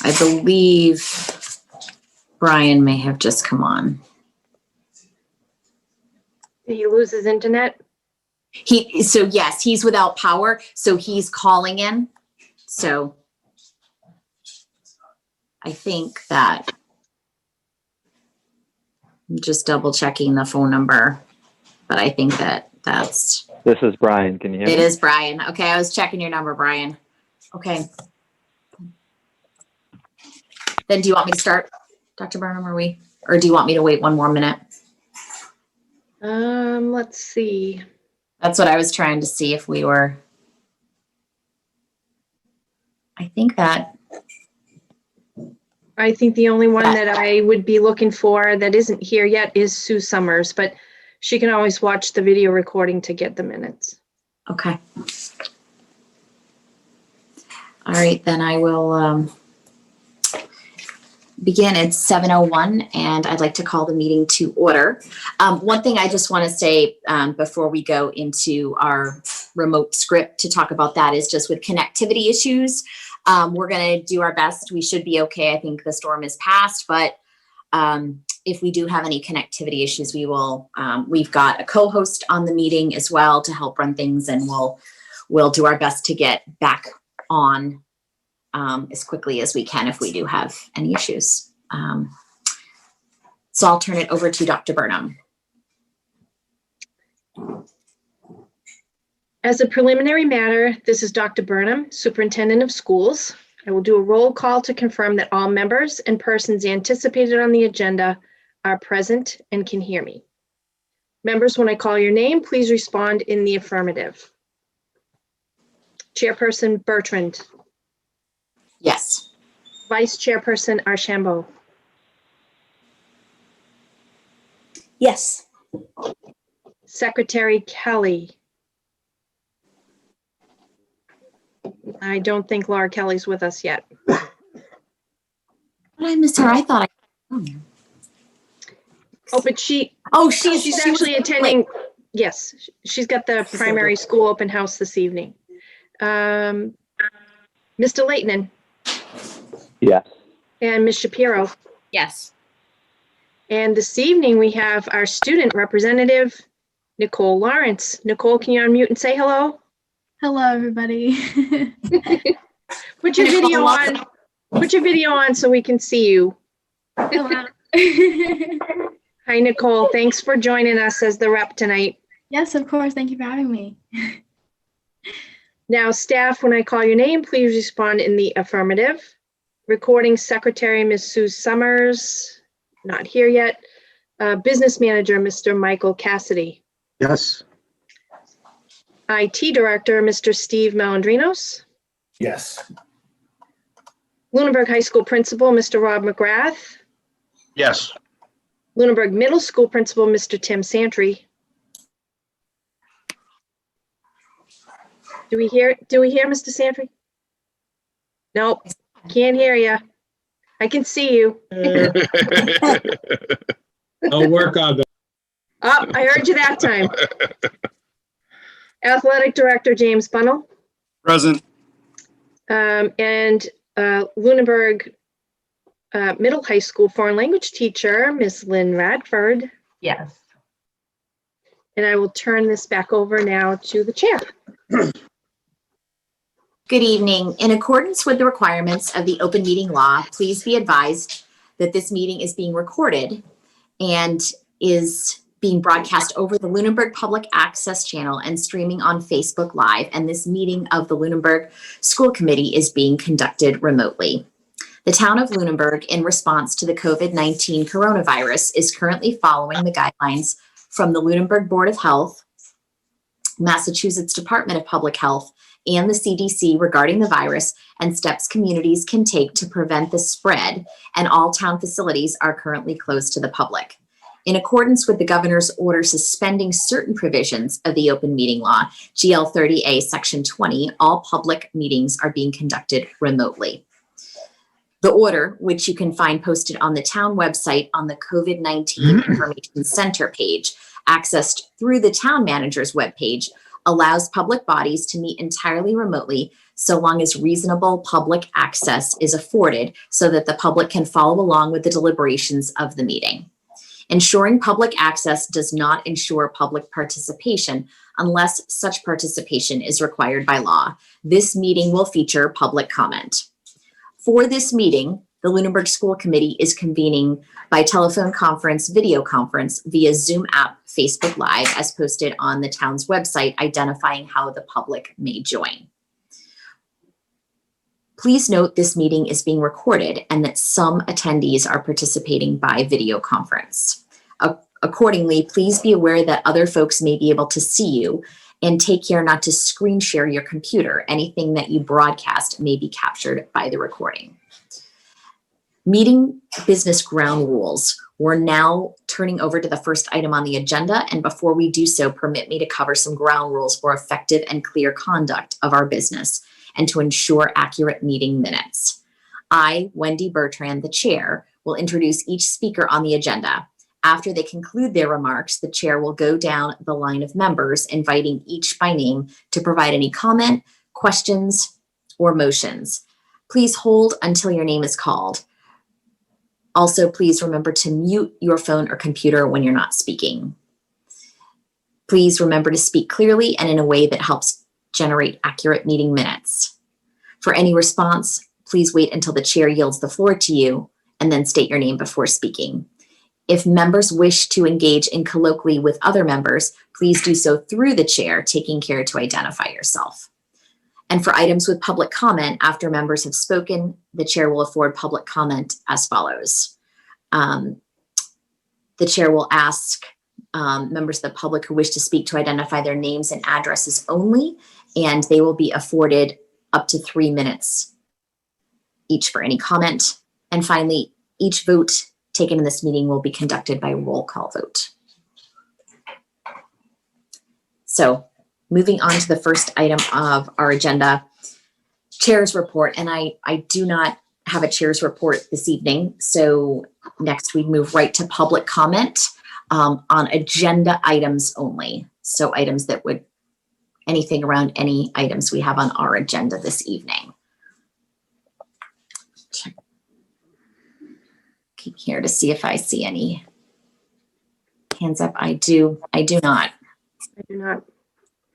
I believe Brian may have just come on. Did he lose his internet? So yes, he's without power, so he's calling in. So I think that I'm just double checking the phone number, but I think that's. This is Brian. Can you hear me? It is Brian. Okay, I was checking your number, Brian. Okay. Then do you want me to start, Dr. Burnham, or do you want me to wait one more minute? Let's see. That's what I was trying to see if we were. I think the only one that I would be looking for that isn't here yet is Sue Summers, but she can always watch the video recording to get the minutes. Okay. All right, then I will begin. It's 7:01, and I'd like to call the meeting to order. One thing I just want to say before we go into our remote script to talk about that is just with connectivity issues. We're going to do our best. We should be okay. I think the storm is past, but if we do have any connectivity issues, we will. We've got a co-host on the meeting as well to help run things, and we'll do our best to get back on as quickly as we can if we do have any issues. So I'll turn it over to Dr. Burnham. As a preliminary matter, this is Dr. Burnham, Superintendent of Schools. I will do a roll call to confirm that all members and persons anticipated on the agenda are present and can hear me. Members, when I call your name, please respond in the affirmative. Chairperson Bertrand. Yes. Vice Chairperson Archambault. Yes. Secretary Kelly. I don't think Laura Kelly's with us yet. Did I miss her? I thought Oh, but she's actually attending. Yes, she's got the primary school open house this evening. Mr. Leighton. Yes. And Ms. Shapiro. yes. And this evening we have our student representative, Nicole Lawrence. Nicole, can you unmute and say hello? Hello, everybody. Put your video on. Put your video on so we can see you. Hello. Hi, Nicole. Thanks for joining us as the rep tonight. Yes, of course. Thank you for having me. Now, staff, when I call your name, please respond in the affirmative. Recording Secretary, Ms. Sue Summers, not here yet. Business Manager, Mr. Michael Cassidy. Yes. IT Director, Mr. Steve Malandrinos. Yes. Lunenburg High School Principal, Mr. Rob McGrath. Yes. Lunenburg Middle School Principal, Mr. Tim Santry. Do we hear Mr. Santry? Nope, can't hear you. I can see you. I'll work on that. Oh, I heard you that time. Athletic Director, James Bunnell. Present. And Lunenburg Middle High School Foreign Language Teacher, Miss Lynn Radford. Yes. And I will turn this back over now to the chair. Good evening. In accordance with the requirements of the open meeting law, please be advised that this meeting is being recorded and is being broadcast over the Lunenburg Public Access Channel and streaming on Facebook Live. And this meeting of the Lunenburg School Committee is being conducted remotely. The town of Lunenburg, in response to the COVID-19 coronavirus, is currently following the guidelines from the Lunenburg Board of Health, Massachusetts Department of Public Health, and the CDC regarding the virus and steps communities can take to prevent the spread, and all town facilities are currently closed to the public. In accordance with the governor's order suspending certain provisions of the open meeting law, GL 30A Section 20, all public meetings are being conducted remotely. The order, which you can find posted on the town website on the COVID-19 Information Center page, accessed through the town manager's webpage, allows public bodies to meet entirely remotely, so long as reasonable public access is afforded so that the public can follow along with the deliberations of the meeting. Ensuring public access does not ensure public participation unless such participation is required by law. This meeting will feature public comment. For this meeting, the Lunenburg School Committee is convening by telephone conference, video conference via Zoom app, Facebook Live, as posted on the town's website, identifying how the public may join. Please note this meeting is being recorded and that some attendees are participating by video conference. Accordingly, please be aware that other folks may be able to see you, and take care not to screen share your computer. Anything that you broadcast may be captured by the recording. Meeting business ground rules. We're now turning over to the first item on the agenda, and before we do so, permit me to cover some ground rules for effective and clear conduct of our business and to ensure accurate meeting minutes. I, Wendy Bertrand, the chair, will introduce each speaker on the agenda. After they conclude their remarks, the chair will go down the line of members, inviting each by name to provide any comment, questions, or motions. Please hold until your name is called. Also, please remember to mute your phone or computer when you're not speaking. Please remember to speak clearly and in a way that helps generate accurate meeting minutes. For any response, please wait until the chair yields the floor to you and then state your name before speaking. If members wish to engage in colloquy with other members, please do so through the chair, taking care to identify yourself. And for items with public comment, after members have spoken, the chair will afford public comment as follows. The chair will ask members of the public who wish to speak to identify their names and addresses only, and they will be afforded up to 3 minutes each for any comment. And finally, each vote taken in this meeting will be conducted by roll call vote. So moving on to the first item of our agenda, chair's report. And I do not have a chair's report this evening. So next we move right to public comment on agenda items only. So items that would, anything around any items we have on our agenda this evening. Check. Keep here to see if I see any hands up. I do not. I do not.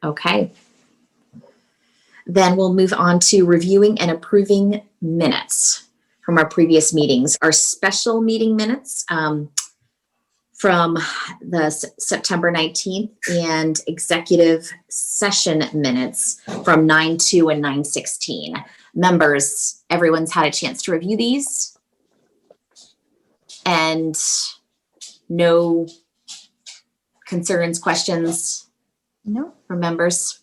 Okay. Then we'll move on to reviewing and approving minutes from our previous meetings. Our special meeting minutes from the September 19th and executive session minutes from 9/2 and 9/16. Members, everyone's had a chance to review these? And no concerns, questions? No. From members?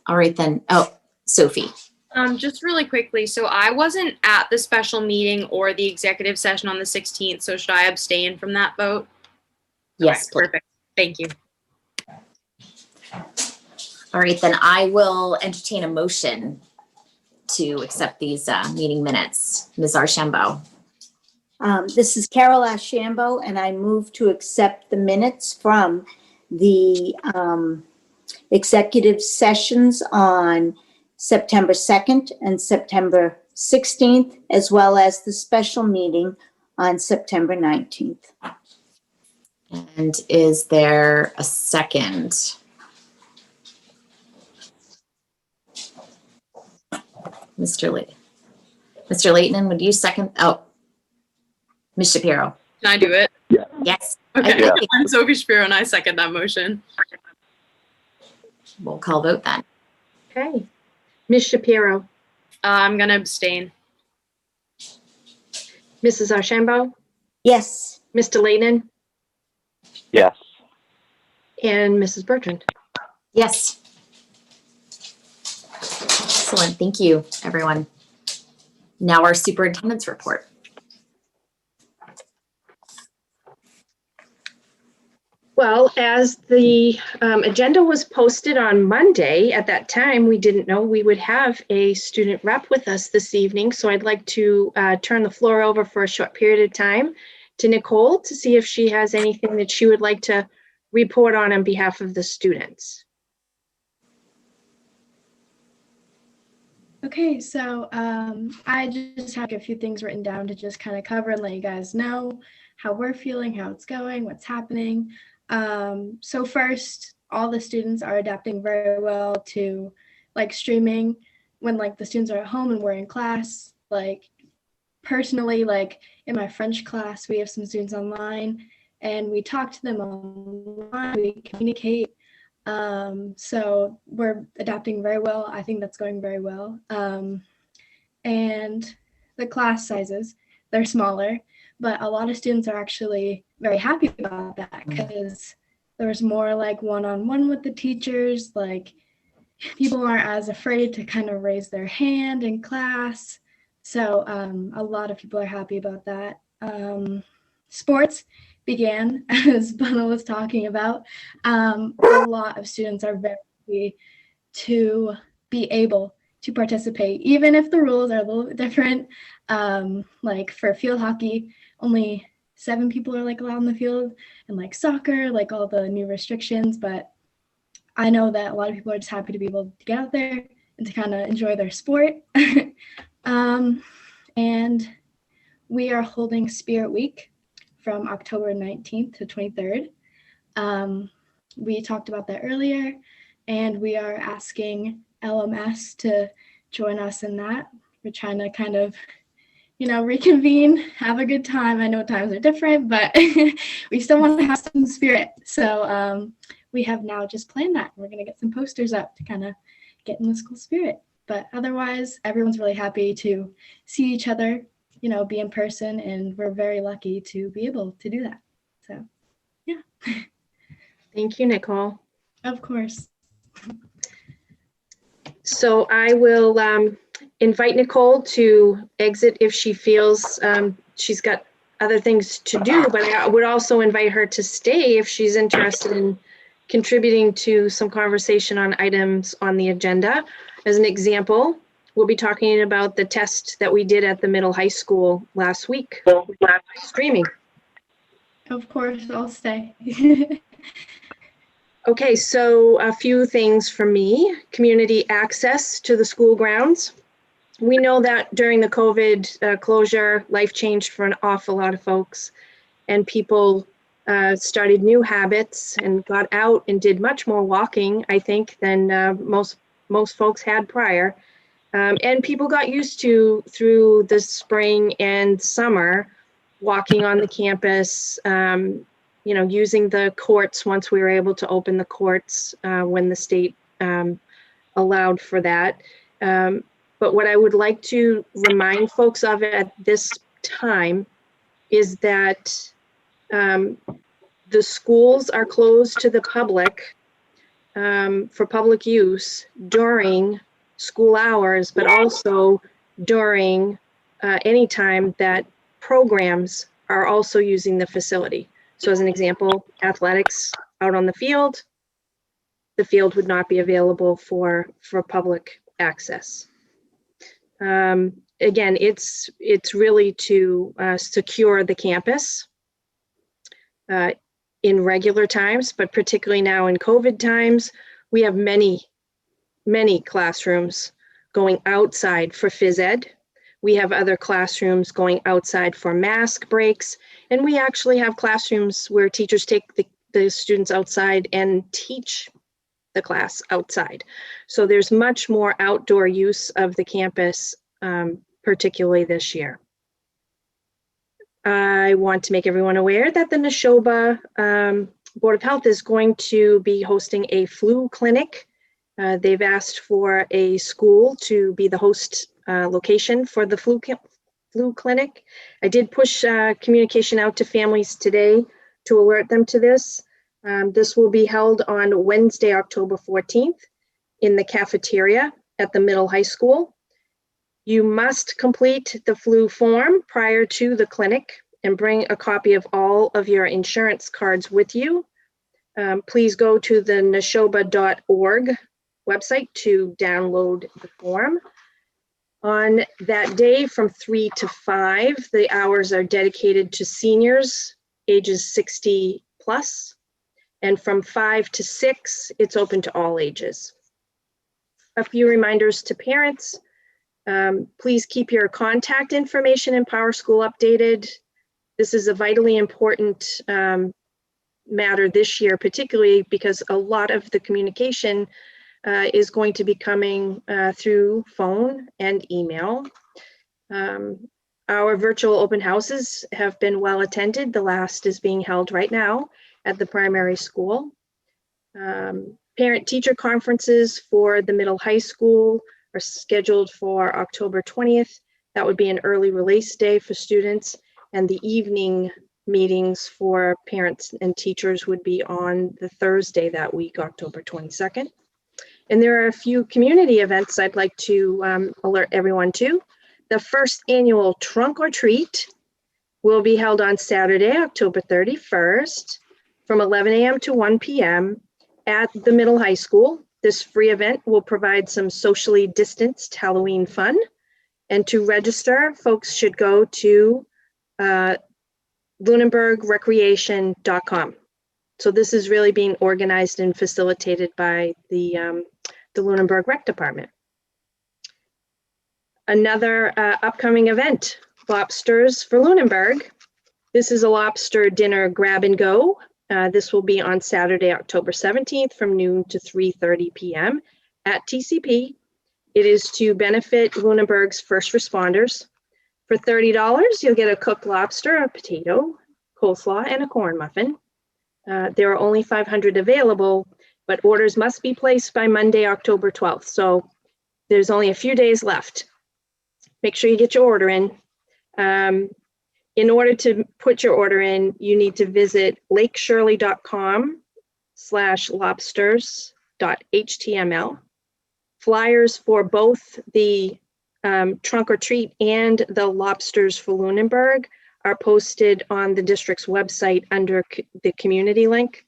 All right then. Oh, Sophie. Just really quickly, so I wasn't at the special meeting or the executive session on the 16th, so should I abstain from that vote? Yes, Okay, perfect. Thank you. All right, then I will entertain a motion to accept these meeting minutes. Ms. Archambault. This is Carol Ashambo, and I move to accept the minutes from the executive sessions on September 2nd and September 16th, as well as the special meeting on September 19th. And is there a second? Mr. Leighton, would you second? Oh, Ms. Shapiro. Can I do it? Yes. Okay. Yeah. I'm Sophie Shapiro and I second that motion. We'll call vote then. Okay. Ms. Shapiro, I'm going to abstain. Mrs. Archambault, Yes. Mr. Layton, Yes. and Mrs. Bertrand. Yes. Excellent. Thank you, everyone. Now our superintendent's report. Well, as the agenda was posted on Monday, at that time, we didn't know we would have a student rep with us this evening. So I'd like to turn the floor over for a short period of time to Nicole to see if she has anything that she would like to report on behalf of the students. Okay, so I just have a few things written down to just kind of cover and let you guys know how we're feeling, how it's going, what's happening. So first, all the students are adapting very well to like streaming when like the students are at home and we're in class. Like personally, like in my French class, we have some students online and we talk to them online, we communicate. So we're adapting very well. I think that's going very well. And the class sizes, they're smaller, but a lot of students are actually very happy about that because there was more like one-on-one with the teachers. Like people aren't as afraid to kind of raise their hand in class. So a lot of people are happy about that. Sports began, as Bana was talking about. A lot of students are very happy to be able to participate, even if the rules are a little bit different. Like for field hockey, only 7 people are like allowed in the field, and like soccer, like all the new restrictions. But I know that a lot of people are just happy to be able to get out there and to kind of enjoy their sport. And we are holding Spirit Week from October 19th to 23rd. We talked about that earlier, and we are asking LMS to join us in that. We're trying to kind of, reconvene, have a good time. I know times are different, but we still want to have some spirit. So we have now just planned that. We're going to get some posters up to kind of get in the school spirit. But otherwise, everyone's really happy to see each other, be in person, and we're very lucky to be able to do that. So, yeah. Thank you, Nicole. Of course. So I will invite Nicole to exit if she feels she's got other things to do, but I would also invite her to stay if she's interested in contributing to some conversation on items on the agenda. As an example, we'll be talking about the test that we did at the middle high school last week, streaming. Of course, I'll stay. Okay, so a few things for me. Community access to the school grounds. We know that during the COVID closure, life changed for an awful lot of folks, and people started new habits and got out and did much more walking, I think, than most folks had prior. And people got used to, through the spring and summer, walking on the campus, using the courts once we were able to open the courts when the state allowed for that. But what I would like to remind folks of at this time is that the schools are closed to the public for public use during school hours, but also during any time that programs are also using the facility. So as an example, athletics out on the field would not be available for public access. Again, it's really to secure the campus in regular times, but particularly now in COVID times, we have many classrooms going outside for phys ed. We have other classrooms going outside for mask breaks, and we actually have classrooms where teachers take the students outside and teach the class outside. So there's much more outdoor use of the campus, particularly this year. I want to make everyone aware that the Neshoba Board of Health is going to be hosting a flu clinic. They've asked for a school to be the host location for the flu clinic. I did push communication out to families today to alert them to this. This will be held on Wednesday, October 14th in the cafeteria at the middle high school. You must complete the flu form prior to the clinic and bring a copy of all of your insurance cards with you. Please go to the neshoba.org website to download the form. On that day from 3 to 5, the hours are dedicated to seniors ages 60 plus. And from 5 to 6, it's open to all ages. A few reminders to parents. Please keep your contact information in PowerSchool updated. This is a vitally important matter this year, particularly because a lot of the communication is going to be coming through phone and email. Our virtual open houses have been well attended. The last is being held right now at the primary school. Parent-teacher conferences for the middle high school are scheduled for October 20th. That would be an early release day for students, and the evening meetings for parents and teachers would be on the Thursday that week, October 22nd. And there are a few community events I'd like to alert everyone to. The first annual Trunk or Treat will be held on Saturday, October 31st from 11 a.m. to 1 p.m. at the middle high school. This free event will provide some socially distanced Halloween fun. And to register, folks should go to LunenburgRecreation.com. So this is really being organized and facilitated by the Lunenburg Rec Department. Another upcoming event, Lobsters for Lunenburg. This is a lobster dinner grab and go. This will be on Saturday, October 17th from noon to 3:30 p.m. at TCP. It is to benefit Lunenburg's first responders. For $30, you'll get a cooked lobster, a potato, coleslaw, and a corn muffin. There are only 500 available, but orders must be placed by Monday, October 12th. So there's only a few days left. Make sure you get your order in. In order to put your order in, you need to visit lakeshirley.com/lobsters.html. Flyers for both the Trunk or Treat and the Lobsters for Lunenburg are posted on the district's website under the community link.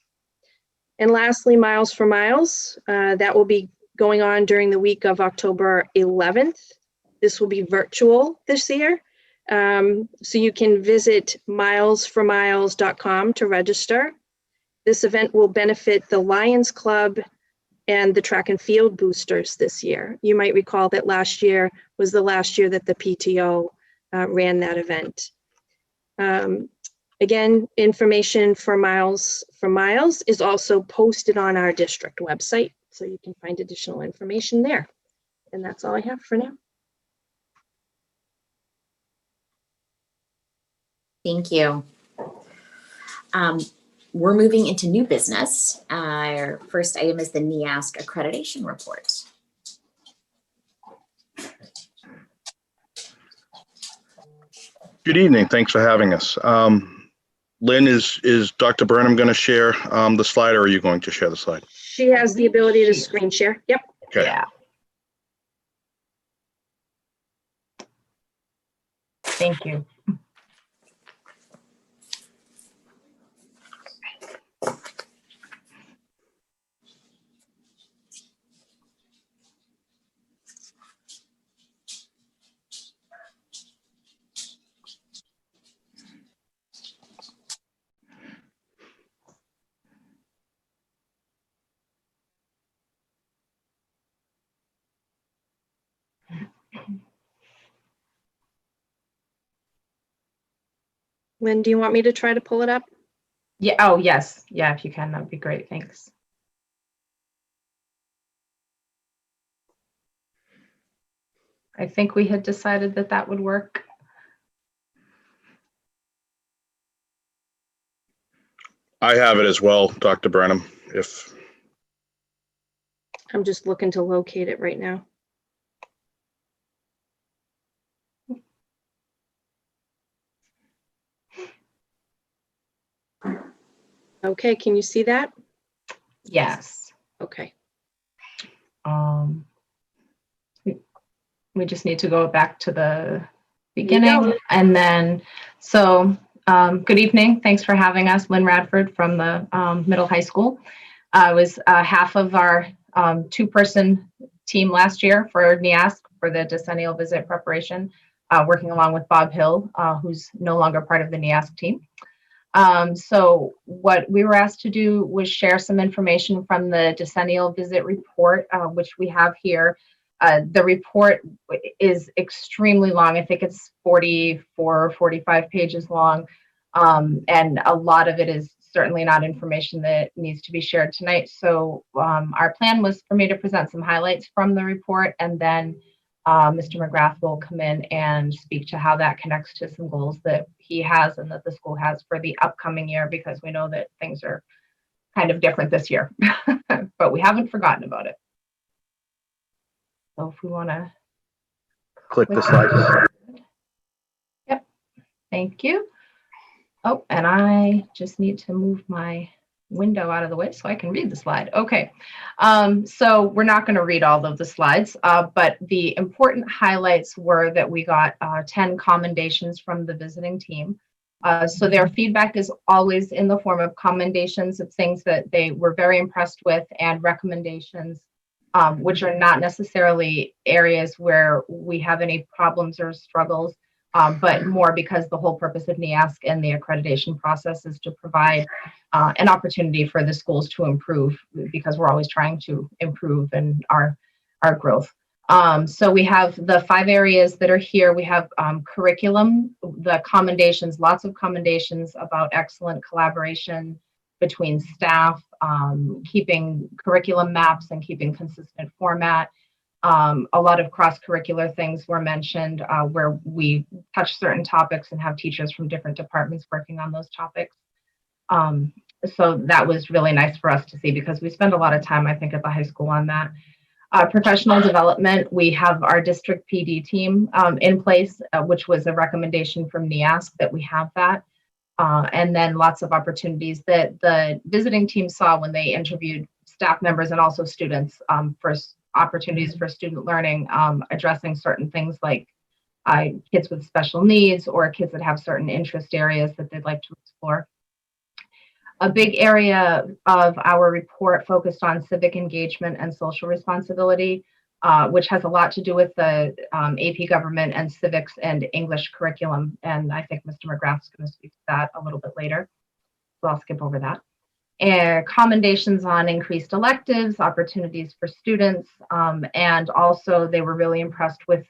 And lastly, Miles for Miles, that will be going on during the week of October 11th. This will be virtual this year. So you can visit milesformiles.com to register. This event will benefit the Lions Club and the track and field boosters this year. You might recall that last year was the last year that the PTO ran that event. Again, information for Miles is also posted on our district website, so you can find additional information there. And that's all I have for now. Thank you. We're moving into new business. Our first item is the NEASC accreditation report. Good evening. Thanks for having us. Lynn, is Dr. Burnham going to share the slide, or are you going to share the slide? She has the ability to screen share. Yep. Okay. Yeah. Thank you. Lynn, do you want me to try to pull it up? Yeah. Oh, yes. Yeah, if you can, that would be great. Thanks. I think we had decided that that would work. I have it as well, Dr. Burnham. If I'm just looking to locate it right now. Okay, can you see that? Yes. Okay. We just need to go back to the There you beginning. go. And then, so good evening. Thanks for having us. Lynn Radford from the middle high school. I was half of our two-person team last year for NEASC for the decennial visit preparation, working along with Bob Hill, who's no longer part of the NEASC team. So what we were asked to do was share some information from the decennial visit report, which we have here. The report is extremely long. I think it's 44 or 45 pages long. And a lot of it is certainly not information that needs to be shared tonight. So our plan was for me to present some highlights from the report, and then Mr. McGrath will come in and speak to how that connects to some goals that he has and that the school has for the upcoming year, because we know that things are kind of different this year, but we haven't forgotten about it. So if we want to Click the slide. Yep, thank you. Oh, and I just need to move my window out of the way so I can read the slide. Okay, so we're not going to read all of the slides, but the important highlights were that we got 10 commendations from the visiting team. So their feedback is always in the form of commendations of things that they were very impressed with, and recommendations, which are not necessarily areas where we have any problems or struggles, but more because the whole purpose of NEASC and the accreditation process is to provide an opportunity for the schools to improve, because we're always trying to improve in our growth. So we have the 5 areas that are here. We have curriculum, the commendations, lots of commendations about excellent collaboration between staff, keeping curriculum maps and keeping consistent format. A lot of cross-curricular things were mentioned, where we touch certain topics and have teachers from different departments working on those topics. So that was really nice for us to see, because we spend a lot of time, I think, at the high school on that. Professional development, we have our district PD team in place, which was a recommendation from NEASC that we have that. And then lots of opportunities that the visiting team saw when they interviewed staff members and also students for opportunities for student learning, addressing certain things like kids with special needs or kids that have certain interest areas that they'd like to explore. A big area of our report focused on civic engagement and social responsibility, which has a lot to do with the AP government and civics and English curriculum. And I think Mr. McGrath's going to speak to that a little bit later. So I'll skip over that. And commendations on increased electives, opportunities for students, and also they were really impressed with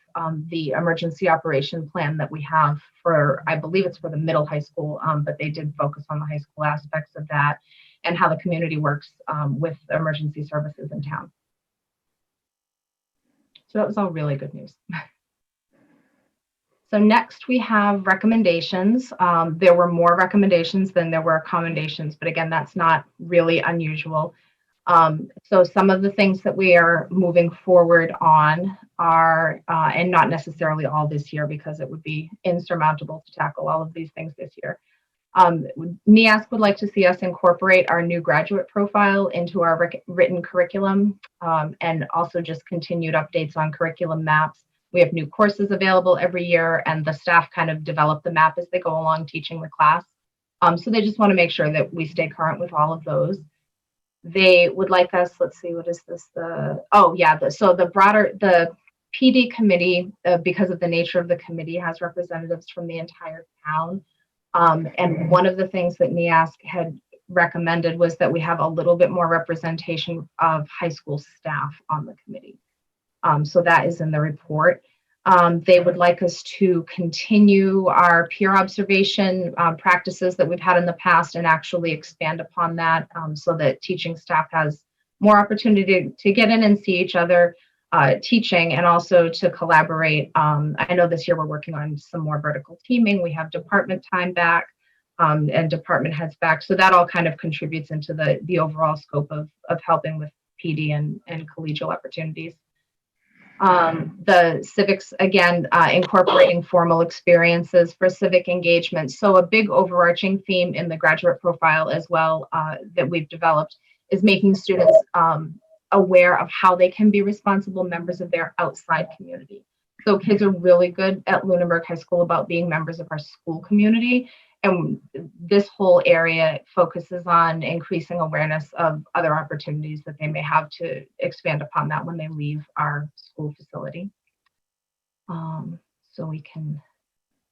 the emergency operation plan that we have for, I believe it's for the middle high school, but they did focus on the high school aspects of that and how the community works with emergency services in town. So that was all really good news. So next we have recommendations. There were more recommendations than there were commendations, but again, that's not really unusual. So some of the things that we are moving forward on are, and not necessarily all this year, because it would be insurmountable to tackle all of these things this year. NEASC would like to see us incorporate our new graduate profile into our written curriculum, and also just continued updates on curriculum maps. We have new courses available every year, and the staff kind of develop the map as they go along teaching the class. So they just want to make sure that we stay current with all of those. They would like us, let's see, what is this? So the PD committee, because of the nature of the committee, has representatives from the entire town. And one of the things that NEASC had recommended was that we have a little bit more representation of high school staff on the committee. So that is in the report. They would like us to continue our peer observation practices that we've had in the past and actually expand upon that, so that teaching staff has more opportunity to get in and see each other teaching, and also to collaborate. I know this year we're working on some more vertical teaming. We have department time back and department heads back. So that all kind of contributes into the overall scope of helping with PD and collegial opportunities. The civics, again, incorporating formal experiences for civic engagement. So a big overarching theme in the graduate profile as well that we've developed is making students aware of how they can be responsible members of their outside community. So kids are really good at Lunenburg High School about being members of our school community. And this whole area focuses on increasing awareness of other opportunities that they may have to expand upon that when they leave our school facility. So we can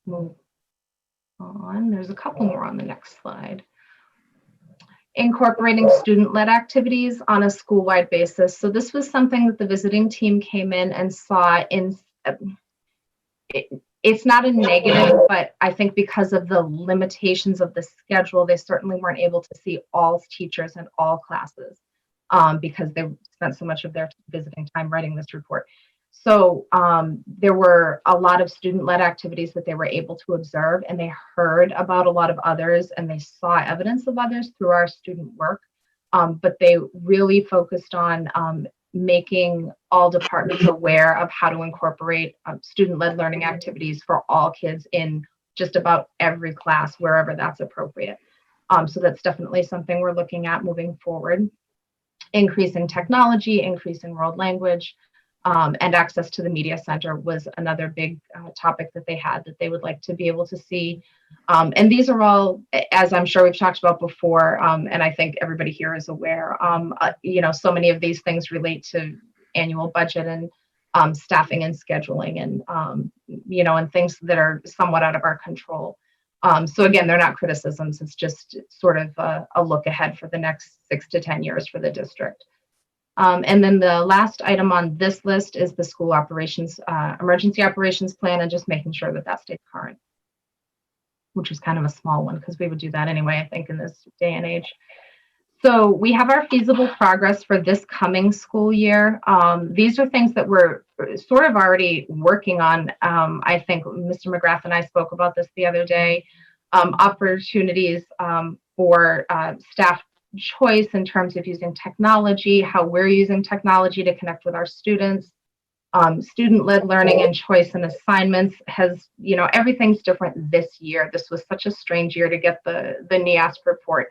move on. There's a couple more on the next slide. incorporating student-led activities on a school-wide basis. So this was something that the visiting team came in and saw in, it's not a negative, but I think because of the limitations of the schedule, they certainly weren't able to see all teachers in all classes because they spent so much of their visiting time writing this report. So there were a lot of student-led activities that they were able to observe, and they heard about a lot of others, and they saw evidence of others through our student work. But they really focused on making all departments aware of how to incorporate student-led learning activities for all kids in just about every class, wherever that's appropriate. So that's definitely something we're looking at moving forward. Increasing technology, increasing world language, and access to the media center was another big topic that they had that they would like to be able to see. And these are all, as I'm sure we've talked about before, and I think everybody here is aware, so many of these things relate to annual budget and staffing and scheduling and, and things that are somewhat out of our control. So again, they're not criticisms. It's just sort of a look ahead for the next 6 to 10 years for the district. And then the last item on this list is the school operations, emergency operations plan, and just making sure that that stays current, which is kind of a small one because we would do that anyway, I think, in this day and age. So we have our feasible progress for this coming school year. These are things that we're sort of already working on. I think Mr. McGrath and I spoke about this the other day. Opportunities for staff choice in terms of using technology, how we're using technology to connect with our students. Student-led learning and choice and assignments has, everything's different this year. This was such a strange year to get the NEASP report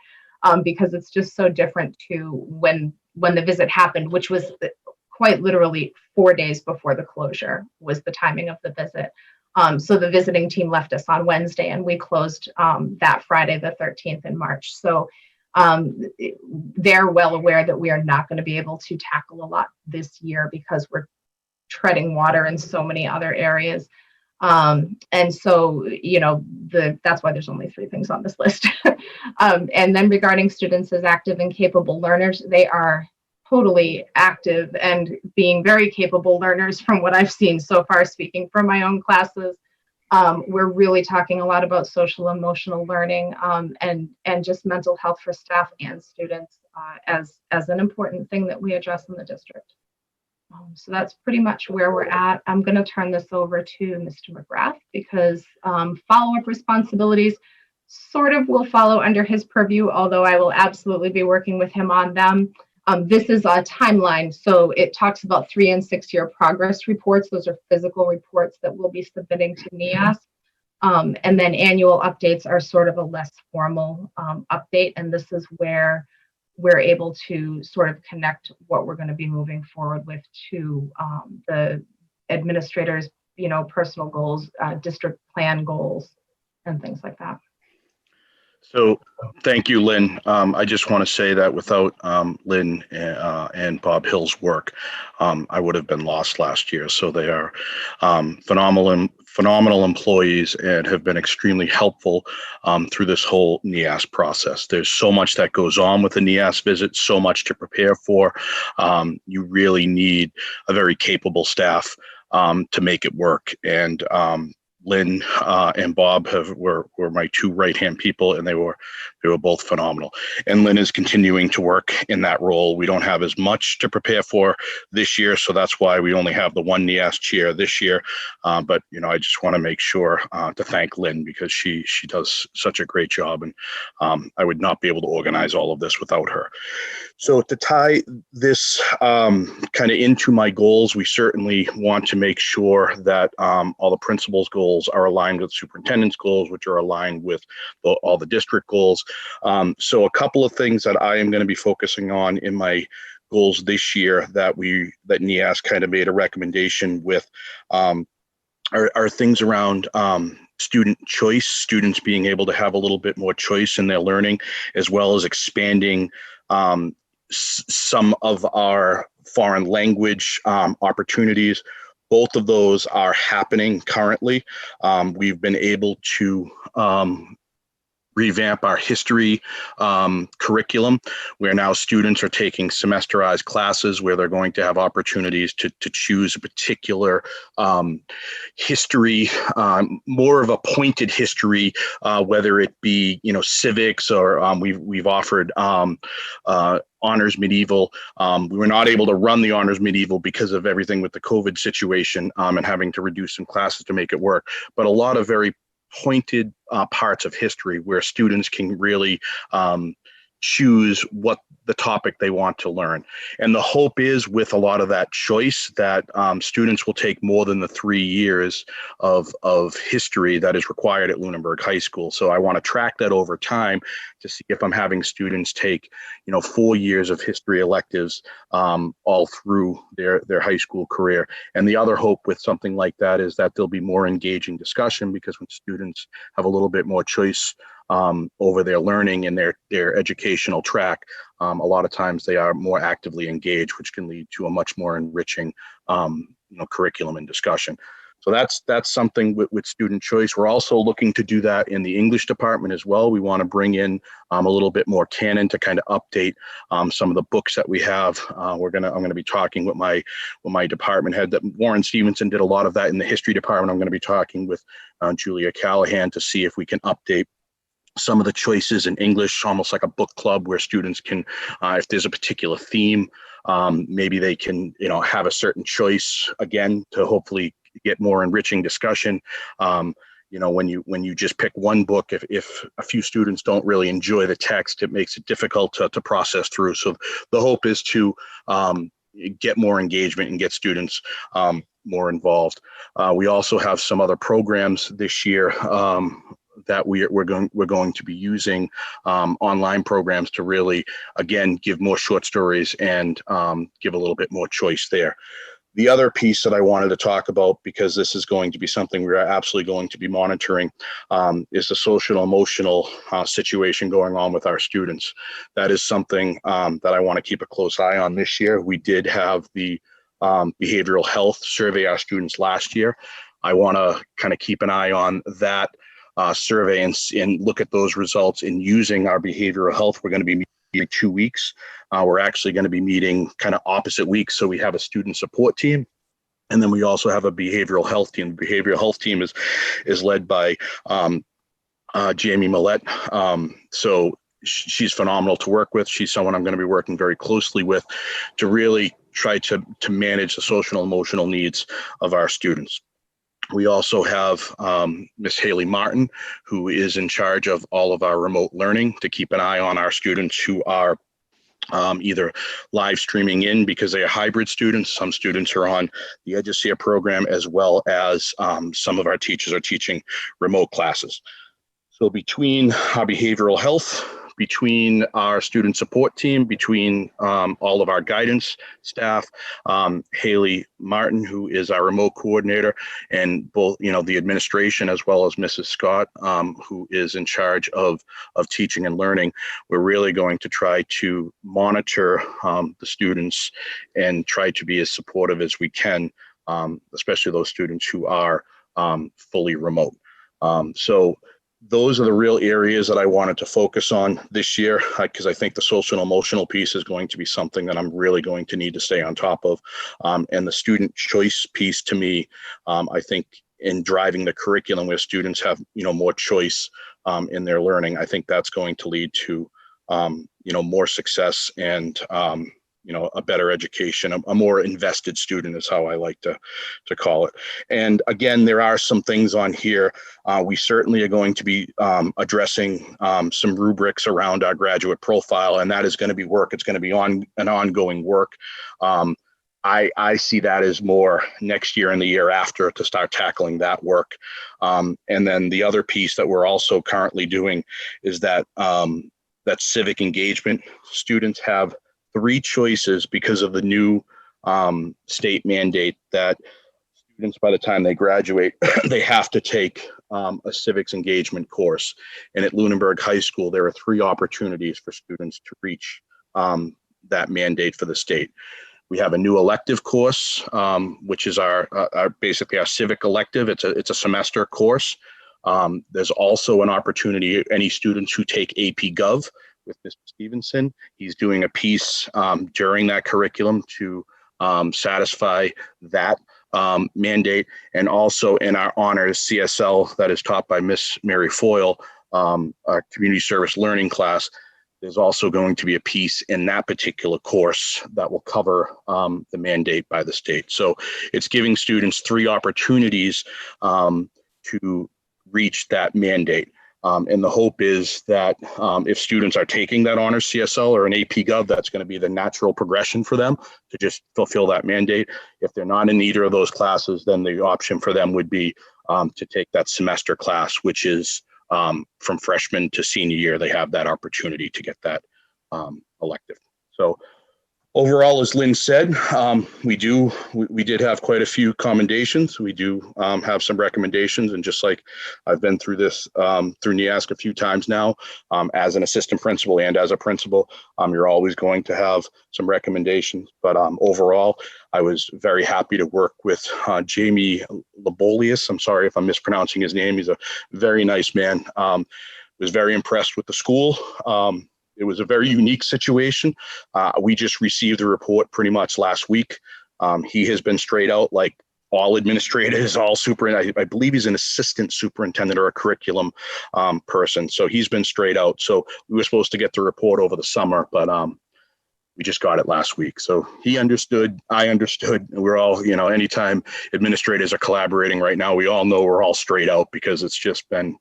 because it's just so different to when the visit happened, which was quite literally 4 days before the closure was the timing of the visit. So the visiting team left us on Wednesday and we closed that Friday, the 13th in March. So they're well aware that we are not going to be able to tackle a lot this year because we're treading water in so many other areas. And so, that's why there's only 3 things on this list. And then regarding students as active and capable learners, they are totally active and being very capable learners from what I've seen so far, speaking from my own classes. We're really talking a lot about social emotional learning and just mental health for staff and students as an important thing that we address in the district. So that's pretty much where we're at. I'm going to turn this over to Mr. McGrath because follow-up responsibilities sort of will follow under his purview, although I will absolutely be working with him on them. This is a timeline, so it talks about 3- and 6-year progress reports. Those are physical reports that we'll be submitting to NEASP. And then annual updates are sort of a less formal update, and this is where we're able to sort of connect what we're going to be moving forward with to the administrators, personal goals, district plan goals, and things like that. So thank you, Lynn. I just want to say that without Lynn and Bob Hill's work, I would have been lost last year. So they are phenomenal employees and have been extremely helpful through this whole NEASP process. There's so much that goes on with the NEASP visit, so much to prepare for. You really need a very capable staff to make it work. And Lynn and Bob were my 2 right-hand people, and they were both phenomenal. And Lynn is continuing to work in that role. We don't have as much to prepare for this year, so that's why we only have the 1 NEASP chair this year. But I just want to make sure to thank Lynn because she does such a great job, and I would not be able to organize all of this without her. So to tie this kind of into my goals, we certainly want to make sure that all the principals' goals are aligned with superintendent's goals, which are aligned with all the district goals. So a couple of things that I am going to be focusing on in my goals this year that NEASP kind of made a recommendation with are things around student choice, students being able to have a little bit more choice in their learning, as well as expanding some of our foreign language opportunities. Both of those are happening currently. We've been able to revamp our history curriculum, where now students are taking semesterized classes where they're going to have opportunities to choose a particular history, more of a pointed history, whether it be, civics, or we've offered honors medieval. We were not able to run the honors medieval because of everything with the COVID situation, and having to reduce some classes to make it work. But a lot of very pointed parts of history where students can really choose what the topic they want to learn. And the hope is, with a lot of that choice, that students will take more than the 3 years of history that is required at Lunenburg High School. So I want to track that over time to see if I'm having students take, 4 years of history electives all through their high school career. And the other hope with something like that is that there'll be more engaging discussion, because when students have a little bit more choice over their learning and their educational track, a lot of times they are more actively engaged, which can lead to a much more enriching curriculum and discussion. So that's something with student choice. We're also looking to do that in the English department as well. We want to bring in a little bit more canon to kind of update some of the books that we have. I'm going to be talking with my department head. That Warren Stevenson did a lot of that in the history department. I'm going to be talking with Julia Callahan to see if we can update some of the choices in English, almost like a book club where students can, if there's a particular theme, maybe they can, have a certain choice again to hopefully get more enriching discussion. When you just pick one book, if a few students don't really enjoy the text, it makes it difficult to process through. So the hope is to get more engagement and get students more involved. We also have some other programs this year that we're going to be using online programs to really, again, give more short stories and give a little bit more choice there. The other piece that I wanted to talk about, because this is going to be something we're absolutely going to be monitoring, is the social emotional situation going on with our students. That is something that I want to keep a close eye on this year. We did have the behavioral health survey our students last year. I want to kind of keep an eye on that survey and look at those results in using our behavioral health. We're going to be meeting in 2 weeks. We're actually going to be meeting kind of opposite weeks. So we have a student support team, and then we also have a behavioral health team. The behavioral health team is led by Jamie Millette. So she's phenomenal to work with. She's someone I'm going to be working very closely with to really try to manage the social and emotional needs of our students. We also have Miss Haley Martin, who is in charge of all of our remote learning, to keep an eye on our students who are either live streaming in because they are hybrid students. Some students are on the EduSEER program, as well as some of our teachers are teaching remote classes. So between our behavioral health, between our student support team, between all of our guidance staff, Haley Martin, who is our remote coordinator, and both, the administration, as well as Mrs. Scott, who is in charge of teaching and learning, we're really going to try to monitor the students and try to be as supportive as we can, especially those students who are fully remote. So those are the real areas that I wanted to focus on this year, because I think the social and emotional piece is going to be something that I'm really going to need to stay on top of. And the student choice piece, to me, I think in driving the curriculum where students have, more choice in their learning, I think that's going to lead to, more success and, a better education, a more invested student is how I like to call it. And again, there are some things on here. We certainly are going to be addressing some rubrics around our graduate profile, and that is going to be work. It's going to be an ongoing work. I see that as more next year and the year after to start tackling that work. And then the other piece that we're also currently doing is that civic engagement. Students have 3 choices because of the new state mandate that students, by the time they graduate, they have to take a civics engagement course. And at Lunenburg High School, there are 3 opportunities for students to reach that mandate for the state. We have a new elective course, which is our basically our civic elective. It's a semester course. There's also an opportunity, any students who take AP Gov with Mr. Stevenson, he's doing a piece during that curriculum to satisfy that mandate. And also in our honors CSL that is taught by Miss Mary Foyle, our community service learning class, there's also going to be a piece in that particular course that will cover the mandate by the state. So it's giving students 3 opportunities to reach that mandate. And the hope is that if students are taking that honors CSL or an AP Gov, that's going to be the natural progression for them to just fulfill that mandate. If they're not in either of those classes, then the option for them would be to take that semester class, which is from freshman to senior year. They have that opportunity to get that elective. So overall, as Lynn said, we did have quite a few commendations. We do have some recommendations, and just like I've been through this through NEASC a few times now, as an assistant principal and as a principal, you're always going to have some recommendations. But overall, I was very happy to work with Jamie Labolius. I'm sorry if I'm mispronouncing his name. He's a very nice man. Was very impressed with the school. It was a very unique situation. We just received the report pretty much last week. He has been straight out like all administrators, all I believe he's an assistant superintendent or a curriculum person. So he's been straight out. So we were supposed to get the report over the summer, but we just got it last week. So he understood, I understood. We're all, anytime administrators are collaborating right now, we all know we're all straight out because it's just been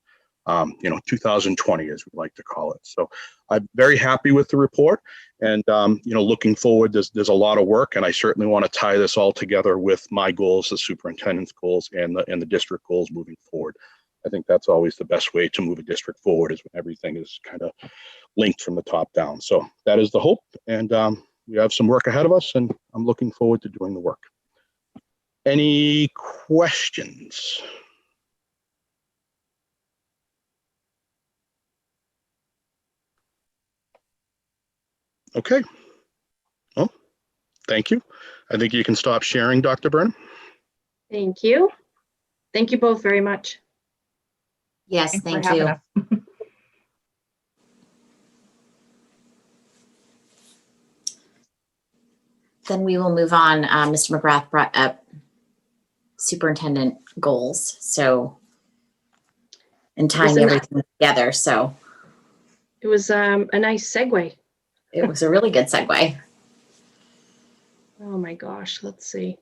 2020, as we like to call it. So I'm very happy with the report, and looking forward. There's a lot of work, and I certainly want to tie this all together with my goals, the superintendent's goals, and the district goals moving forward. I think that's always the best way to move a district forward, is when everything is kind of linked from the top down. So that is the hope, and we have some work ahead of us, and I'm looking forward to doing the work. Any questions? Okay. Well, thank you. I think you can stop sharing, Dr. Burnham. Thank you. Thank you both very much. Yes, Thanks for thank having you. us. Then we will move on. Mr. McGrath brought up superintendent goals. So, and tying everything together. So It was a nice segue. it was a really good segue. Oh my gosh, let's see.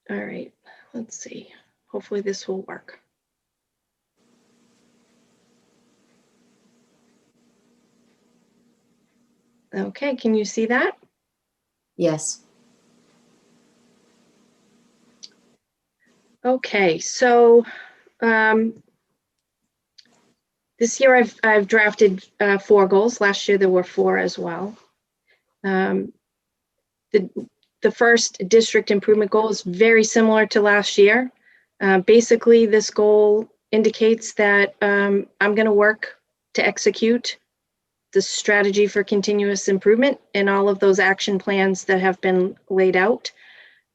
All right, let's see. Hopefully this will work. Okay, can you see that? Yes. Okay, so this year I've drafted 4 goals. Last year there were 4 as well. The first district improvement goal is very similar to last year. Basically, this goal indicates that I'm going to work to execute the strategy for continuous improvement and all of those action plans that have been laid out.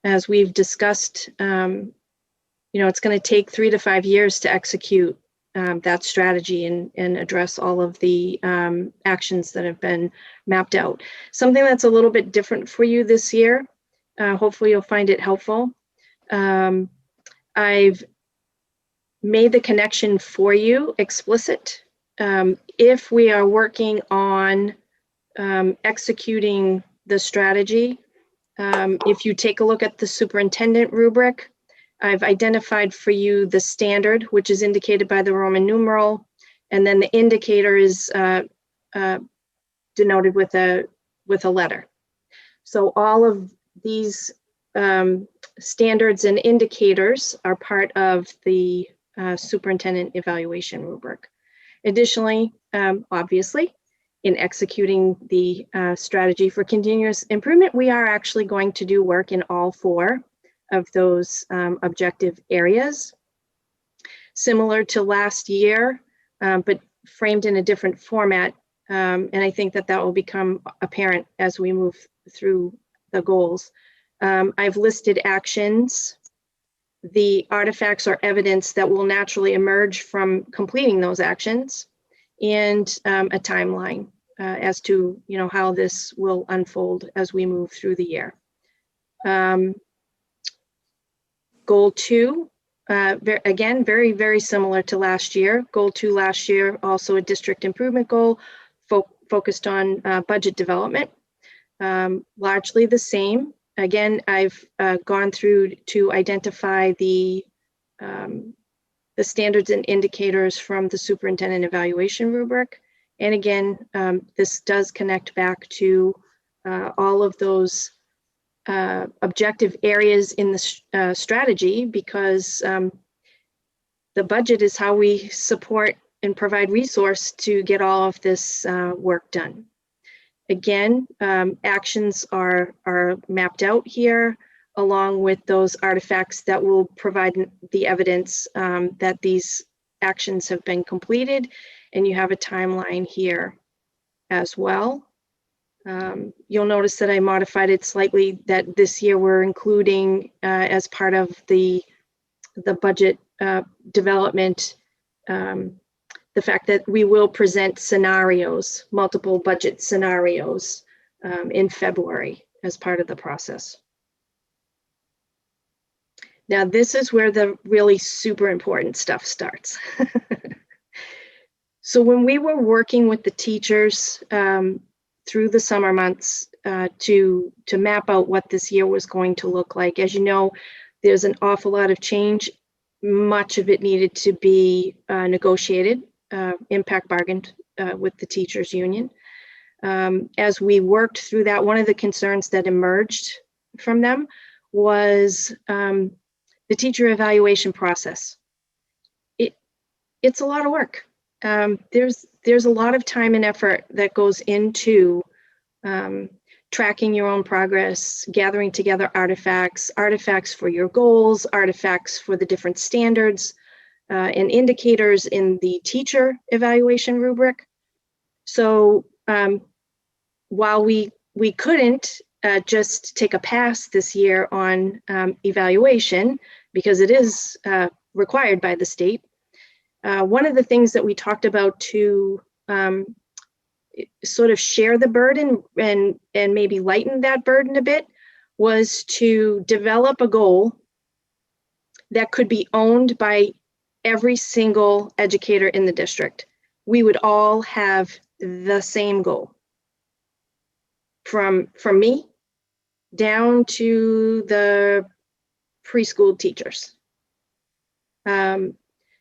As we've discussed, it's going to take 3 to 5 years to execute that strategy and address all of the actions that have been mapped out. Something that's a little bit different for you this year. Hopefully you'll find it helpful. I've made the connection for you explicit. If we are working on executing the strategy, if you take a look at the superintendent rubric, I've identified for you the standard, which is indicated by the Roman numeral, and then the indicator is denoted with a letter. So all of these standards and indicators are part of the superintendent evaluation rubric. Additionally, obviously, in executing the strategy for continuous improvement, we are actually going to do work in all 4 of those objective areas. Similar to last year, but framed in a different format. And I think that will become apparent as we move through the goals. I've listed actions, the artifacts or evidence that will naturally emerge from completing those actions, and a timeline as to how this will unfold as we move through the year. Goal 2, again, very, very similar to last year. Goal 2 last year, also a district improvement goal, focused on budget development. Largely the same. Again, I've gone through to identify the standards and indicators from the superintendent evaluation rubric. And again, this does connect back to all of those objective areas in the strategy, because the budget is how we support and provide resource to get all of this work done. Again, actions are mapped out here, along with those artifacts that will provide the evidence that these actions have been completed, and you have a timeline here as well. You'll notice that I modified it slightly, that this year we're including as part of the budget development, the fact that we will present scenarios, multiple budget scenarios in February as part of the process. Now, this is where the really super important stuff starts. So when we were working with the teachers through the summer months to map out what this year was going to look like, as you know, there's an awful lot of change. Much of it needed to be negotiated, impact bargained with the teachers union. As we worked through that, one of the concerns that emerged from them was the teacher evaluation process. It's a lot of work. There's a lot of time and effort that goes into tracking your own progress, gathering together artifacts for your goals, artifacts for the different standards and indicators in the teacher evaluation rubric. So while we couldn't just take a pass this year on evaluation, because it is required by the state, one of the things that we talked about to sort of share the burden and maybe lighten that burden a bit was to develop a goal that could be owned by every single educator in the district. We would all have the same goal, from me down to the preschool teachers.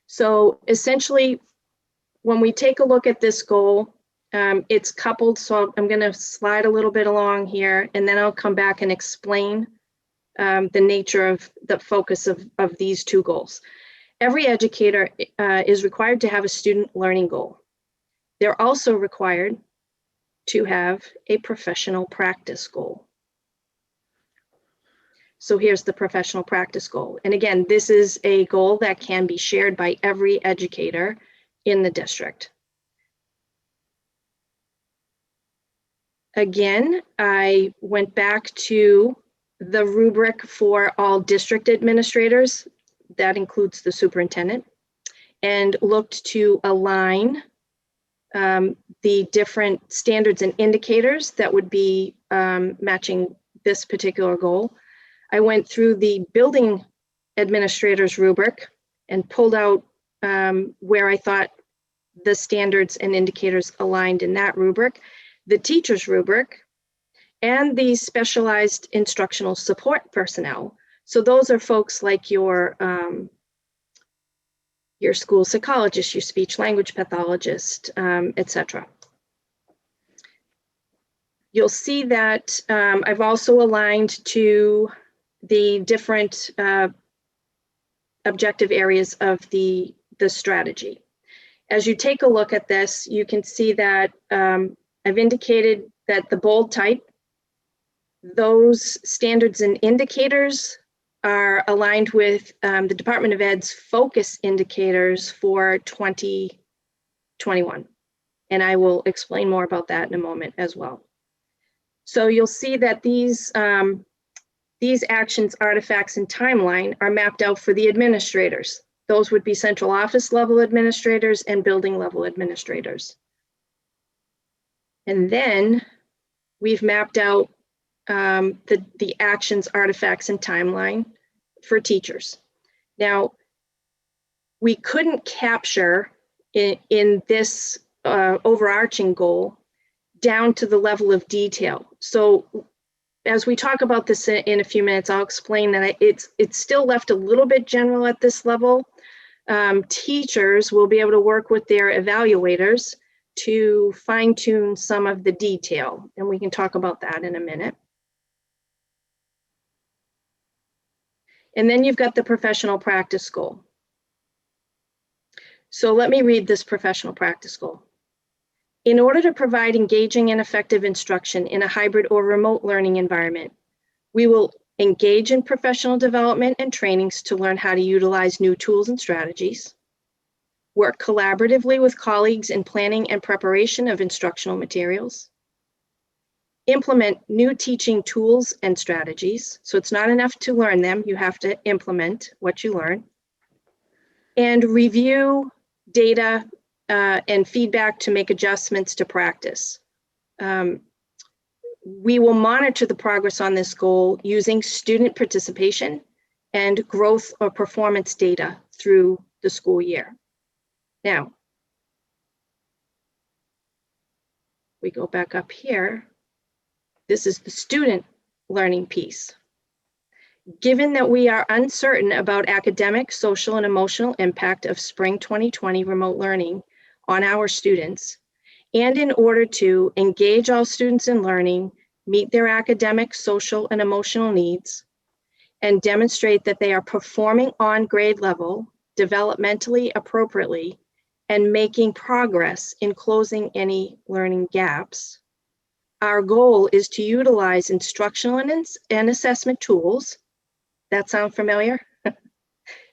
So essentially, when we take a look at this goal, it's coupled. So I'm going to slide a little bit along here, and then I'll come back and explain the nature of the focus of these 2 goals. Every educator is required to have a student learning goal. They're also required to have a professional practice goal. So here's the professional practice goal. And again, this is a goal that can be shared by every educator in the district. Again, I went back to the rubric for all district administrators, that includes the superintendent, and looked to align the different standards and indicators that would be matching this particular goal. I went through the building administrator's rubric and pulled out where I thought the standards and indicators aligned in that rubric, the teacher's rubric, and the specialized instructional support personnel. So those are folks like your school psychologist, your speech language pathologist, etc. You'll see that I've also aligned to the different objective areas of the strategy. As you take a look at this, you can see that I've indicated that the bold type, those standards and indicators are aligned with the Department of Ed's focus indicators for 2021. And I will explain more about that in a moment as well. So you'll see that these actions, artifacts, and timeline are mapped out for the administrators. Those would be central office level administrators and building level administrators. And then we've mapped out the actions, artifacts, and timeline for teachers. Now, we couldn't capture in this overarching goal down to the level of detail. So as we talk about this in a few minutes, I'll explain that it's still left a little bit general at this level. Teachers will be able to work with their evaluators to fine tune some of the detail, and we can talk about that in a minute. And then you've got the professional practice goal. So let me read this professional practice goal. In order to provide engaging and effective instruction in a hybrid or remote learning environment, we will engage in professional development and trainings to learn how to utilize new tools and strategies, work collaboratively with colleagues in planning and preparation of instructional materials, implement new teaching tools and strategies. So it's not enough to learn them, you have to implement what you learn, and review data and feedback to make adjustments to practice. We will monitor the progress on this goal using student participation and growth or performance data through the school year. Now, we go back up here. This is the student learning piece. Given that we are uncertain about academic, social, and emotional impact of spring 2020 remote learning on our students, and in order to engage all students in learning, meet their academic, social, and emotional needs, and demonstrate that they are performing on grade level, developmentally appropriately, and making progress in closing any learning gaps, our goal is to utilize instructional and assessment tools. That sound familiar?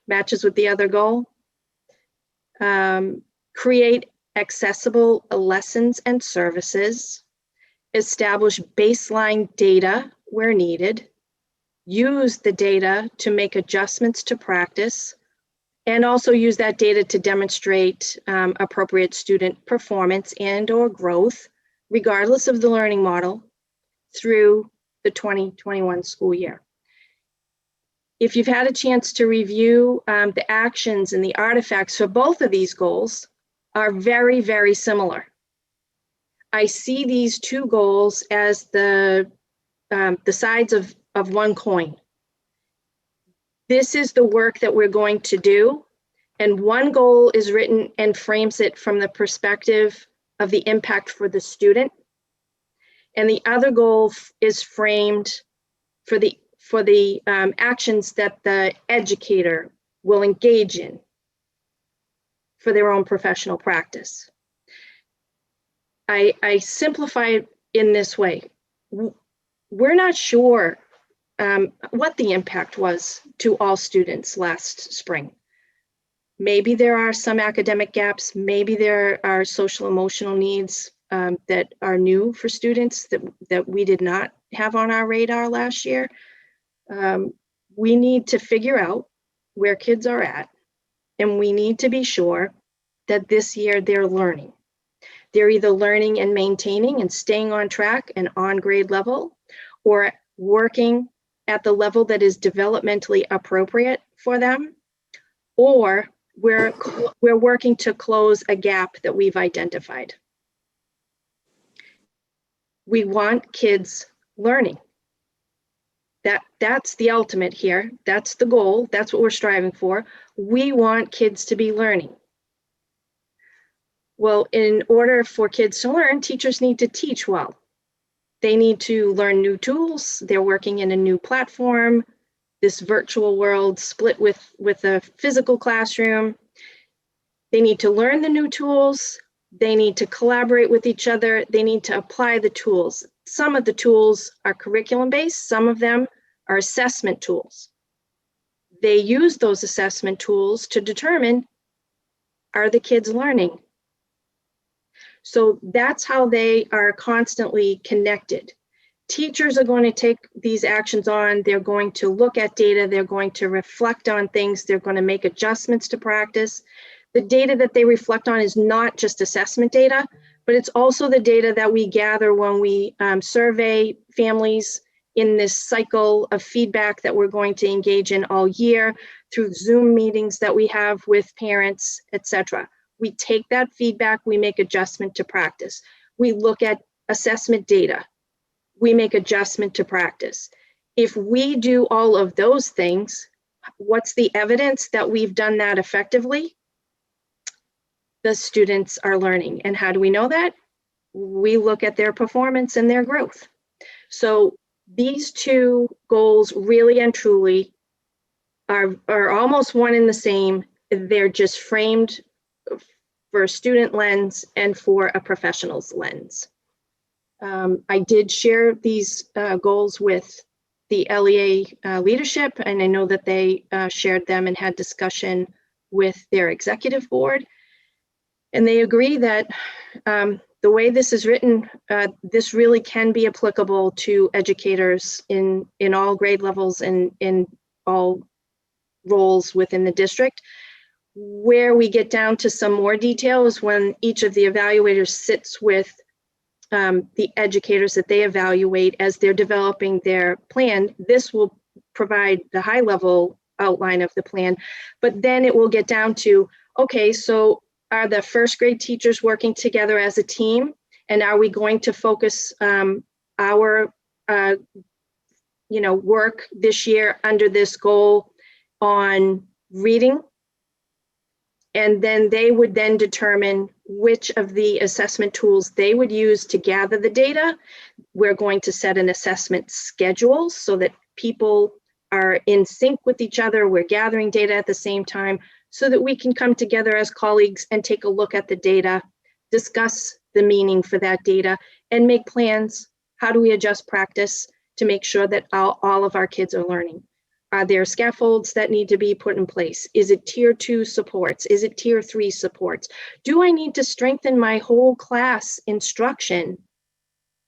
Matches with the other goal. Create accessible lessons and services, establish baseline data where needed, use the data to make adjustments to practice, and also use that data to demonstrate appropriate student performance and/or growth, regardless of the learning model, through the 2021 school year. If you've had a chance to review the actions and the artifacts for both of these goals are very, very similar. I see these two goals as the sides of one coin. This is the work that we're going to do, and one goal is written and frames it from the perspective of the impact for the student, and the other goal is framed for the actions that the educator will engage in for their own professional practice. I simplify it in this way. We're not sure what the impact was to all students last spring. Maybe there are some academic gaps, maybe there are social emotional needs that are new for students that we did not have on our radar last year. We need to figure out where kids are at, and we need to be sure that this year they're learning. They're either learning and maintaining and staying on track and on grade level, or working at the level that is developmentally appropriate for them, or we're working to close a gap that we've identified. We want kids learning. That's the ultimate here. That's the goal. That's what we're striving for. We want kids to be learning. Well, in order for kids to learn, teachers need to teach well. They need to learn new tools. They're working in a new platform. this virtual world split with a physical classroom. They need to learn the new tools. They need to collaborate with each other. They need to apply the tools. Some of the tools are curriculum-based. Some of them are assessment tools. They use those assessment tools to determine, are the kids learning? So that's how they are constantly connected. Teachers are going to take these actions on. They're going to look at data. They're going to reflect on things. They're going to make adjustments to practice. The data that they reflect on is not just assessment data, but it's also the data that we gather when we survey families in this cycle of feedback that we're going to engage in all year through Zoom meetings that we have with parents, etc. We take that feedback, we make adjustment to practice. We look at assessment data, we make adjustment to practice. If we do all of those things, what's the evidence that we've done that effectively? The students are learning. And how do we know that? We look at their performance and their growth. So these two goals really and truly are almost one and the same. They're just framed for a student lens and for a professional's lens. I did share these goals with the LEA leadership, and I know that they shared them and had discussion with their executive board. And they agree that the way this is written, this really can be applicable to educators in all grade levels and in all roles within the district. Where we get down to some more detail is when each of the evaluators sits with the educators that they evaluate as they're developing their plan. This will provide the high level outline of the plan, but then it will get down to, okay, so are the first grade teachers working together as a team? And are we going to focus our work this year under this goal on reading? And then they would then determine which of the assessment tools they would use to gather the data. We're going to set an assessment schedule so that people are in sync with each other. We're gathering data at the same time so that we can come together as colleagues and take a look at the data, discuss the meaning for that data, and make plans. How do we adjust practice to make sure that all of our kids are learning? Are there scaffolds that need to be put in place? Is it tier 2 supports? Is it tier 3 supports? Do I need to strengthen my whole class instruction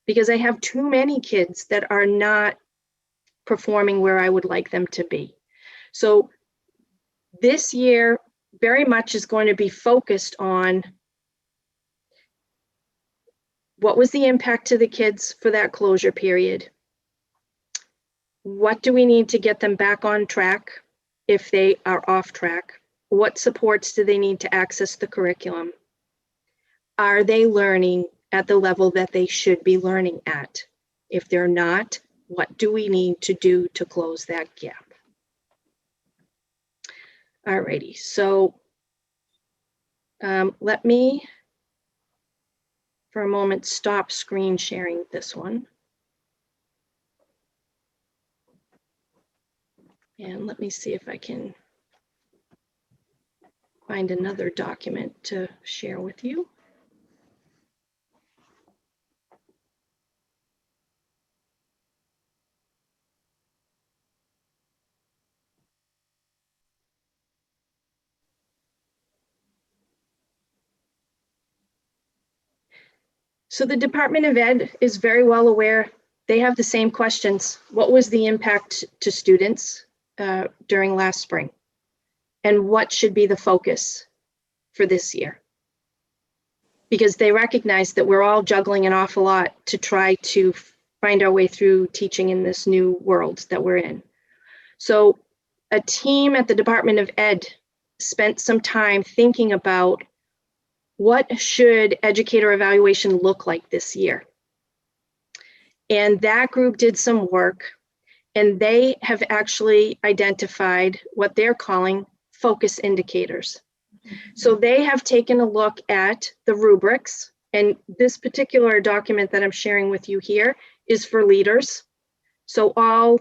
because I have too many kids that are not performing where I would like them to be? So this year very much is going to be focused on what was the impact to the kids for that closure period? What do we need to get them back on track if they are off track? What supports do they need to access the curriculum? Are they learning at the level that they should be learning at? If they're not, what do we need to do to close that gap? Alrighty, so let me, for a moment, stop screen sharing this one. And let me see if I can find another document to share with you. So the Department of Ed is very well aware. They have the same questions. What was the impact to students during last spring? And what should be the focus for this year? Because they recognize that we're all juggling an awful lot to try to find our way through teaching in this new world that we're in. So a team at the Department of Ed spent some time thinking about what should educator evaluation look like this year. And that group did some work, and they have actually identified what they're calling focus indicators. So they have taken a look at the rubrics, and this particular document that I'm sharing with you here is for leaders. So all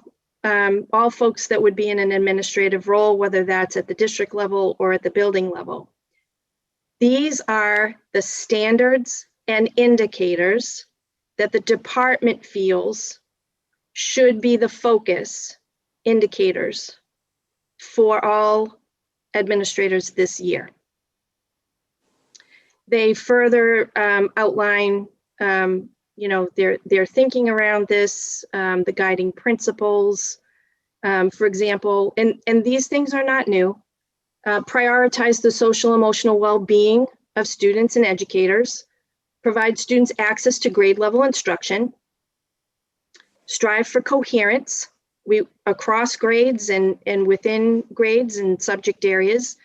all folks that would be in an administrative role, whether that's at the district level or at the building level. These are the standards and indicators that the department feels should be the focus indicators for all administrators this year. They further outline, their thinking around this, the guiding principles, for example, and these things are not new. Prioritize the social emotional well-being of students and educators, provide students access to grade level instruction, strive for coherence across grades and within grades and subject areas,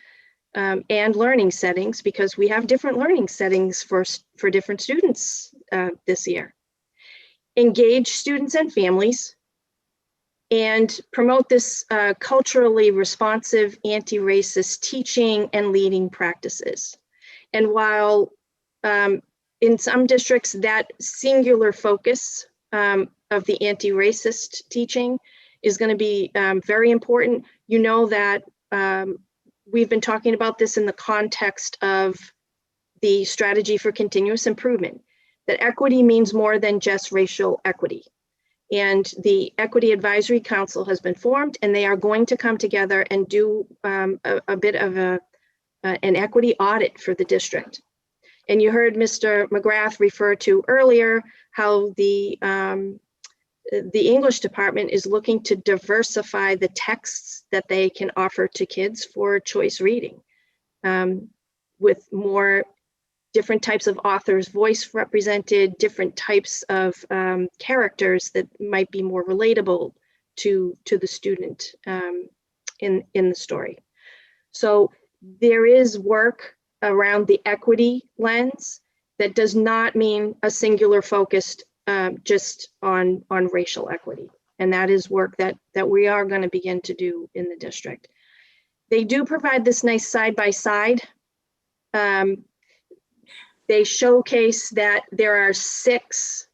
and learning settings, because we have different learning settings for different students this year. Engage students and families, and promote this culturally responsive anti-racist teaching and leading practices. And while in some districts that singular focus of the anti-racist teaching is going to be very important, you know that we've been talking about this in the context of the strategy for continuous improvement, that equity means more than just racial equity. And the Equity Advisory Council has been formed, and they are going to come together and do a bit of an equity audit for the district. And you heard Mr. McGrath refer to earlier how the English department is looking to diversify the texts that they can offer to kids for choice reading, with more different types of authors' voice represented, different types of characters that might be more relatable to the student in the story. So there is work around the equity lens that does not mean a singular focused just on racial equity. And that is work that we are going to begin to do in the district. They do provide this nice side-by-side. They showcase that there are 6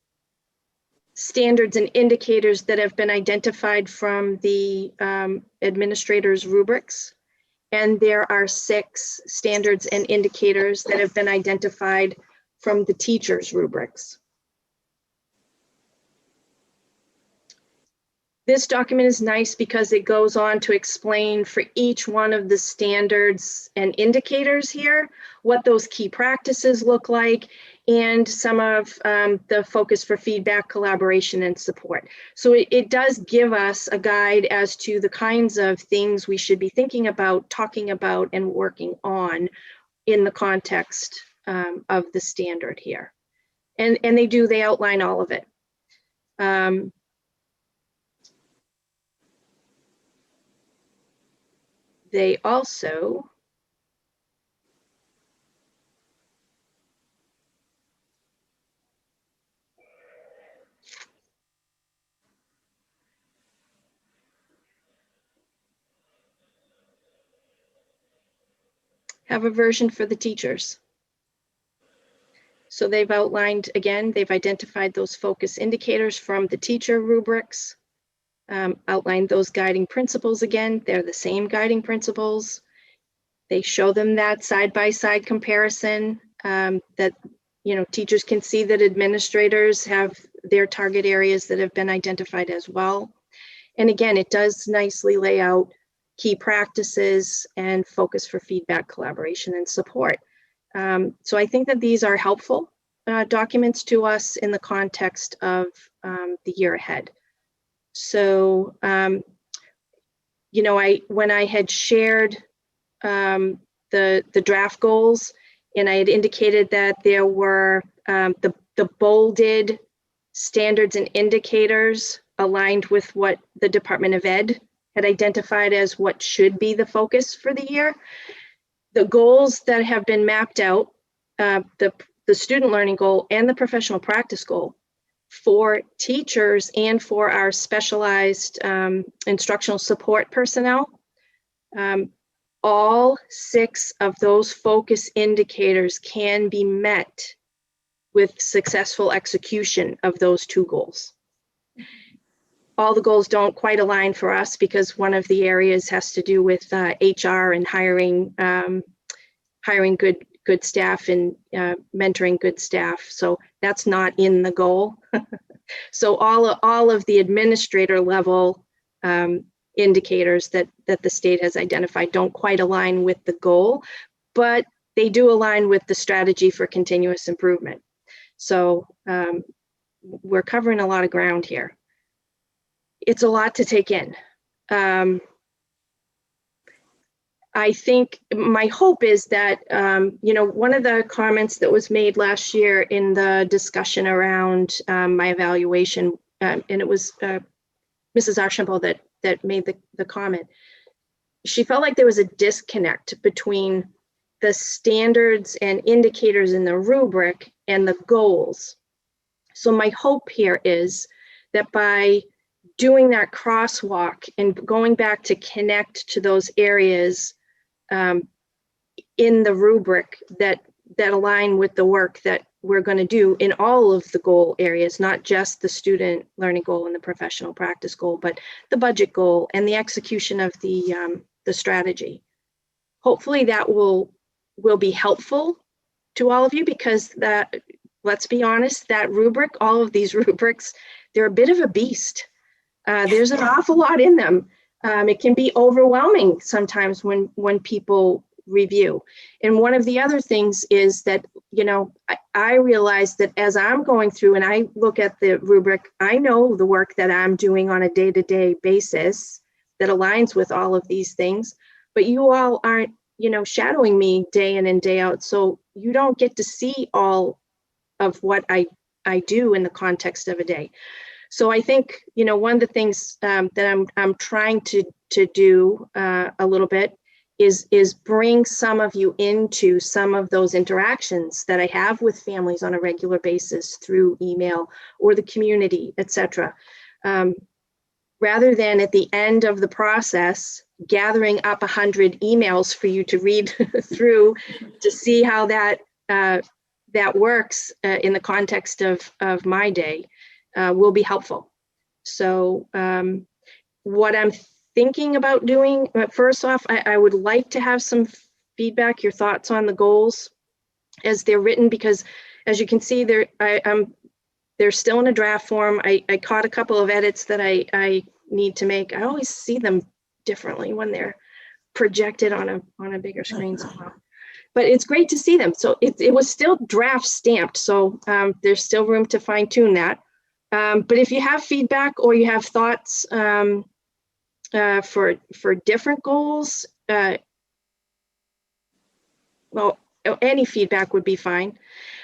standards and indicators that have been identified from the administrator's rubrics. And there are 6 standards and indicators that have been identified from the teacher's rubrics. This document is nice because it goes on to explain for each one of the standards and indicators here, what those key practices look like, and some of the focus for feedback, collaboration, and support. So it does give us a guide as to the kinds of things we should be thinking about, talking about, and working on in the context of the standard here. And they outline all of it. They also have a version for the teachers. So they've outlined, again, they've identified those focus indicators from the teacher rubrics, outlined those guiding principles again. They're the same guiding principles. They show them that side-by-side comparison that, teachers can see that administrators have their target areas that have been identified as well. And again, it does nicely lay out key practices and focus for feedback, collaboration, and support. So I think that these are helpful documents to us in the context of the year ahead. So, when I had shared the draft goals, and I had indicated that there were the bolded standards and indicators aligned with what the Department of Ed had identified as what should be the focus for the year. The goals that have been mapped out, the student learning goal and the professional practice goal for teachers and for our specialized instructional support personnel, all 6 of those focus indicators can be met with successful execution of those 2 goals. all the goals don't quite align for us because one of the areas has to do with HR and hiring good staff and mentoring good staff. So that's not in the goal. So all of the administrator level indicators that the state has identified don't quite align with the goal, but they do align with the strategy for continuous improvement. So we're covering a lot of ground here. It's a lot to take in. I think my hope is that, one of the comments that was made last year in the discussion around my evaluation, and it was Mrs. Archambault that made the comment. She felt like there was a disconnect between the standards and indicators in the rubric and the goals. So my hope here is that by doing that crosswalk and going back to connect to those areas in the rubric that align with the work that we're going to do in all of the goal areas, not just the student learning goal and the professional practice goal, but the budget goal and the execution of the strategy. Hopefully that will be helpful to all of you, because that, let's be honest, that rubric, all of these rubrics, they're a bit of a beast. There's an awful lot in them. It can be overwhelming sometimes when people review. And one of the other things is that, I realize that as I'm going through and I look at the rubric, I know the work that I'm doing on a day-to-day basis that aligns with all of these things, but you all aren't, shadowing me day in and day out. So you don't get to see all of what I do in the context of a day. So I think, one of the things that I'm trying to do a little bit is bring some of you into some of those interactions that I have with families on a regular basis through email or the community, etc. Rather than at the end of the process, gathering up 100 emails for you to read through to see how that works in the context of my day. Will be helpful. So what I'm thinking about doing, first off, I would like to have some feedback, your thoughts on the goals as they're written, because as you can see, they're still in a draft form. I caught a couple of edits that I need to make. I always see them differently when they're projected on a bigger screen somehow. But it's great to see them. So it was still draft stamped. So there's still room to fine tune that. But if you have feedback or you have thoughts for different goals, well, any feedback would be fine.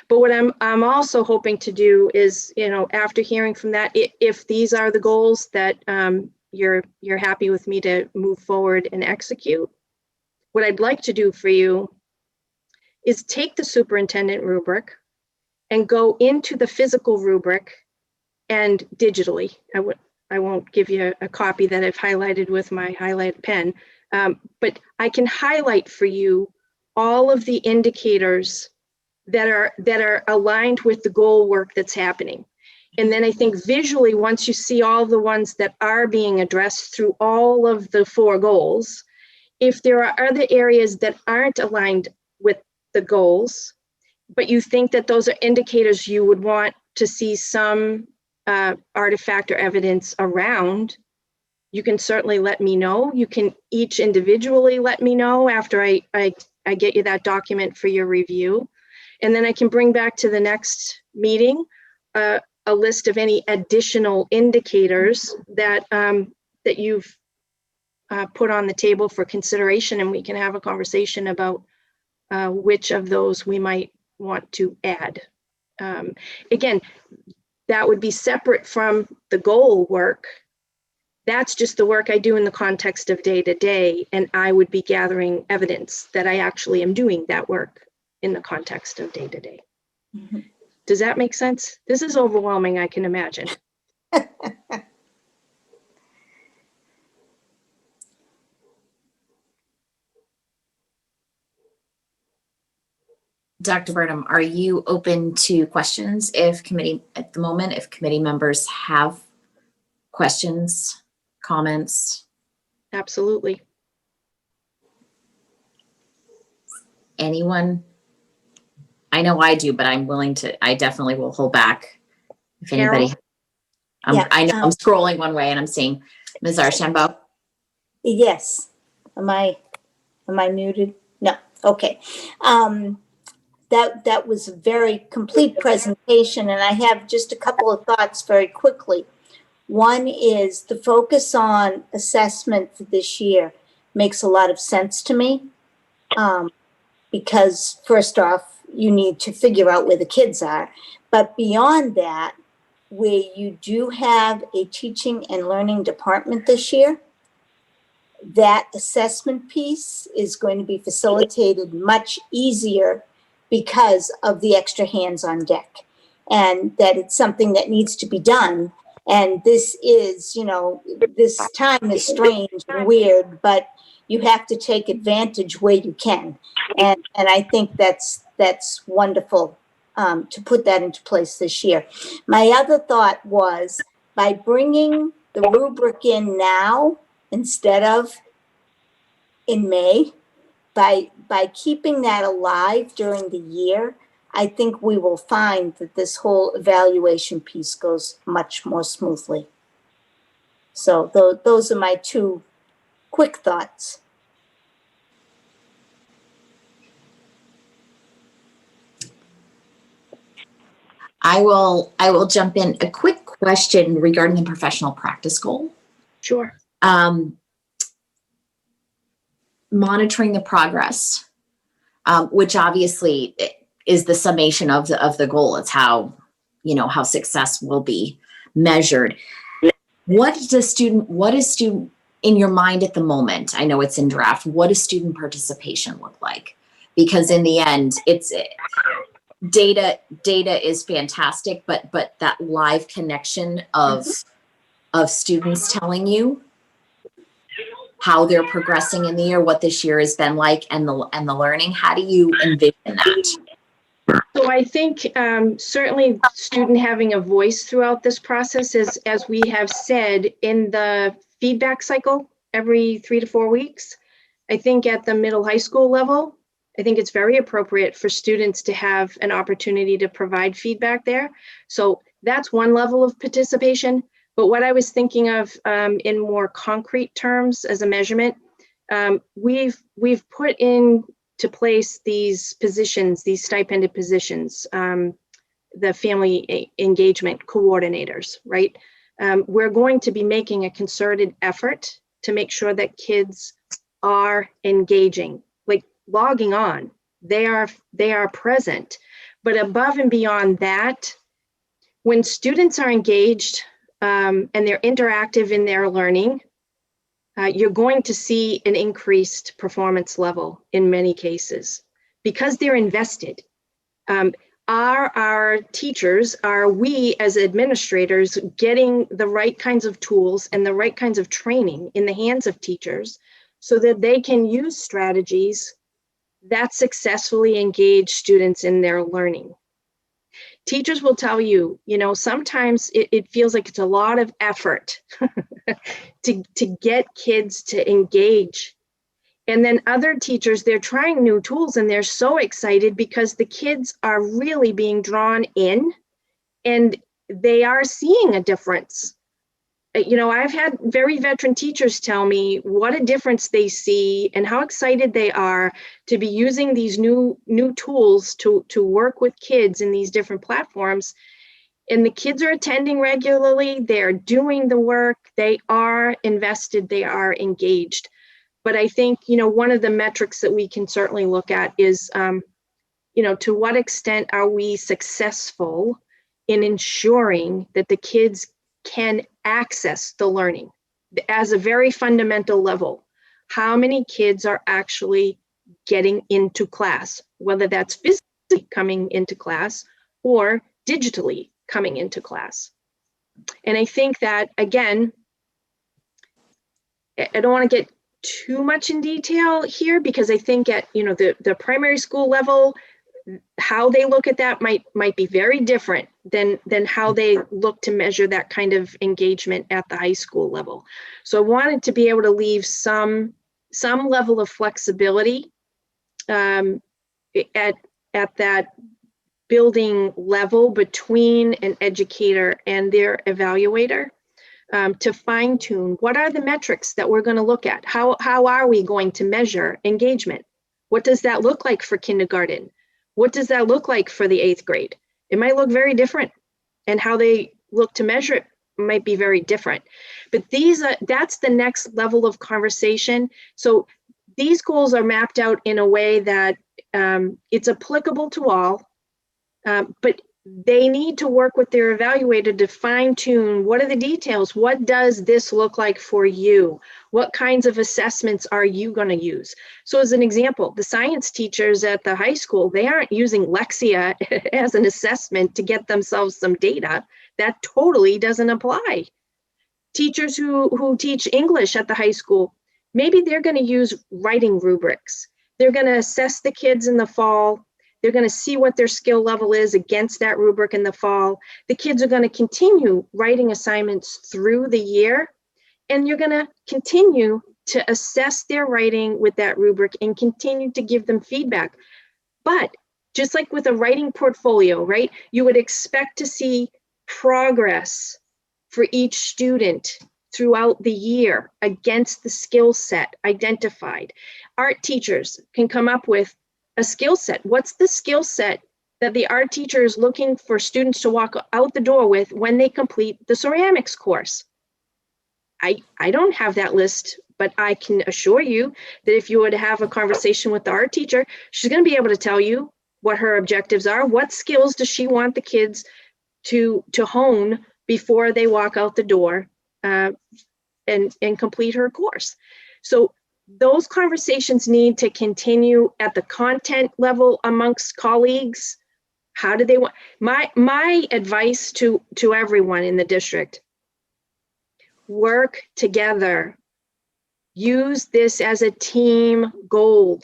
But what I'm also hoping to do is, after hearing from that, if these are the goals that you're happy with me to move forward and execute, what I'd like to do for you is take the superintendent rubric and go into the physical rubric and digitally. I won't give you a copy that I've highlighted with my highlight pen, but I can highlight for you all of the indicators that are aligned with the goal work that's happening. And then I think visually, once you see all the ones that are being addressed through all of the 4 goals, if there are other areas that aren't aligned with the goals, but you think that those are indicators you would want to see some artifact or evidence around, you can certainly let me know. You can each individually let me know after I get you that document for your review. And then I can bring back to the next meeting a list of any additional indicators that you've put on the table for consideration, and we can have a conversation about which of those we might want to add. Again, that would be separate from the goal work. That's just the work I do in the context of day to day, and I would be gathering evidence that I actually am doing that work in the context of day to day. Does that make sense? This is overwhelming, I can imagine. Dr. Burnham, are you open to questions if committee members have Questions, comments? Absolutely. Anyone? I know I do, but I definitely will hold back if anybody. Carol? Yeah, I know I'm scrolling one way and I'm seeing Ms. Archambault. Yes. Am I muted? No. Okay. That was a very complete presentation, and I have just a couple of thoughts very quickly. One is the focus on assessment for this year makes a lot of sense to me. Because first off, you need to figure out where the kids are. But beyond that, where you do have a teaching and learning department this year, that assessment piece is going to be facilitated much easier because of the extra hands on deck, and that it's something that needs to be done. And this is, this time is strange and weird, but you have to take advantage where you can. And I think that's wonderful to put that into place this year. My other thought was, by bringing the rubric in now instead of in May, by keeping that alive during the year, I think we will find that this whole evaluation piece goes much more smoothly. So those are my two quick thoughts. I will jump in. A quick question regarding the professional practice goal. Sure. Monitoring the progress, which obviously is the summation of the goal. It's how success will be measured. What is student in your mind at the moment? I know it's in draft. What does student participation look like? Because in the end, it's data is fantastic, but that live connection of students telling you how they're progressing in the year, what this year has been like, and the learning. How do you envision that? So I think certainly student having a voice throughout this process is, as we have said, in the feedback cycle every 3 to 4 weeks. I think at the middle high school level, I think it's very appropriate for students to have an opportunity to provide feedback there. So that's one level of participation. But what I was thinking of in more concrete terms as a measurement, we've put into place these positions, these stipended positions, the family engagement coordinators, right? We're going to be making a concerted effort to make sure that kids are engaging, like logging on. They are present. But above and beyond that, when students are engaged and they're interactive in their learning, you're going to see an increased performance level in many cases because they're invested. Are our teachers, are we as administrators getting the right kinds of tools and the right kinds of training in the hands of teachers so that they can use strategies that successfully engage students in their learning? Teachers will tell you, sometimes it feels like it's a lot of effort to get kids to engage. And then other teachers, they're trying new tools and they're so excited because the kids are really being drawn in and they are seeing a difference. I've had very veteran teachers tell me what a difference they see and how excited they are to be using these new tools to work with kids in these different platforms. And the kids are attending regularly, they're doing the work, they are invested, they are engaged. But I think, one of the metrics that we can certainly look at is, to what extent are we successful in ensuring that the kids can access the learning as a very fundamental level. How many kids are actually getting into class, whether that's physically coming into class or digitally coming into class? And I think that, again, I don't want to get too much in detail here because I think at the primary school level, how they look at that might be very different than how they look to measure that kind of engagement at the high school level. So I wanted to be able to leave some level of flexibility at that building level between an educator and their evaluator, to fine tune what are the metrics that we're going to look at. How are we going to measure engagement? What does that look like for kindergarten? What does that look like for the 8th grade? It might look very different, and how they look to measure it might be very different. But that's the next level of conversation. So these goals are mapped out in a way that it's applicable to all, but they need to work with their evaluator to fine tune what are the details. What does this look like for you? What kinds of assessments are you going to use? So as an example, the science teachers at the high school, they aren't using Lexia as an assessment to get themselves some data. That totally doesn't apply. Teachers who teach English at the high school, maybe they're going to use writing rubrics. They're going to assess the kids in the fall. They're going to see what their skill level is against that rubric in the fall. The kids are going to continue writing assignments through the year, and you're going to continue to assess their writing with that rubric and continue to give them feedback. But just like with a writing portfolio, right, you would expect to see progress for each student throughout the year against the skill set identified. Art teachers can come up with a skill set. What's the skill set that the art teacher is looking for students to walk out the door with when they complete the ceramics course? I don't have that list, but I can assure you that if you were to have a conversation with the art teacher, she's going to be able to tell you what her objectives are. What skills does she want the kids to hone before they walk out the door and complete her course? So those conversations need to continue at the content level amongst colleagues. How do they want? My advice to everyone in the district: work together. Use this as a team goal.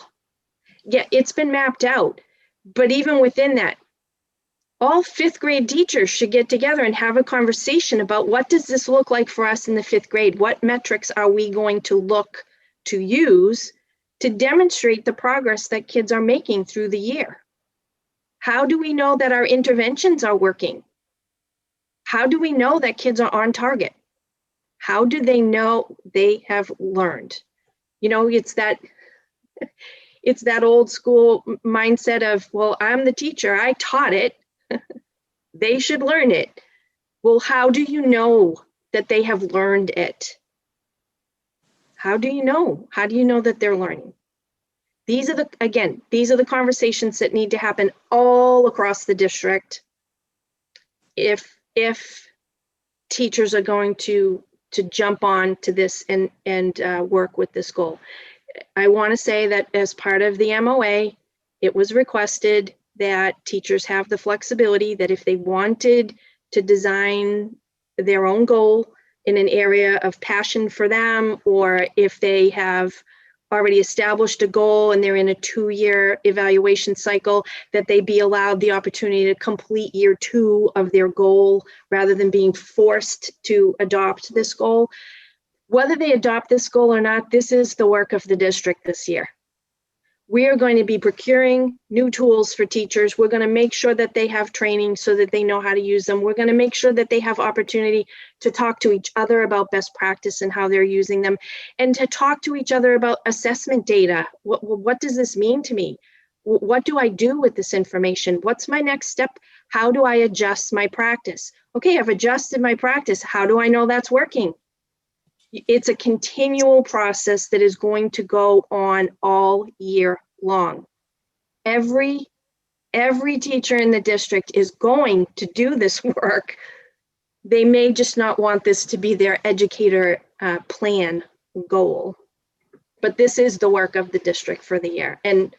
Yeah, it's been mapped out, but even within that, all 5th grade teachers should get together and have a conversation about what does this look like for us in the 5th grade? What metrics are we going to look to use to demonstrate the progress that kids are making through the year? How do we know that our interventions are working? How do we know that kids are on target? How do they know they have learned? You know, it's that old school mindset of, well, I'm the teacher, I taught it. They should learn it. Well, how do you know that they have learned it? How do you know? How do you know that they're learning? These are the conversations that need to happen all across the district if teachers are going to jump on to this and work with this goal. I want to say that as part of the MOA, it was requested that teachers have the flexibility that if they wanted to design their own goal in an area of passion for them, or if they have already established a goal and they're in a 2-year evaluation cycle, that they be allowed the opportunity to complete year 2 of their goal rather than being forced to adopt this goal. Whether they adopt this goal or not, this is the work of the district this year. We are going to be procuring new tools for teachers. We're going to make sure that they have training so that they know how to use them. We're going to make sure that they have opportunity to talk to each other about best practice and how they're using them, and to talk to each other about assessment data. What does this mean to me? What do I do with this information? What's my next step? How do I adjust my practice? Okay, I've adjusted my practice. How do I know that's working? It's a continual process that is going to go on all year long. Every teacher in the district is going to do this work. They may just not want this to be their educator plan goal, but this is the work of the district for the year. And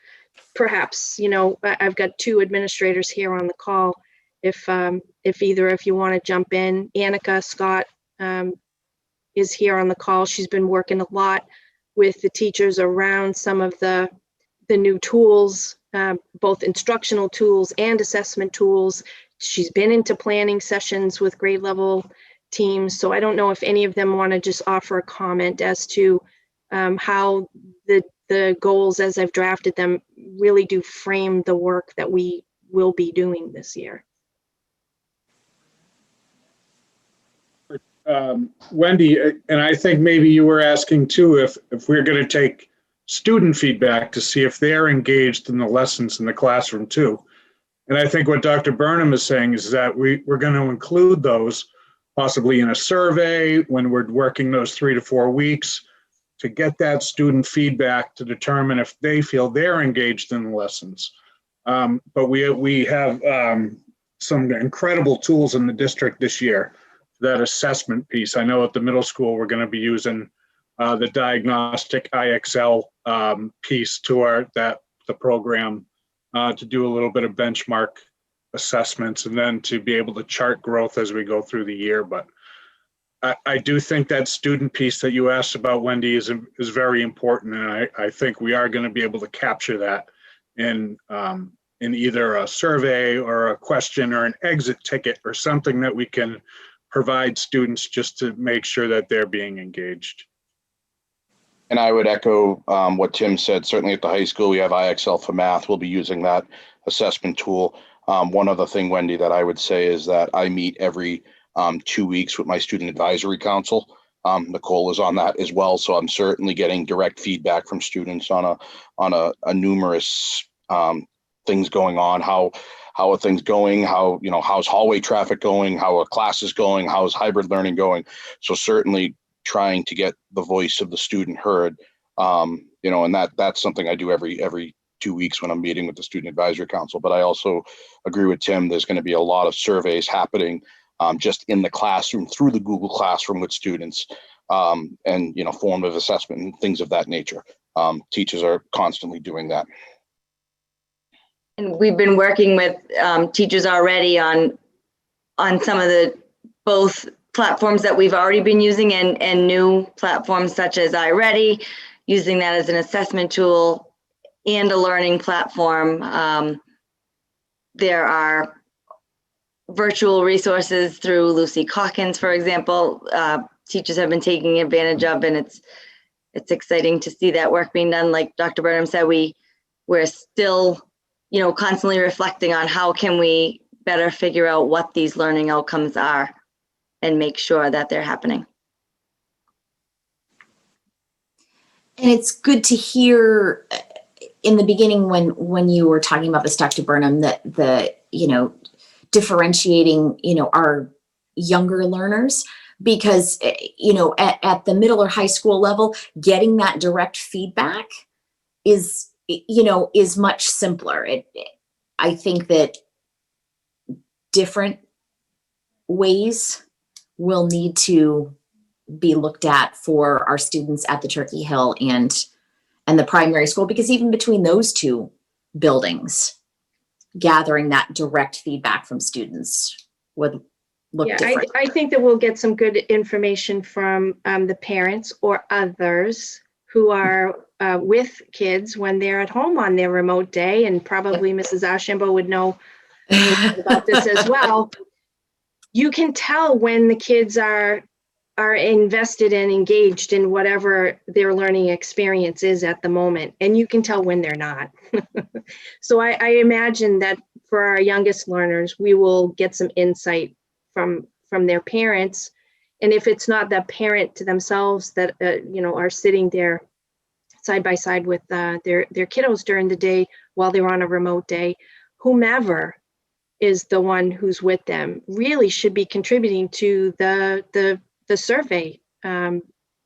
perhaps, you know, I've got 2 administrators here on the call. If either of you want to jump in, Annika Scott is here on the call. She's been working a lot with the teachers around some of the new tools both instructional tools and assessment tools. She's been into planning sessions with grade level teams. So I don't know if any of them want to just offer a comment as to how the goals as I've drafted them really do frame the work that we will be doing this year. Wendy, and I think maybe you were asking too, if we're going to take student feedback to see if they're engaged in the lessons in the classroom too. And I think what Dr. Burnham is saying is that we're going to include those possibly in a survey when we're working those 3 to 4 weeks to get that student feedback to determine if they feel they're engaged in the lessons. But we have some incredible tools in the district this year. That assessment piece. I know at the middle school, we're going to be using the diagnostic IXL piece to the program to do a little bit of benchmark assessments and then to be able to chart growth as we go through the year. But I do think that student piece that you asked about, Wendy, is very important. And I think we are going to be able to capture that in either a survey or a question or an exit ticket or something that we can provide students just to make sure that they're being engaged. And I would echo what Tim said. Certainly at the high school, we have IXL for math. We'll be using that assessment tool. One other thing, Wendy, that I would say is that I meet every 2 weeks with my student advisory council. Nicole is on that as well. So I'm certainly getting direct feedback from students on a numerous things going on. How are things going? How's hallway traffic going? How are classes going? How's hybrid learning going? So certainly trying to get the voice of the student heard, and that's something I do every 2 weeks when I'm meeting with the Student Advisory Council. But I also agree with Tim, there's going to be a lot of surveys happening just in the classroom through the Google Classroom with students and, formative assessment and things of that nature. Teachers are constantly doing that. And we've been working with teachers already on some of the both platforms that we've already been using and new platforms such as iReady, using that as an assessment tool and a learning platform. There are virtual resources through Lucy Calkins, for example, teachers have been taking advantage of, and it's exciting to see that work being done. Like Dr. Burnham said, we're still constantly reflecting on how can we better figure out what these learning outcomes are and make sure that they're happening. And it's good to hear in the beginning when you were talking about this, Dr. Burnham, that differentiating, our younger learners, because, at the middle or high school level, getting that direct feedback is much simpler. I think that different ways will need to be looked at for our students at the Turkey Hill and the primary school, because even between those two buildings, gathering that direct feedback from students would look different. I think that we'll get some good information from the parents or others who are with kids when they're at home on their remote day, and probably Mrs. Ashambo would know about this as well. You can tell when the kids are invested and engaged in whatever their learning experience is at the moment, and you can tell when they're not. So I imagine that for our youngest learners, we will get some insight from their parents, and if it's not the parent to themselves that are sitting there side by side with their kiddos during the day while they're on a remote day, whomever is the one who's with them really should be contributing to the survey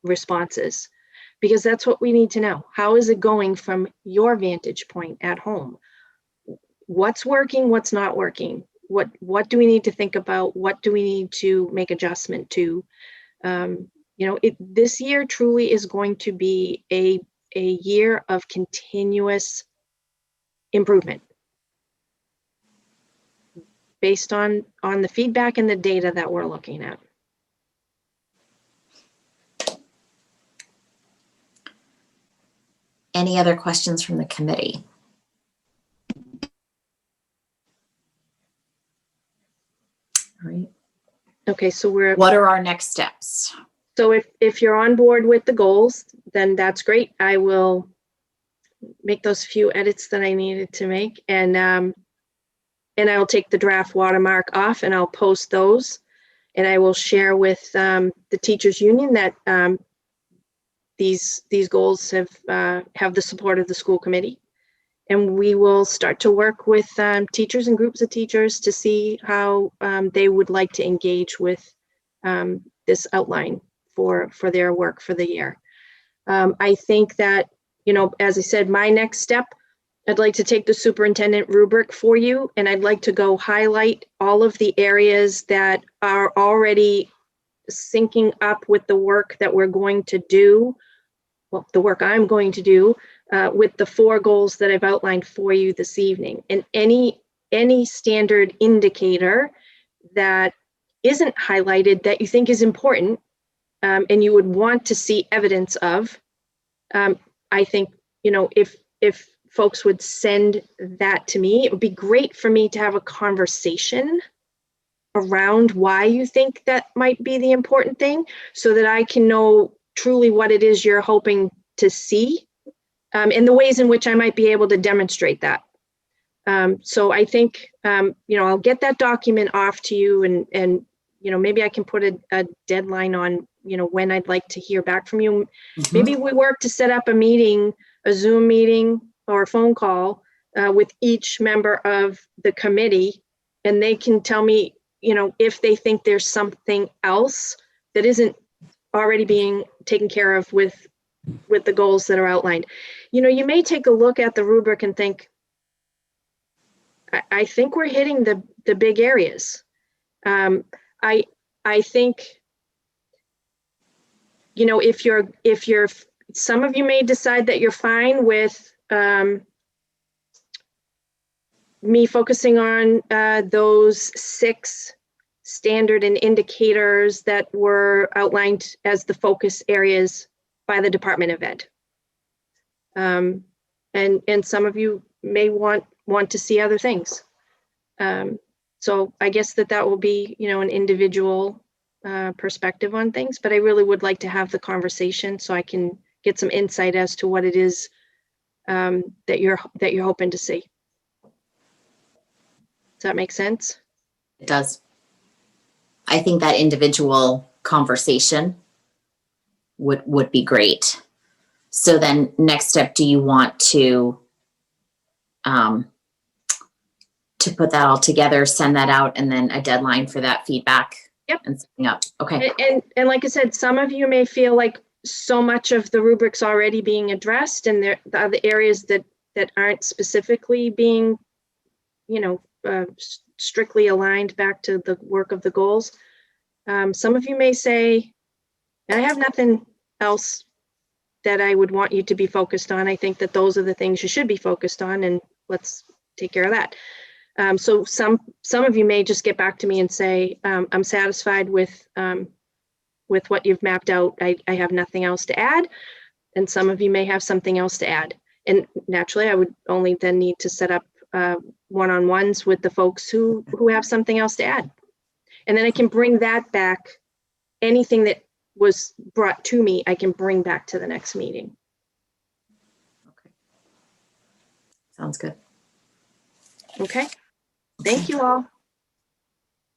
responses, because that's what we need to know. How is it going from your vantage point at home? What's working, what's not working? What do we need to think about? What do we need to make adjustment to? This year truly is going to be a year of continuous improvement based on the feedback and the data that we're looking at. Any other questions from the committee? Okay, so What are our next steps? so if you're on board with the goals, then that's great. I will make those few edits that I needed to make, and I'll take the draft watermark off and I'll post those, and I will share with the teachers union that these goals have the support of the school committee, and we will start to work with teachers and groups of teachers to see how they would like to engage with this outline for their work for the year. I think that, as I said, my next step, I'd like to take the superintendent rubric for you, and I'd like to go highlight all of the areas that are already syncing up with the work that we're going to do, well, the work I'm going to do with the 4 goals that I've outlined for you this evening. And any standard indicator that isn't highlighted that you think is important and you would want to see evidence of, I think, if folks would send that to me, it would be great for me to have a conversation around why you think that might be the important thing, so that I can know truly what it is you're hoping to see, and the ways in which I might be able to demonstrate that. So I think, I'll get that document off to you, and maybe I can put a deadline on, when I'd like to hear back from you. Mm-hmm. Maybe we work to set up a meeting, a Zoom meeting or a phone call with each member of the committee, and they can tell me, if they think there's something else that isn't already being taken care of with the goals that are outlined. You may take a look at the rubric and think, I think we're hitting the big areas. I think, if you're, some of you may decide that you're fine with me focusing on those 6 standard and indicators that were outlined as the focus areas by the Department of Ed. And some of you may want to see other things. So I guess that will be, an individual perspective on things, but I really would like to have the conversation so I can get some insight as to what it is that you're hoping to see. Does that make sense? It does. I think that individual conversation would be great. So then next step, do you want to put that all together, send that out, and then a deadline for that feedback? Yep. And setting up. Okay. And like I said, some of you may feel like so much of the rubric's already being addressed, and the other areas that aren't specifically being, strictly aligned back to the work of the goals. Some of you may say, I have nothing else that I would want you to be focused on. I think that those are the things you should be focused on, and let's take care of that. So some of you may just get back to me and say, I'm satisfied with what you've mapped out. I have nothing else to add. And some of you may have something else to add. And naturally, I would only then need to set up one-on-ones with the folks who have something else to add. And then I can bring that back. Anything that was brought to me, I can bring back to the next meeting. Okay. Sounds good. Okay. Thank you all.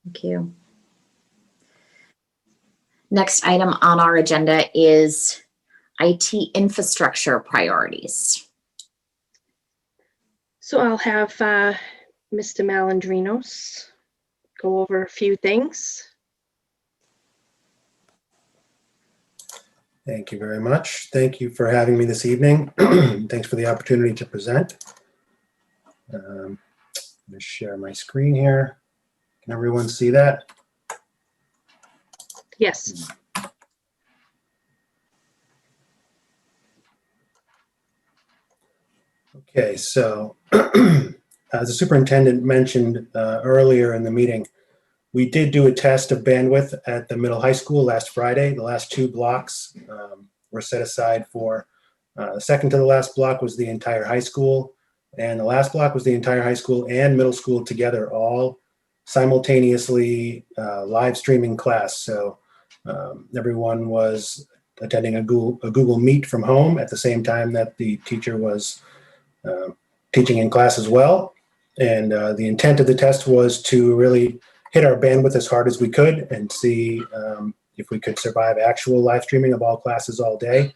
Thank you. Next item on our agenda is IT infrastructure priorities. So I'll have Mr. Malandrinos go over a few things. Thank you very much. Thank you for having me this evening. Thanks for the opportunity to present. I'm going to share my screen here. Can everyone see that? Yes. Okay, so as the superintendent mentioned earlier in the meeting, we did do a test of bandwidth at the middle high school last Friday. The last 2 blocks were set aside for, the second to the last block was the entire high school, and the last block was the entire high school and middle school together, all simultaneously live streaming class. So everyone was attending a Google Meet from home at the same time that the teacher was teaching in class as well. And the intent of the test was to really hit our bandwidth as hard as we could and see if we could survive actual live streaming of all classes all day.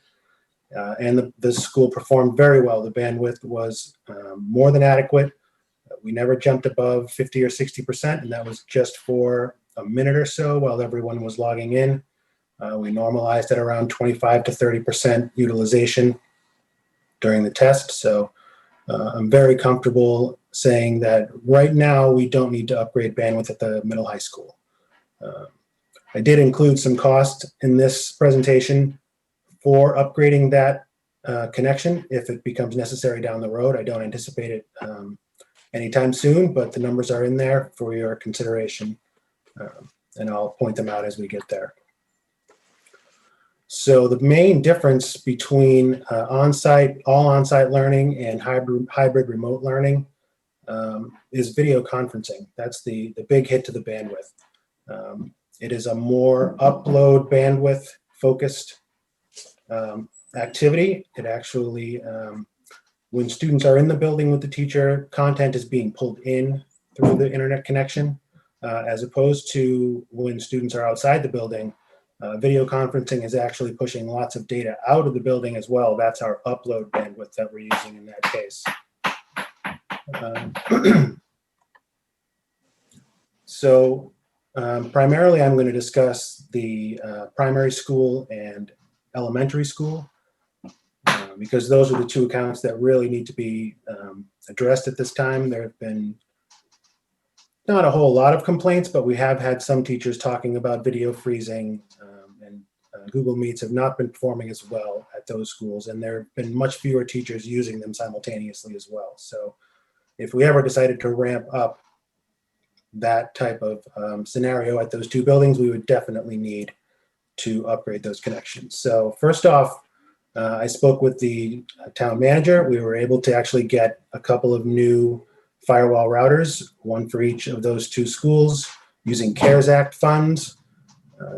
And the school performed very well. The bandwidth was more than adequate. We never jumped above 50 or 60%, and that was just for a minute or so while everyone was logging in. We normalized at around 25 to 30% utilization during the test. So I'm very comfortable saying that right now we don't need to upgrade bandwidth at the middle high school. I did include some cost in this presentation for upgrading that connection if it becomes necessary down the road. I don't anticipate it anytime soon, but the numbers are in there for your consideration, and I'll point them out as we get there. So the main difference between all on-site learning and hybrid remote learning is video conferencing. That's the big hit to the bandwidth. It is a more upload bandwidth focused activity. It actually, when students are in the building with the teacher, content is being pulled in through the internet connection, as opposed to when students are outside the building. Video conferencing is actually pushing lots of data out of the building as well. That's our upload bandwidth that we're using in that case. So primarily I'm going to discuss the primary school and elementary school because those are the two accounts that really need to be addressed at this time. There have been not a whole lot of complaints, but we have had some teachers talking about video freezing, and Google Meets have not been performing as well at those schools, and there have been much fewer teachers using them simultaneously as well. So if we ever decided to ramp up that type of scenario at those two buildings, we would definitely need to upgrade those connections. So first off, I spoke with the town manager. We were able to actually get a couple of new firewall routers, one for each of those two schools, using CARES Act funds.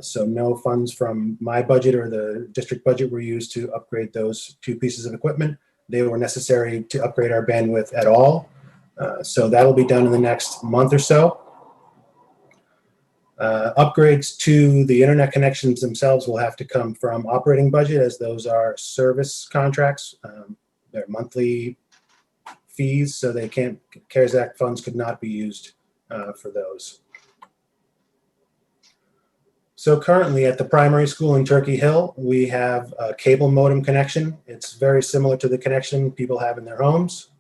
So no funds from my budget or the district budget were used to upgrade those two pieces of equipment. They were necessary to upgrade our bandwidth at all. So that'll be done in the next month or so. Upgrades to the internet connections themselves will have to come from operating budget, as those are service contracts. They're monthly fees, so they can't, CARES Act funds could not be used for those. So currently at the primary school in Turkey Hill, we have a cable modem connection. It's very similar to the connection people have in their homes.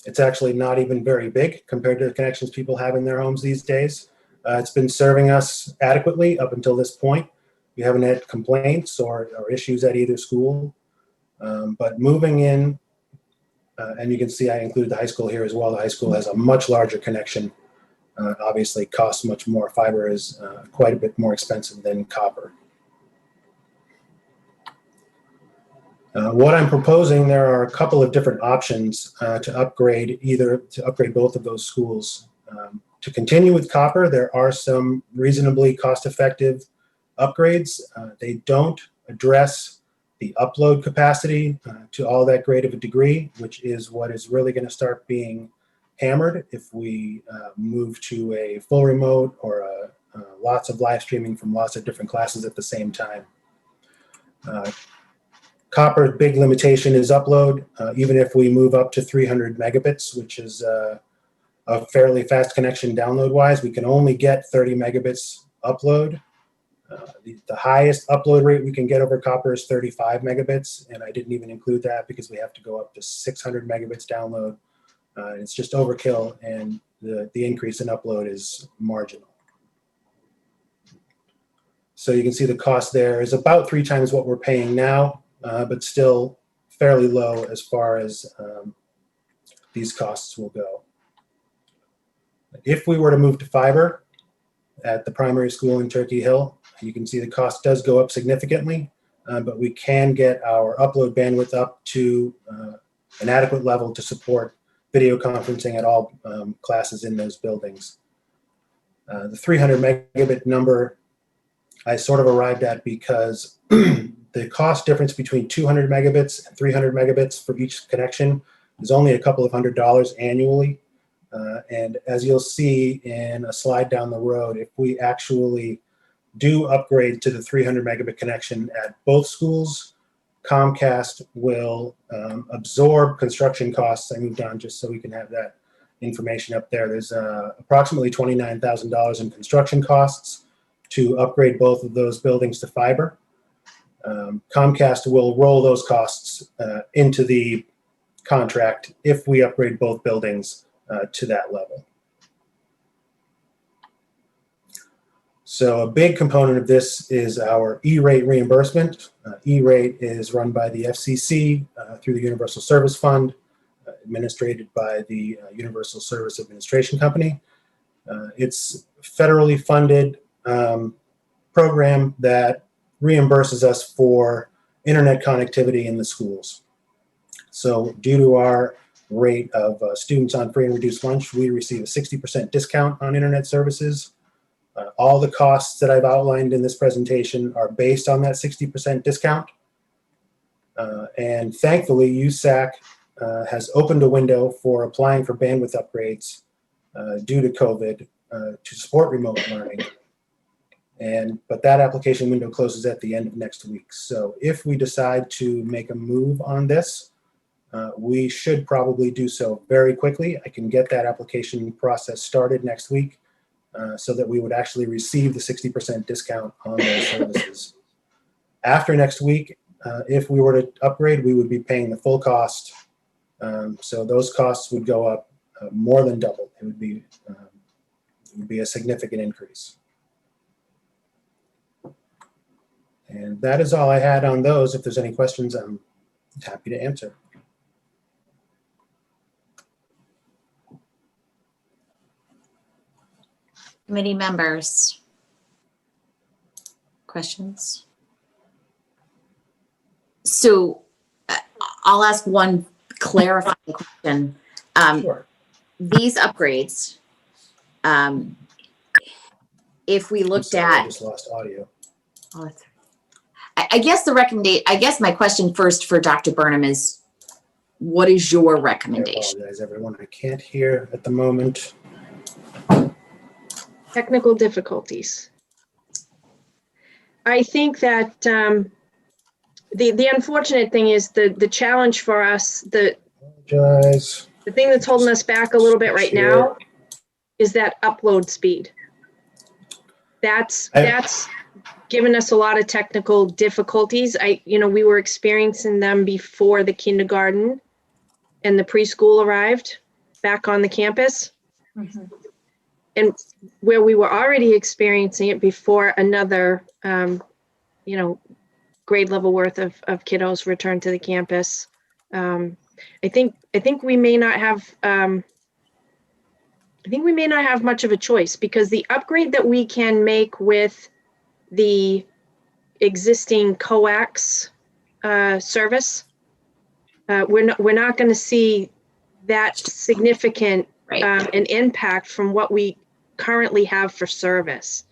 It's actually not even very big compared to the connections people have in their homes these days. It's been serving us adequately up until this point. We haven't had complaints or issues at either school. But moving in, and you can see I included the high school here as well. The high school has a much larger connection. Obviously costs much more. Fiber is quite a bit more expensive than copper. What I'm proposing, there are a couple of different options to upgrade both of those schools. To continue with copper, there are some reasonably cost-effective upgrades. They don't address the upload capacity to all that great of a degree, which is what is really going to start being hammered if we move to a full remote or lots of live streaming from lots of different classes at the same time. Copper's big limitation is upload. Even if we move up to 300 megabits, which is a fairly fast connection download-wise, we can only get 30 megabits upload. The highest upload rate we can get over copper is 35 megabits, and I didn't even include that because we have to go up to 600 megabits download. It's just overkill, and the increase in upload is marginal. So you can see the cost there is about 3 times what we're paying now, but still fairly low as far as these costs will go. If we were to move to fiber at the primary school in Turkey Hill, you can see the cost does go up significantly, but we can get our upload bandwidth up to an adequate level to support video conferencing at all classes in those buildings. The 300 megabit number I sort of arrived at because the cost difference between 200 megabits and 300 megabits for each connection is only a couple of $100s annually. And as you'll see in a slide down the road, if we actually do upgrade to the 300 megabit connection at both schools, Comcast will absorb construction costs. I moved on just so we can have that information up there. There's approximately $29,000 in construction costs to upgrade both of those buildings to fiber. Comcast will roll those costs into the contract if we upgrade both buildings to that level. So a big component of this is our E-rate reimbursement. E-rate is run by the FCC through the Universal Service Fund, administered by the Universal Service Administration Company. It's federally funded program that reimburses us for internet connectivity in the schools. So due to our rate of students on free and reduced lunch, we receive a 60% discount on internet services. All the costs that I've outlined in this presentation are based on that 60% discount. And thankfully, USAC has opened a window for applying for bandwidth upgrades due to COVID to support remote learning. But that application window closes at the end of next week. So if we decide to make a move on this, we should probably do so very quickly. I can get that application process started next week so that we would actually receive the 60% discount on those services. After next week, if we were to upgrade, we would be paying the full cost. So those costs would go up more than double. It would be a significant increase. And that is all I had on those. If there's any questions, I'm happy to answer. Committee members, questions? So I'll ask one clarifying question. Sure. These upgrades, if we looked I at, just lost audio. I guess my question first for Dr. Burnham is, what is your I recommendation? apologize, everyone. I can't hear at the moment. Technical difficulties. I think that the unfortunate thing is the challenge for us, Apologize. the thing that's holding us back a little bit right now is that upload speed. That's given us a lot of technical difficulties. We were experiencing them before the kindergarten and the preschool arrived back on the campus. Mhm. And where we were already experiencing it before another, grade level worth of kiddos returned to the campus. I think we may not have. I think we may not have much of a choice, because the upgrade that we can make with the existing coax service, we're not going to see that significant an impact from what we currently have for service.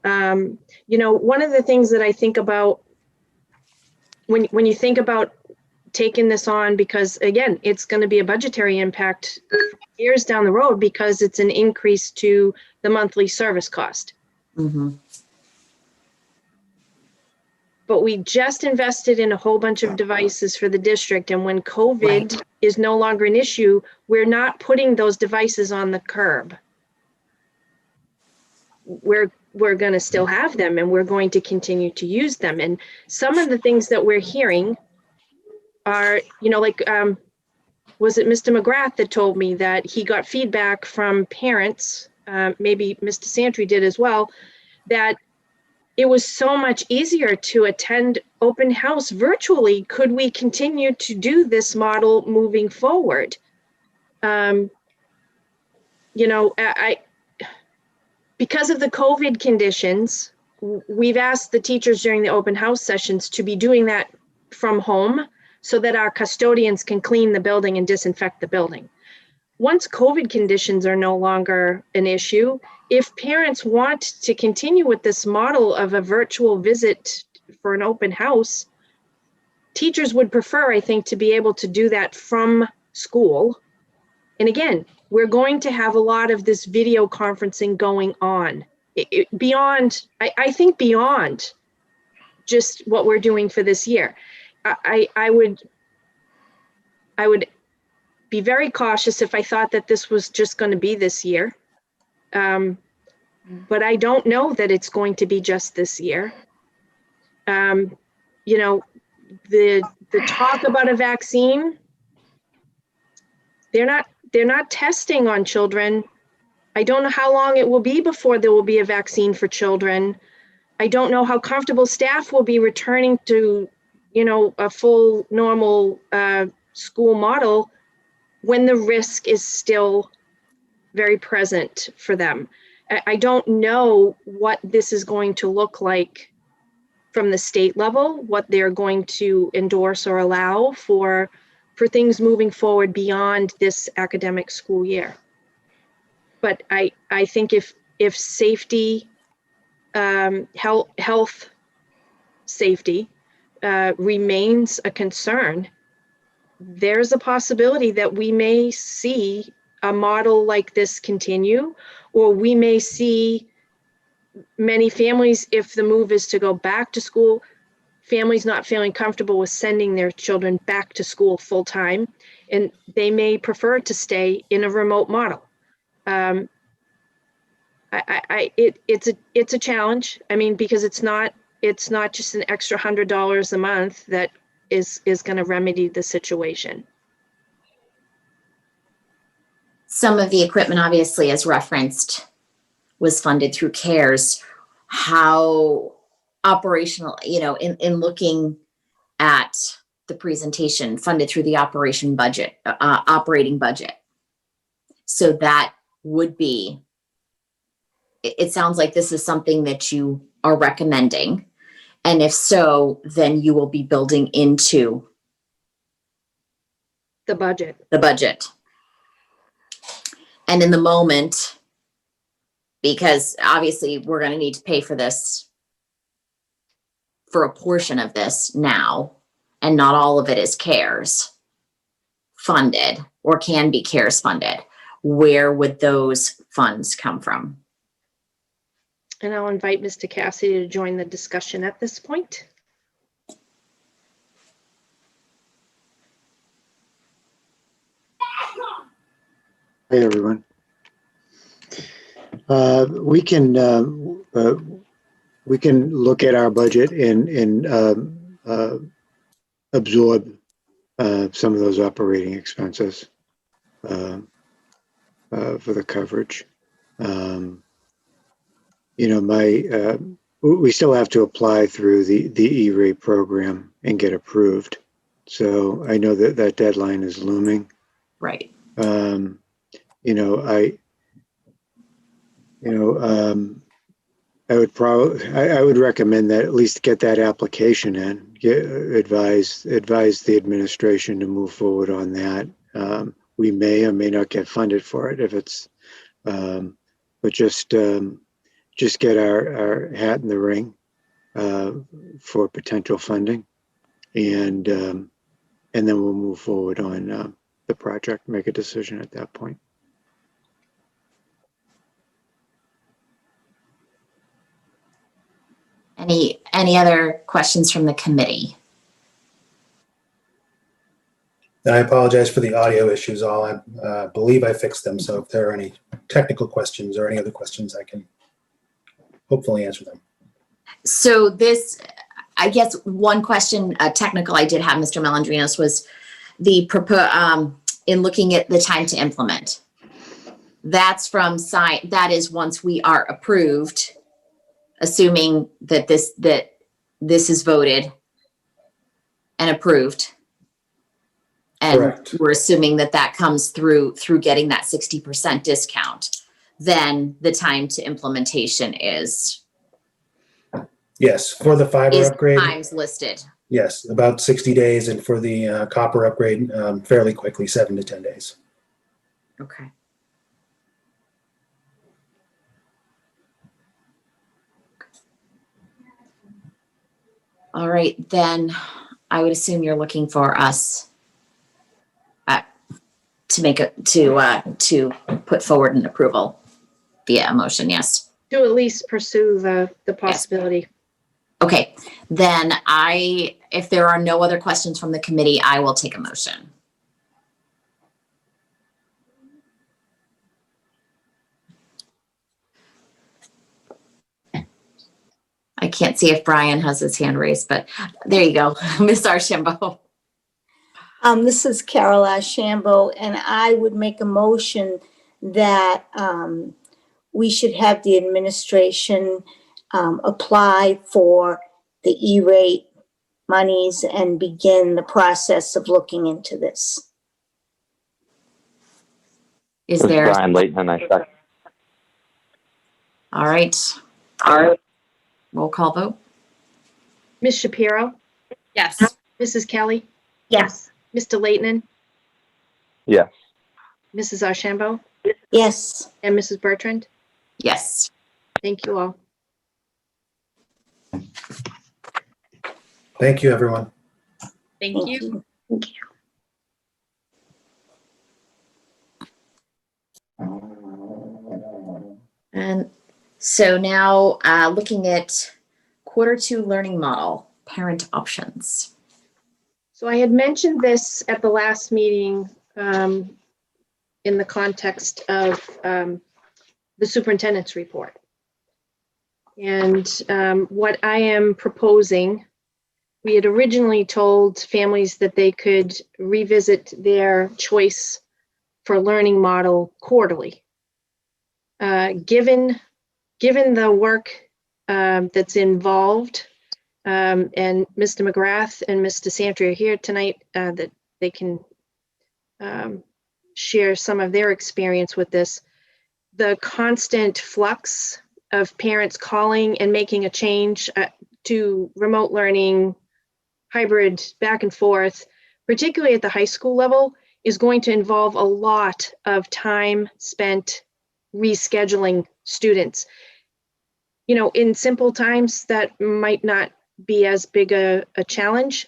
One of the things that I think about when you think about taking this on, because again, it's going to be a budgetary impact years down the road, because it's an increase to the monthly service cost. Mm-hmm. But we just invested in a whole bunch of devices for the district. And when COVID is no longer an issue, we're not putting those devices on the curb. We're going to still have them, and we're going to continue to use them. And some of the things that we're hearing are, was it Mr. McGrath that told me that he got feedback from parents, maybe Mr. Santry did as well, that it was so much easier to attend open house virtually. Could we continue to do this model moving forward? Because of the COVID conditions, we've asked the teachers during the open house sessions to be doing that from home so that our custodians can clean the building and disinfect the building. once COVID conditions are no longer an issue, if parents want to continue with this model of a virtual visit for an open house, teachers would prefer, I think, to be able to do that from school. And again, we're going to have a lot of this video conferencing going on. Beyond, I think beyond just what we're doing for this year. I would be very cautious if I thought that this was just going to be this year. But I don't know that it's going to be just this year. You know, the talk about a vaccine, they're not testing on children. I don't know how long it will be before there will be a vaccine for children. I don't know how comfortable staff will be returning to, you know, a full normal school model when the risk is still very present for them. I don't know what this is going to look like from the state level, what they're going to endorse or allow for things moving forward beyond this academic school year. But I think if safety, health safety remains a concern, there's a possibility that we may see a model like this continue, or we may see many families, if the move is to go back to school, families not feeling comfortable with sending their children back to school full time, and they may prefer to stay in a remote model. It's a challenge. I mean, because it's not just an extra $100 a month that is going to remedy the situation. Some of the equipment, obviously, as referenced, was funded through CARES. How operational, you know, in looking at the presentation, funded through the operating budget. So that would be, it sounds like this is something that you are recommending. And if so, then you will be building into The budget. And in the moment, because obviously we're going to need to pay for this, for a portion of this now, and not all of it is CARES funded or can be CARES funded, where would those funds come from? And I'll invite Mr. Cassidy to join the discussion at this point. Hey, everyone. We can look at our budget and absorb some of those operating expenses for the coverage. You know, we still have to apply through the E-rate program and get approved. So I know that deadline is looming. Right. You know, I would recommend that at least get that application in, advise the administration to move forward on that. We may or may not get funded for it if it's, but just get our hat in the ring for potential funding, and then we'll move forward on the project, make a decision at that point. Any other questions from the committee? I apologize for the audio issues. I believe I fixed them. So if there are any technical questions or any other questions, I can hopefully answer them. So this, I guess one question, technical I did have, Mr. Melandrinos, was the in looking at the time to implement. That's from that is once we are approved, assuming that this is voted and approved. And Correct. We're assuming that comes through getting that 60% discount. Then the time to implementation is Yes, for the fiber upgrade. Times listed. Yes, about 60 days, and for the copper upgrade, fairly quickly, 7 to 10 days. Okay. All right, then I would assume you're looking for us to put forward an approval via a motion, yes? To at least pursue the possibility. Okay, then if there are no other questions from the committee, I will take a motion. I can't see if Brian has his hand raised, but there you go, Ms. Archambault. This is Carol Ashambo, and I would make a motion that we should have the administration apply for the E-rate monies and begin the process of looking into this. Is This is there? Brian Layton, and I second. All right. Roll call vote. Ms. Shapiro, Yes. Mrs. Kelly, Yes. Mr. Leighton, Yes. Mrs. Archambault, Yes. and Mrs. Bertrand. Yes. Thank you all. Thank you, everyone. Thank you. Thank you. And so now looking at Q2 learning model, parent options. So I had mentioned this at the last meeting in the context of the superintendent's report. And what I am proposing, we had originally told families that they could revisit their choice for learning model quarterly. Given the work that's involved, and Mr. McGrath and Ms. DeSandre are here tonight, that they can share some of their experience with this. The constant flux of parents calling and making a change to remote learning, hybrid, back and forth, particularly at the high school level, is going to involve a lot of time spent rescheduling students. You know, in simple times, that might not be as big a challenge,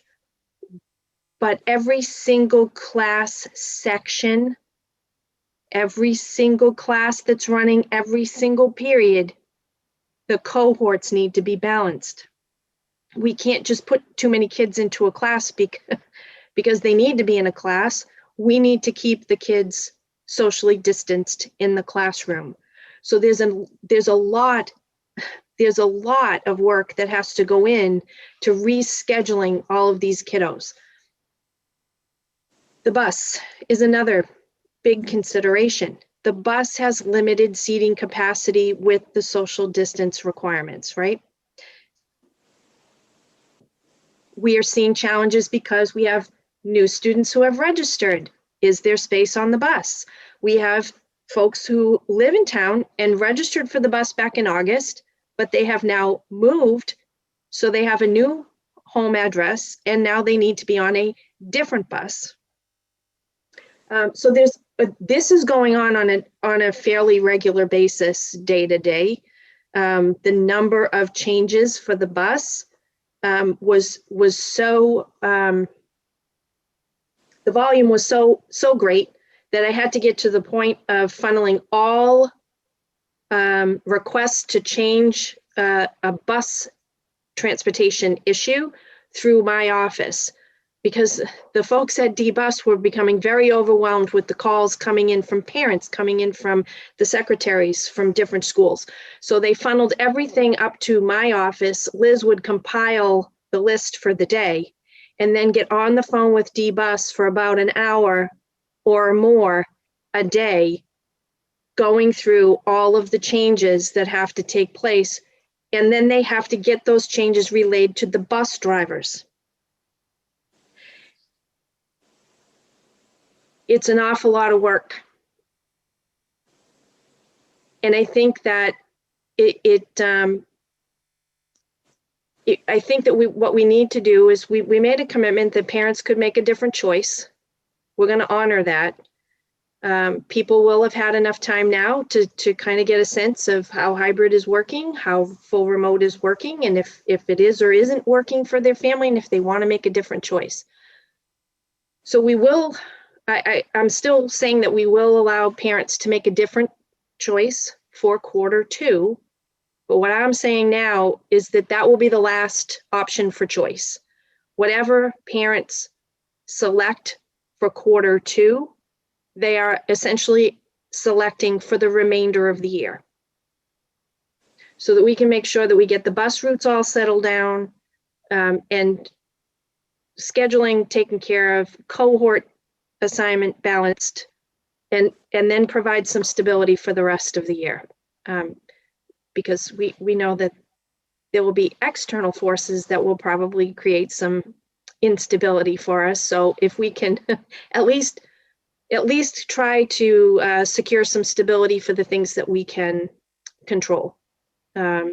but every single class section, every single class that's running every single period, the cohorts need to be balanced. We can't just put too many kids into a class because they need to be in a class. We need to keep the kids socially distanced in the classroom. So there's a lot of work that has to go in to rescheduling all of these kiddos. The bus is another big consideration. The bus has limited seating capacity with the social distance requirements, right? We are seeing challenges because we have new students who have registered. Is there space on the bus? We have folks who live in town and registered for the bus back in August, but they have now moved, so they have a new home address, and now they need to be on a different bus. So this is going on a fairly regular basis, day to day. The number of changes for the bus was so the volume was so great that I had to get to the point of funneling all requests to change a bus transportation issue through my office, because the folks at D-Bus were becoming very overwhelmed with the calls coming in from parents, coming in from the secretaries from different schools. So they funneled everything up to my office. Liz would compile the list for the day and then get on the phone with D-Bus for about an hour or more a day, going through all of the changes that have to take place. And then they have to get those changes relayed to the bus drivers. It's an awful lot of work. And I think that I think that what we need to do is we made a commitment that parents could make a different choice. We're going to honor that. People will have had enough time now to kind of get a sense of how hybrid is working, how full remote is working, and if it is or isn't working for their family, and if they want to make a different choice. So we will, I'm still saying that we will allow parents to make a different choice for Q2. But what I'm saying now is that will be the last option for choice. Whatever parents select for Q2, they are essentially selecting for the remainder of the year. So that we can make sure that we get the bus routes all settled down, and scheduling taken care of, cohort assignment balanced, and then provide some stability for the rest of the year. Because we know that there will be external forces that will probably create some instability for us. So if we can at least try to secure some stability for the things that we can control, I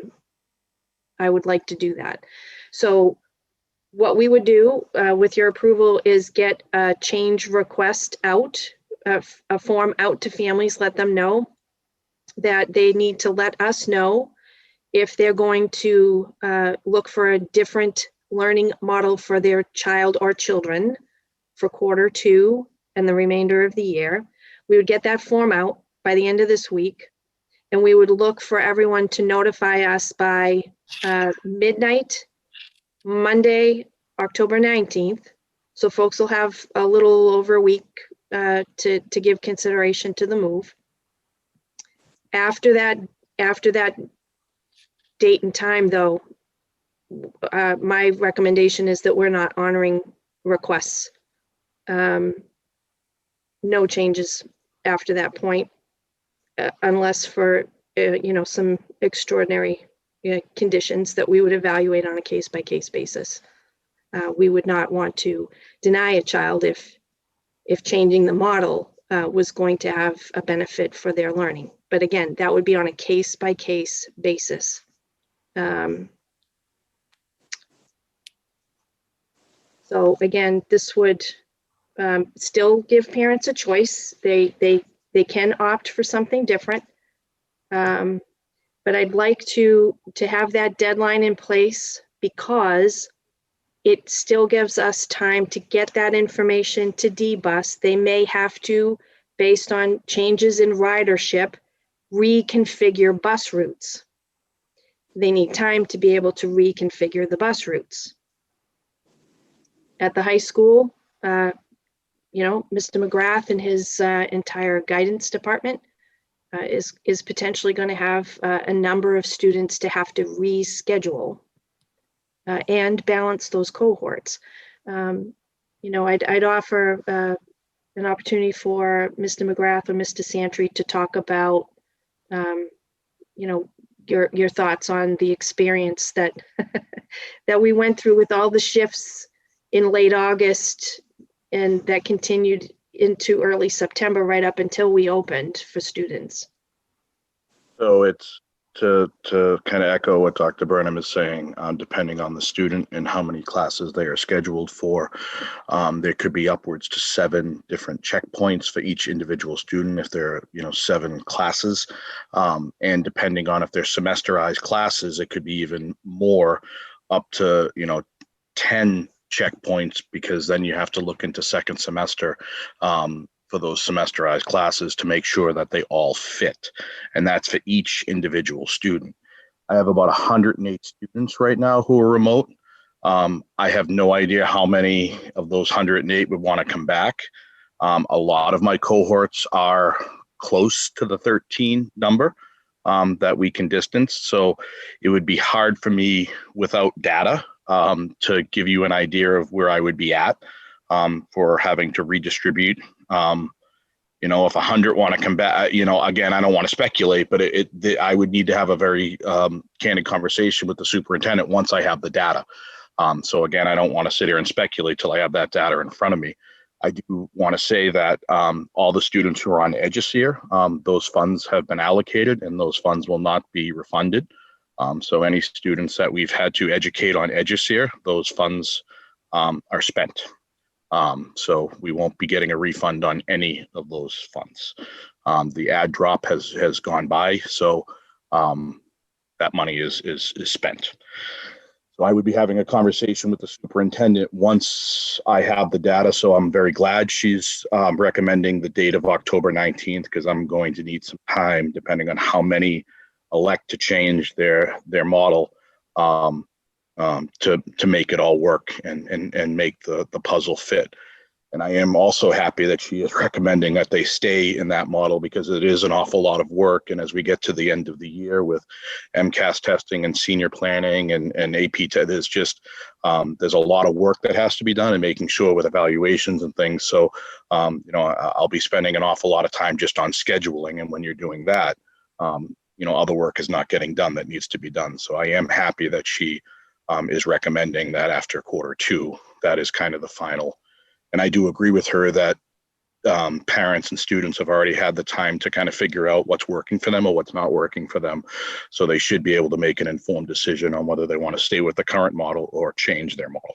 would like to do that. So what we would do with your approval is get a change request out, a form out to families, let them know that they need to let us know if they're going to look for a different learning model for their child or children for Q2 and the remainder of the year. We would get that form out by the end of this week, and we would look for everyone to notify us by midnight, Monday, October 19th. So folks will have a little over a week to give consideration to the move. After that date and time, though, my recommendation is that we're not honoring requests. No changes after that point, unless for some extraordinary conditions that we would evaluate on a case-by-case basis. We would not want to deny a child if changing the model was going to have a benefit for their learning. But again, that would be on a case-by-case basis. So again, this would still give parents a choice. They can opt for something different. But I'd like to have that deadline in place because it still gives us time to get that information to D-Bus. They may have to, based on changes in ridership, reconfigure bus routes. They need time to be able to reconfigure the bus routes. At the high school, Mr. McGrath and his entire guidance department is potentially going to have a number of students to have to reschedule and balance those cohorts. I'd offer an opportunity for Mr. McGrath or Mr. Santry to talk about, your thoughts on the experience that that we went through with all the shifts in late August and that continued into early September, right up until we opened for students. So it's to kind of echo what Dr. Burnham is saying, depending on the student and how many classes they are scheduled for, there could be upwards to 7 different checkpoints for each individual student if there are 7 classes, and depending on if they're semesterized classes, it could be even more, up to 10 checkpoints, because then you have to look into second semester for those semesterized classes to make sure that they all fit. And that's for each individual student. I have about 108 students right now who are remote. I have no idea how many of those 108 would want to come back. A lot of my cohorts are close to the 13 number that we can distance. So it would be hard for me without data to give you an idea of where I would be at for having to redistribute. If 100 want to come back, again, I don't want to speculate, but I would need to have a very candid conversation with the superintendent once I have the data. So again, I don't want to sit here and speculate till I have that data in front of me. I do want to say that all the students who are on EduSeer, those funds have been allocated and those funds will not be refunded. So any students that we've had to educate on EduSeer, those funds are spent. So we won't be getting a refund on any of those funds. The ad drop has gone by, so that money is spent. So I would be having a conversation with the superintendent once I have the data. So I'm very glad she's recommending the date of October 19th, because I'm going to need some time, depending on how many elect to change their model, to make it all work and make the puzzle fit. And I am also happy that she is recommending that they stay in that model, because it is an awful lot of work. And as we get to the end of the year with MCAS testing and senior planning and AP, there's just, there's a lot of work that has to be done, and making sure with evaluations and things. So, I'll be spending an awful lot of time just on scheduling. And when you're doing that, other work is not getting done that needs to be done. So I am happy that she is recommending that after Q2, that is kind of the final. And I do agree with her that parents and students have already had the time to kind of figure out what's working for them or what's not working for them. So they should be able to make an informed decision on whether they want to stay with the current model or change their model.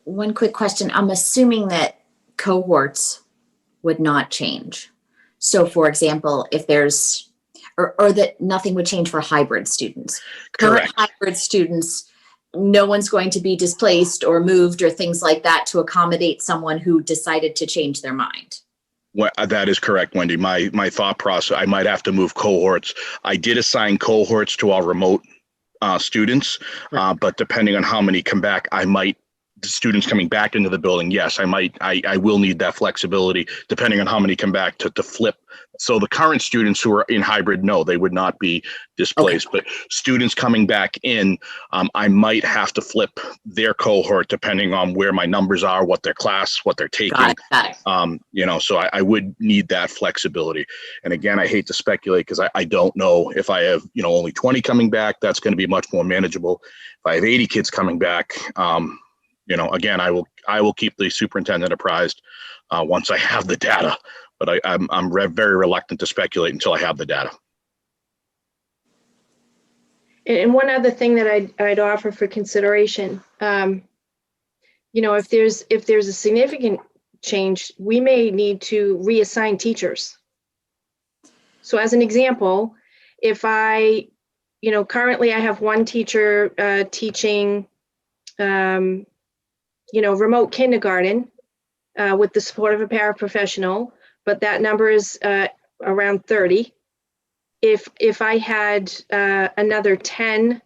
One quick question. I'm assuming that cohorts would not change. So for example, if there's, or that nothing would change for hybrid students. Current hybrid students, no one's going to be displaced or moved or things like that to accommodate someone who decided to change their mind. Well, that is correct, Wendy. My thought process, I might have to move cohorts. I did assign cohorts to our remote students, but depending on how many come back, the students coming back into the building, yes, I will need that flexibility depending on how many come back to flip. So the current students who are in hybrid, no, they would not be displaced, but students coming back in, I might have to flip their cohort depending on where my numbers are, what their class, what they're taking. Got it. So I would need that flexibility. And again, I hate to speculate because I don't know if I have, only 20 coming back, that's going to be much more manageable. If I have 80 kids coming back, again, I will keep the superintendent apprised once I have the data, but I'm very reluctant to speculate until I have the data. And one other thing that I'd offer for consideration, if there's a significant change, we may need to reassign teachers. So as an example, if currently I have one teacher teaching, remote kindergarten with the support of a paraprofessional, but that number is around 30. If I had another 10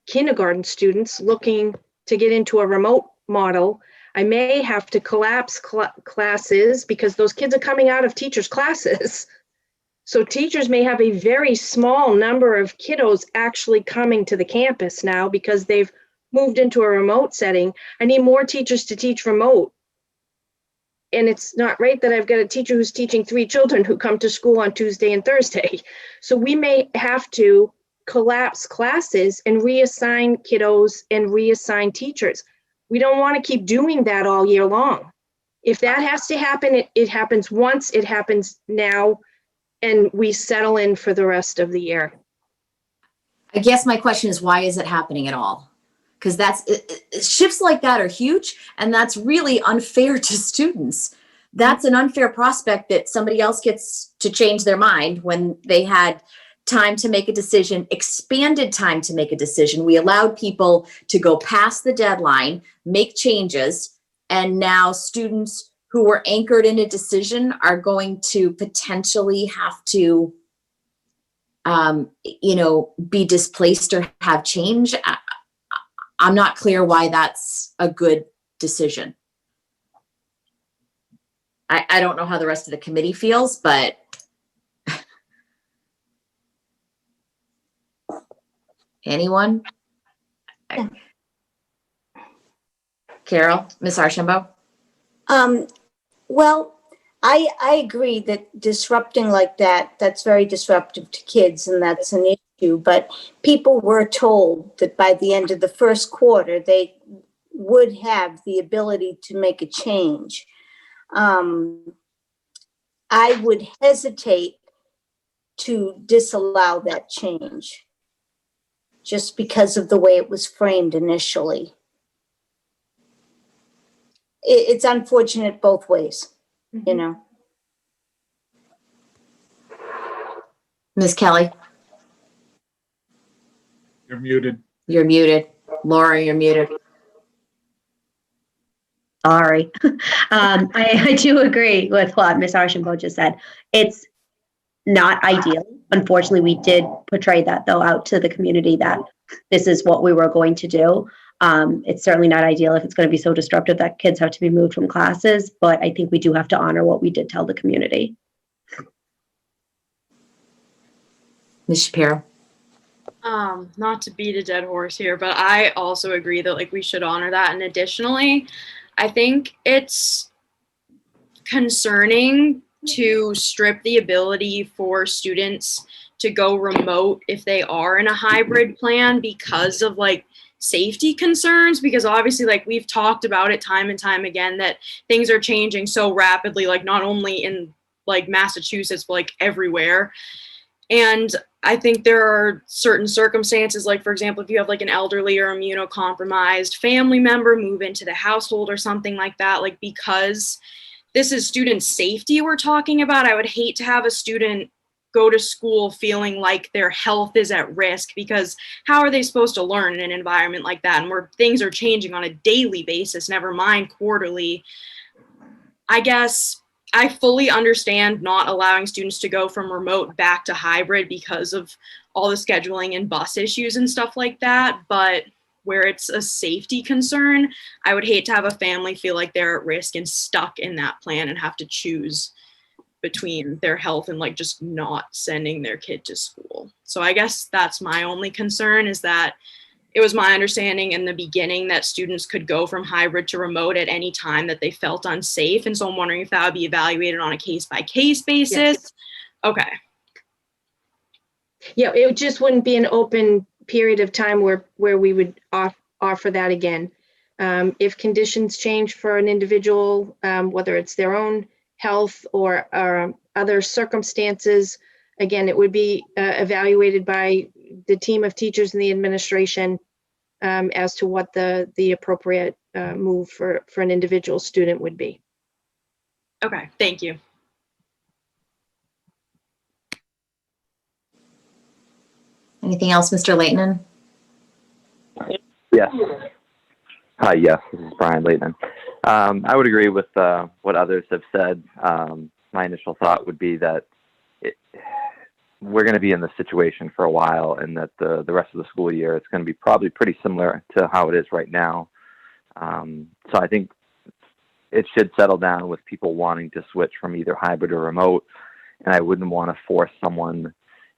kindergarten students looking to get into a remote model, I may have to collapse classes because those kids are coming out of teachers' classes. So teachers may have a very small number of kiddos actually coming to the campus now because they've moved into a remote setting. I need more teachers to teach remote. And it's not right that I've got a teacher who's teaching 3 children who come to school on Tuesday and Thursday. So we may have to collapse classes and reassign kiddos and reassign teachers. We don't want to keep doing that all year long. If that has to happen, it happens once, it happens now, and we settle in for the rest of the year. I guess my question is, why is it happening at all? Because shifts like that are huge, and that's really unfair to students. That's an unfair prospect that somebody else gets to change their mind when they had time to make a decision, expanded time to make a decision. We allowed people to go past the deadline, make changes, and now students who were anchored in a decision are going to potentially have to, be displaced or have change. I'm not clear why that's a good decision. I don't know how the rest of the committee feels, but anyone? Carol, Ms. Archambault? Well, I agree that disrupting like that's very disruptive to kids, and that's an issue. But people were told that by the end of the first quarter, they would have the ability to make a change. I would hesitate to disallow that change just because of the way it was framed initially. it's unfortunate both ways, you know. Ms. Kelly, You're muted. you're muted. Laura, you're muted. Sorry. I do agree with what Ms. Archambault just said. It's not ideal. Unfortunately, we did portray that though out to the community that this is what we were going to do. It's certainly not ideal if it's going to be so disruptive that kids have to be moved from classes, but I think we do have to honor what we did tell the community. Ms. Shapiro. Not to beat a dead horse here, but I also agree that like we should honor that. And additionally, I think it's concerning to strip the ability for students to go remote if they are in a hybrid plan because of like safety concerns, because obviously like we've talked about it time and time again that things are changing so rapidly, like not only in like Massachusetts, but like everywhere. And I think there are certain circumstances, like for example, if you have like an elderly or immunocompromised family member move into the household or something like that, like because this is student safety we're talking about, I would hate to have a student go to school feeling like their health is at risk, because how are they supposed to learn in an environment like that and where things are changing on a daily basis, never mind quarterly? I guess I fully understand not allowing students to go from remote back to hybrid because of all the scheduling and bus issues and stuff like that. But where it's a safety concern, I would hate to have a family feel like they're at risk and stuck in that plan and have to choose between their health and like just not sending their kid to school. So I guess that's my only concern, is that it was my understanding in the beginning that students could go from hybrid to remote at any time that they felt unsafe. And so I'm wondering if that would be evaluated on a case-by-case basis. Yes. Okay. Yeah, it just wouldn't be an open period of time where we would offer that again. If conditions change for an individual, whether it's their own health or other circumstances, again, it would be evaluated by the team of teachers and the administration as to what the appropriate move for an individual student would be. Okay, thank you. Anything else, Mr. Leighton? Yes. Hi, yes, this is Brian Leighton. I would agree with what others have said. My initial thought would be that we're going to be in this situation for a while, and that the rest of the school year, it's going to be probably pretty similar to how it is right now. So I think it should settle down with people wanting to switch from either hybrid or remote, and I wouldn't want to force someone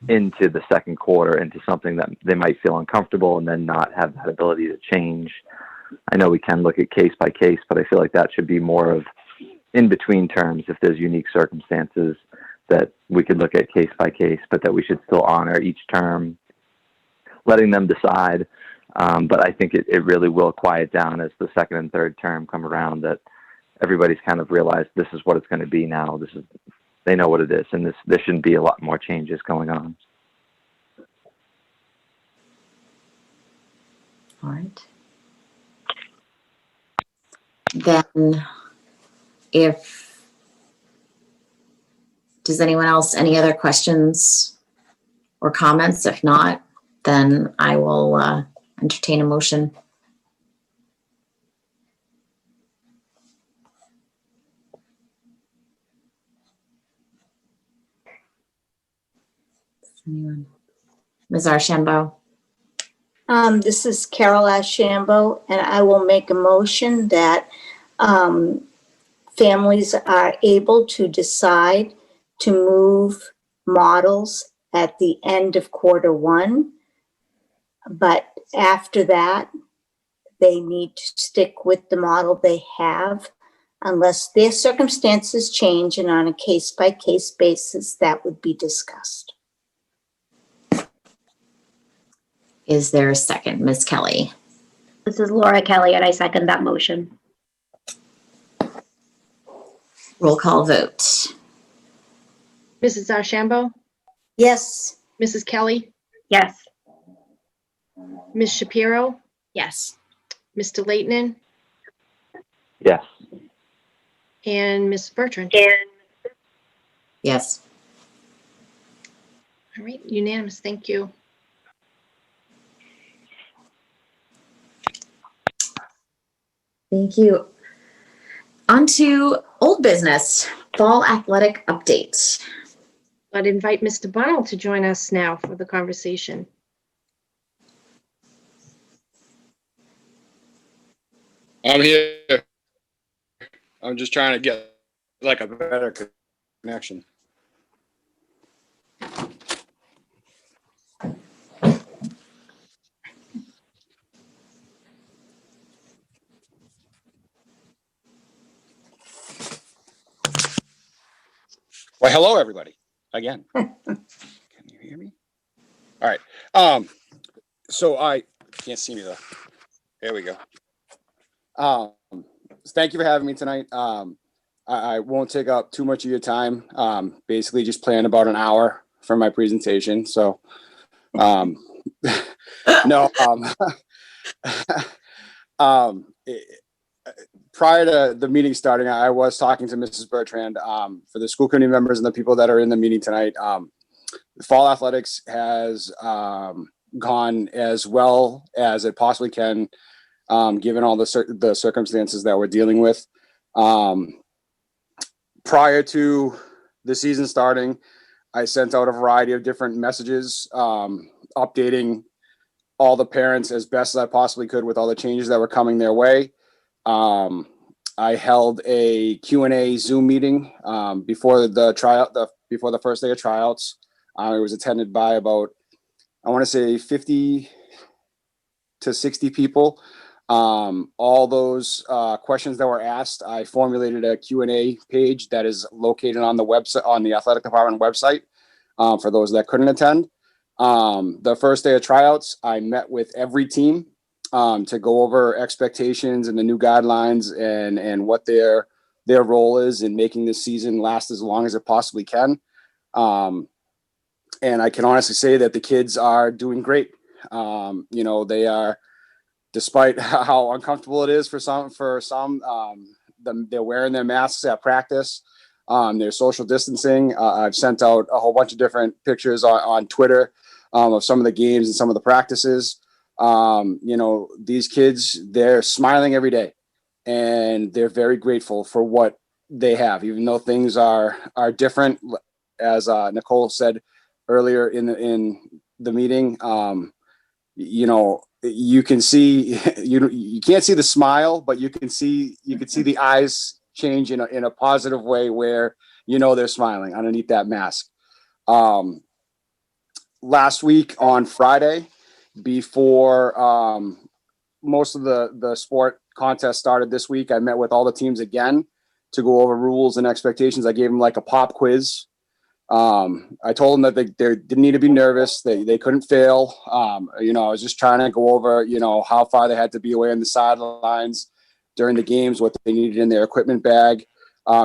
into the second quarter into something that they might feel uncomfortable and then not have that ability to change. I know we can look at case by case, but I feel like that should be more of in between terms. If there's unique circumstances, that we could look at case by case, but that we should still honor each term, letting them decide. But I think it really will quiet down as the second and third term come around, that everybody's kind of realized this is what it's going to be now. They know what it is, and there shouldn't be a lot more changes going on. All right. Then does anyone else, any other questions or comments? If not, then I will entertain a motion. Anyone? Ms. Archambault? This is Carol Ashambo, and I will make a motion that families are able to decide to move models at the end of quarter one. But after that, they need to stick with the model they have unless their circumstances change, and on a case-by-case basis, that would be discussed. Is there a second? Ms. Kelly? This is Laura Kelly, and I second that motion. Roll call vote. Mrs. Archambault, Yes. Mrs. Kelly, Yes. Ms. Shapiro, Yes. Mr. Leighton, Yes. And Ms. Bertrand? Yes. All right, unanimous, thank you. Thank you. On to old business, fall athletic update. I'd invite Mr. Bunnell to join us now for the conversation. I'm here. I'm just trying to get like a better connection. Well, hello everybody again. Can you hear me? All right. So I can't see me though. There we go. Thank you for having me tonight. I won't take up too much of your time. Basically just plan about an hour for my presentation. So, no, prior to the meeting starting, I was talking to Mrs. Bertrand, for the school committee members and the people that are in the meeting tonight. Fall athletics has, gone as well as it possibly can, given all the circumstances that we're dealing with. Prior to the season starting, I sent out a variety of different messages, updating all the parents as best as I possibly could with all the changes that were coming their way. I held a Q&A Zoom meeting before before the first day of tryouts. It was attended by about, I want to say 50 to 60 people. All those questions that were asked, I formulated a Q&A page that is located on the website, on the athletic department website, for those that couldn't attend. The first day of tryouts, I met with every team to go over expectations and the new guidelines and what their role is in making this season last as long as it possibly can. And I can honestly say that the kids are doing great. They are, despite how uncomfortable it is for some, they're wearing their masks at practice. They're social distancing. I've sent out a whole bunch of different pictures on Twitter of some of the games and some of the practices. These kids, they're smiling every day and they're very grateful for what they have, even though things are different. As Nicole said earlier in the meeting, you can see, you can't see the smile, but you can see the eyes change in a positive way where, they're smiling underneath that mask. Last week on Friday, before most of the sport contest started this week, I met with all the teams again to go over rules and expectations. I gave them like a pop quiz. I told them that they didn't need to be nervous. They couldn't fail. I was just trying to go over, how far they had to be away on the sidelines during the games, what they needed in their equipment bag.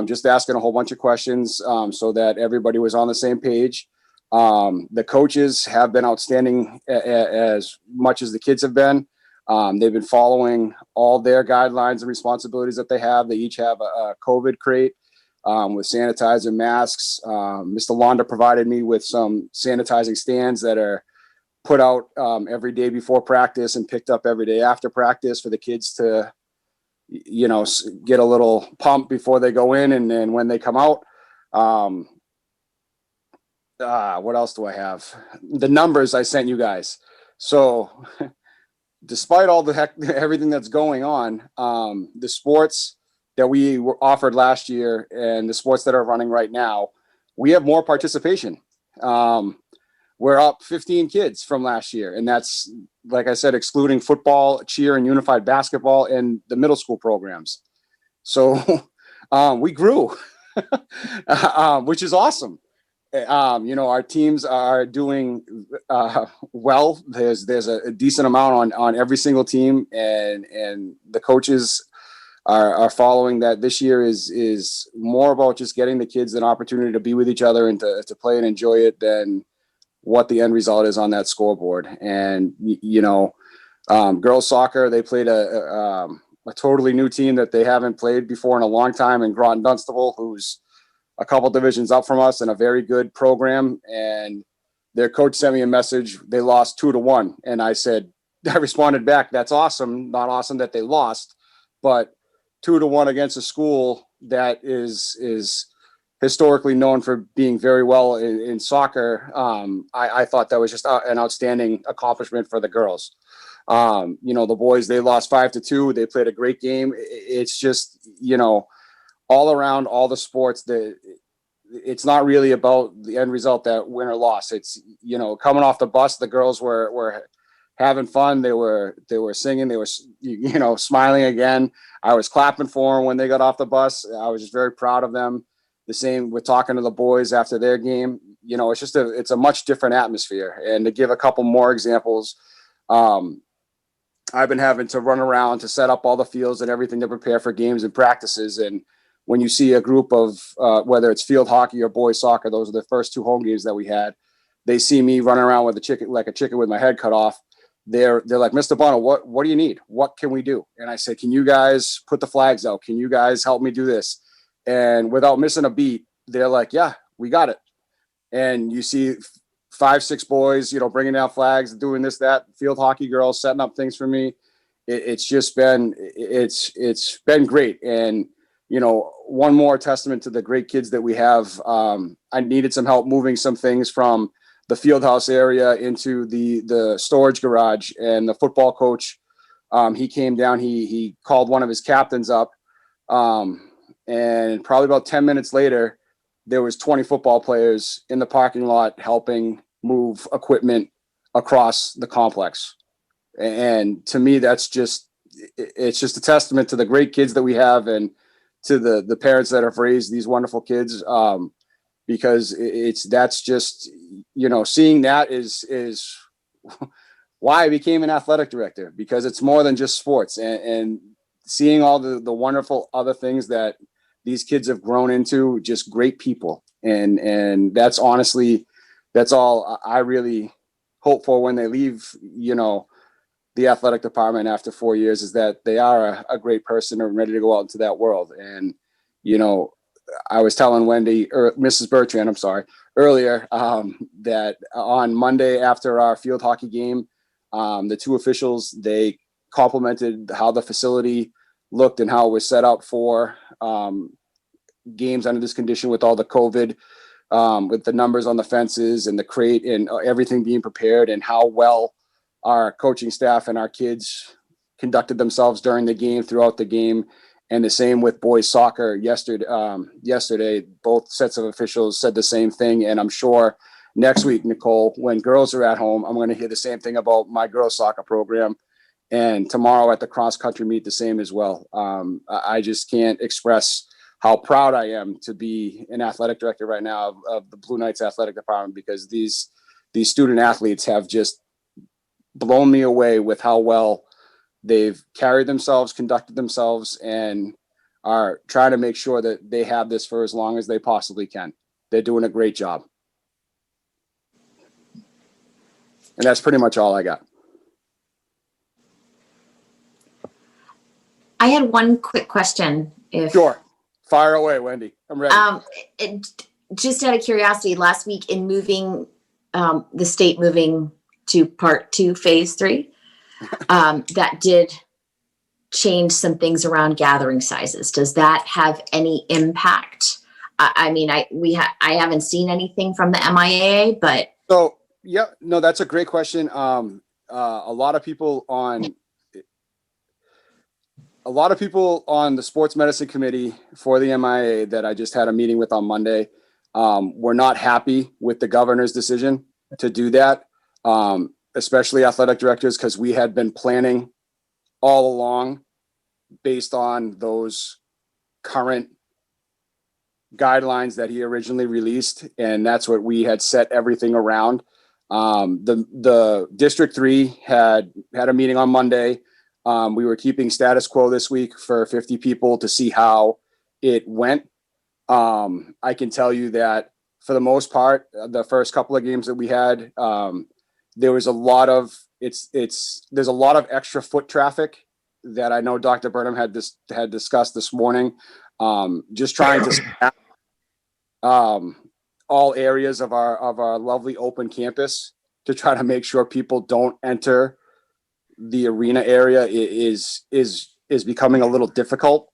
Just asking a whole bunch of questions so that everybody was on the same page. The coaches have been outstanding as much as the kids have been. They've been following all their guidelines and responsibilities that they have. They each have a COVID crate with sanitizer, masks. Mr. Londa provided me with some sanitizing stands that are put out every day before practice and picked up every day after practice for the kids to, get a little pump before they go in and then when they come out. What else do I have? The numbers I sent you guys. So despite all everything that's going on, the sports that we were offered last year and the sports that are running right now, we have more participation. We're up 15 kids from last year. And that's, like I said, excluding football, cheer, and unified basketball and the middle school programs. So we grew, which is awesome. Our teams are doing well. There's a decent amount on every single team, and the coaches are following that. This year is more about just getting the kids an opportunity to be with each other and to play and enjoy it than what the end result is on that scoreboard. And girls soccer, they played a a totally new team that they haven't played before in a long time in Groton Dunstable, who's a couple divisions up from us and a very good program. And their coach sent me a message. They lost 2-1. And I said, I responded back, that's awesome. Not awesome that they lost, but 2-1 against a school that is historically known for being very well in soccer. I thought that was just an outstanding accomplishment for the girls. The boys, they lost 5-2. They played a great game. It's just, all around all the sports, it's not really about the end result, that win or loss. It's, coming off the bus, the girls were having fun. They were singing, they were, smiling again. I was clapping for them when they got off the bus. I was just very proud of them. The same with talking to the boys after their game. It's just it's a much different atmosphere. And to give a couple more examples, I've been having to run around to set up all the fields and everything to prepare for games and practices. And when you see a group of, whether it's field hockey or boys soccer, those are the first 2 home games that we had. They see me running around with like a chicken with my head cut off. They're like, Mr. Bono, what do you need? What can we do? And I said, can you guys put the flags out? Can you guys help me do this? And without missing a beat, they're like, yeah, we got it. And you see 5-6 boys, bringing down flags, doing this, that, field hockey girls setting up things for me. It's been great. And, one more testament to the great kids that we have. I needed some help moving some things from the field house area into the storage garage, and the football coach, he came down, he called one of his captains up. And probably about 10 minutes later, there was 20 football players in the parking lot helping move equipment across the complex. And to me, it's just a testament to the great kids that we have, and to the parents that have raised these wonderful kids. Because that's just, seeing that is why I became an athletic director, because it's more than just sports, and seeing all the wonderful other things that these kids have grown into, just great people. And that's all I really hope for when they leave, the athletic department after 4 years, is that they are a great person and ready to go out into that world. And, I was telling Wendy, or Mrs. Bertrand, I'm sorry, earlier, that on Monday after our field hockey game, the 2 officials, they complimented how the facility looked and how it was set up for games under this condition, with all the COVID, with the numbers on the fences and the crate and everything being prepared, and how well our coaching staff and our kids conducted themselves during the game, throughout the game. And the same with boys soccer yesterday, both sets of officials said the same thing. And I'm sure next week, Nicole, when girls are at home, I'm going to hear the same thing about my girls soccer program. And tomorrow at the cross country meet, the same as well. I just can't express how proud I am to be an athletic director right now of the Blue Knights athletic department, because these student athletes have just blown me away with how well they've carried themselves, conducted themselves, and are trying to make sure that they have this for as long as they possibly can. They're doing a great job. And that's pretty much all I got. I had one quick question. Sure. Fire away, Wendy. I'm ready. Just out of curiosity, last week in moving, the state moving to part 2, phase 3, that did change some things around gathering sizes. Does that have any impact? I haven't seen anything from the MIAA, but. So, yeah, no, that's a great question. A lot of people on the sports medicine committee for the MIAA that I just had a meeting with on Monday, were not happy with the governor's decision to do that. Especially athletic directors, because we had been planning all along based on those current guidelines that he originally released. And that's what we had set everything around. The District 3 had a meeting on Monday. We were keeping status quo this week for 50 people to see how it went. I can tell you that for the most part, the first couple of games that we had, there was a lot of there's a lot of extra foot traffic that I know Dr. Burnham had discussed this morning. Just trying to staff, all areas of our lovely open campus to try to make sure people don't enter the arena area is becoming a little difficult,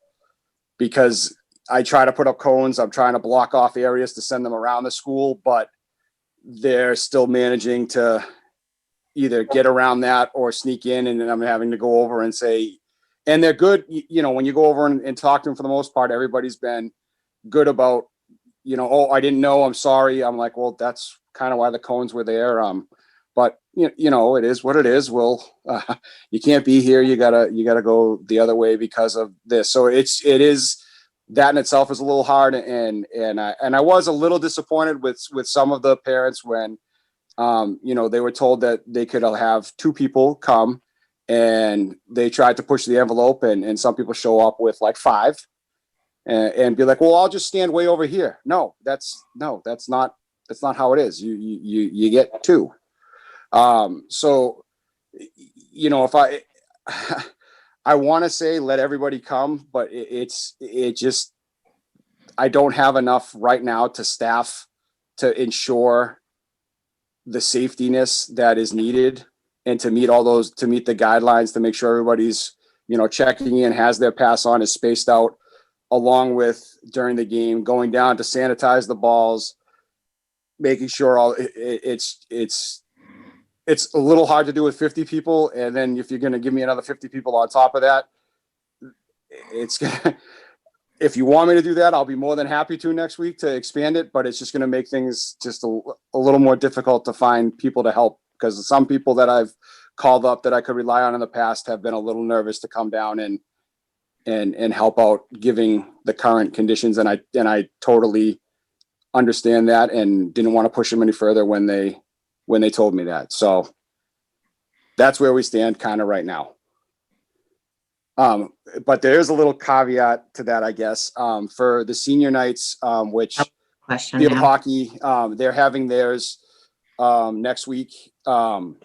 because I try to put up cones. I'm trying to block off areas to send them around the school, but they're still managing to either get around that or sneak in, and then I'm having to go over and say, and they're good. You know, when you go over and talk to them, for the most part, everybody's been good about, you know, oh, I didn't know, I'm sorry. I'm like, well, that's kind of why the cones were there. But you know, it is what it is. Well, you can't be here. You gotta go the other way because of this. So it is that in itself is a little hard. And I was a little disappointed with some of the parents when, you know, they were told that they could have 2 people come, and they tried to push the envelope, and some people show up with like 5 and be like, well, I'll just stand way over here. No, that's not how it is. You get 2. So, you know, if I want to say let everybody come, but it just, I don't have enough right now to staff to ensure the safetiness that is needed, and to meet the guidelines, to make sure everybody's, you know, checking in, has their pass on, is spaced out, along with during the game, going down to sanitize the balls, making sure it's a little hard to do with 50 people. And then if you're going to give me another 50 people on top of that, if you want me to do that, I'll be more than happy to next week to expand it, but it's just going to make things just a little more difficult to find people to help, because some people that I've called up that I could rely on in the past have been a little nervous to come down and help out, giving the current conditions. And I totally understand that, and didn't want to push them any further when they told me that. So that's where we stand kind of right now. But there is a little caveat to that, I guess, for the senior nights, which field hockey, they're having theirs next week. Having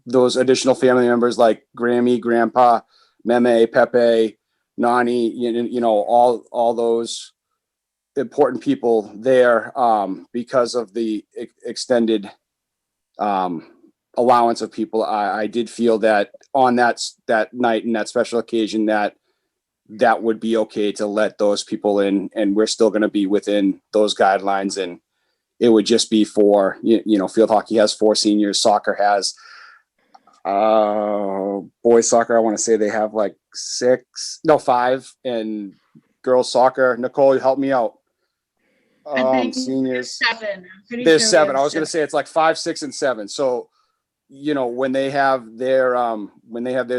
those additional family members like Grammy, Grandpa, Meme, Pepe, Nani, you know, all those important people there, because of the extended allowance of people. I did feel that on that night and that special occasion that would be okay to let those people in, and we're still going to be within those guidelines. And it would just be for, you know, field hockey has 4 seniors, soccer has, boys soccer, I want to say they have like 5, and girls soccer, Nicole, you help me out. I think Seniors, there's 7. I was going to say it's like 5, 6, and 7. So, you know, when they have their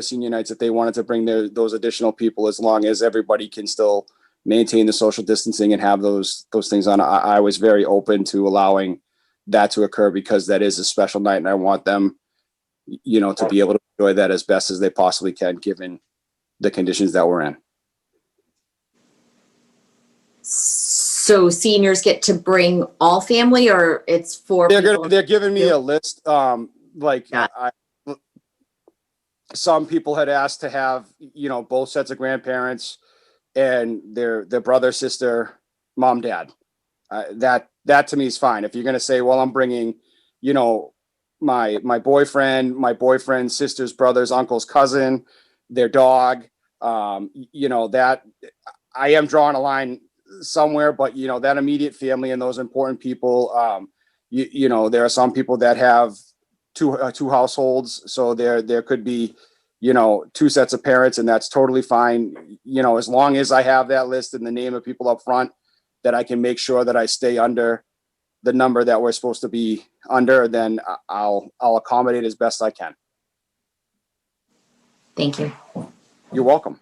senior nights, if they wanted to bring those additional people, as long as everybody can still maintain the social distancing and have those things on, I was very open to allowing that to occur, because that is a special night, and I want them, you know, to be able to enjoy that as best as they possibly can, given the conditions that we're in. So seniors get to bring all family, or it's for people? They're giving me a list. Some people had asked to have, you know, both sets of grandparents and their brother, sister, mom, dad. That to me is fine. If you're going to say, well, I'm bringing, you know, my boyfriend's sister's brother's uncle's cousin, their dog, you know, that I am drawing a line somewhere, but you know, that immediate family and those important people, you know, there are some people that have two households, so there could be, you know, 2 sets of parents, and that's totally fine. You know, as long as I have that list and the name of people up front, that I can make sure that I stay under the number that we're supposed to be under, then I'll accommodate as best I can. Thank you. You're welcome.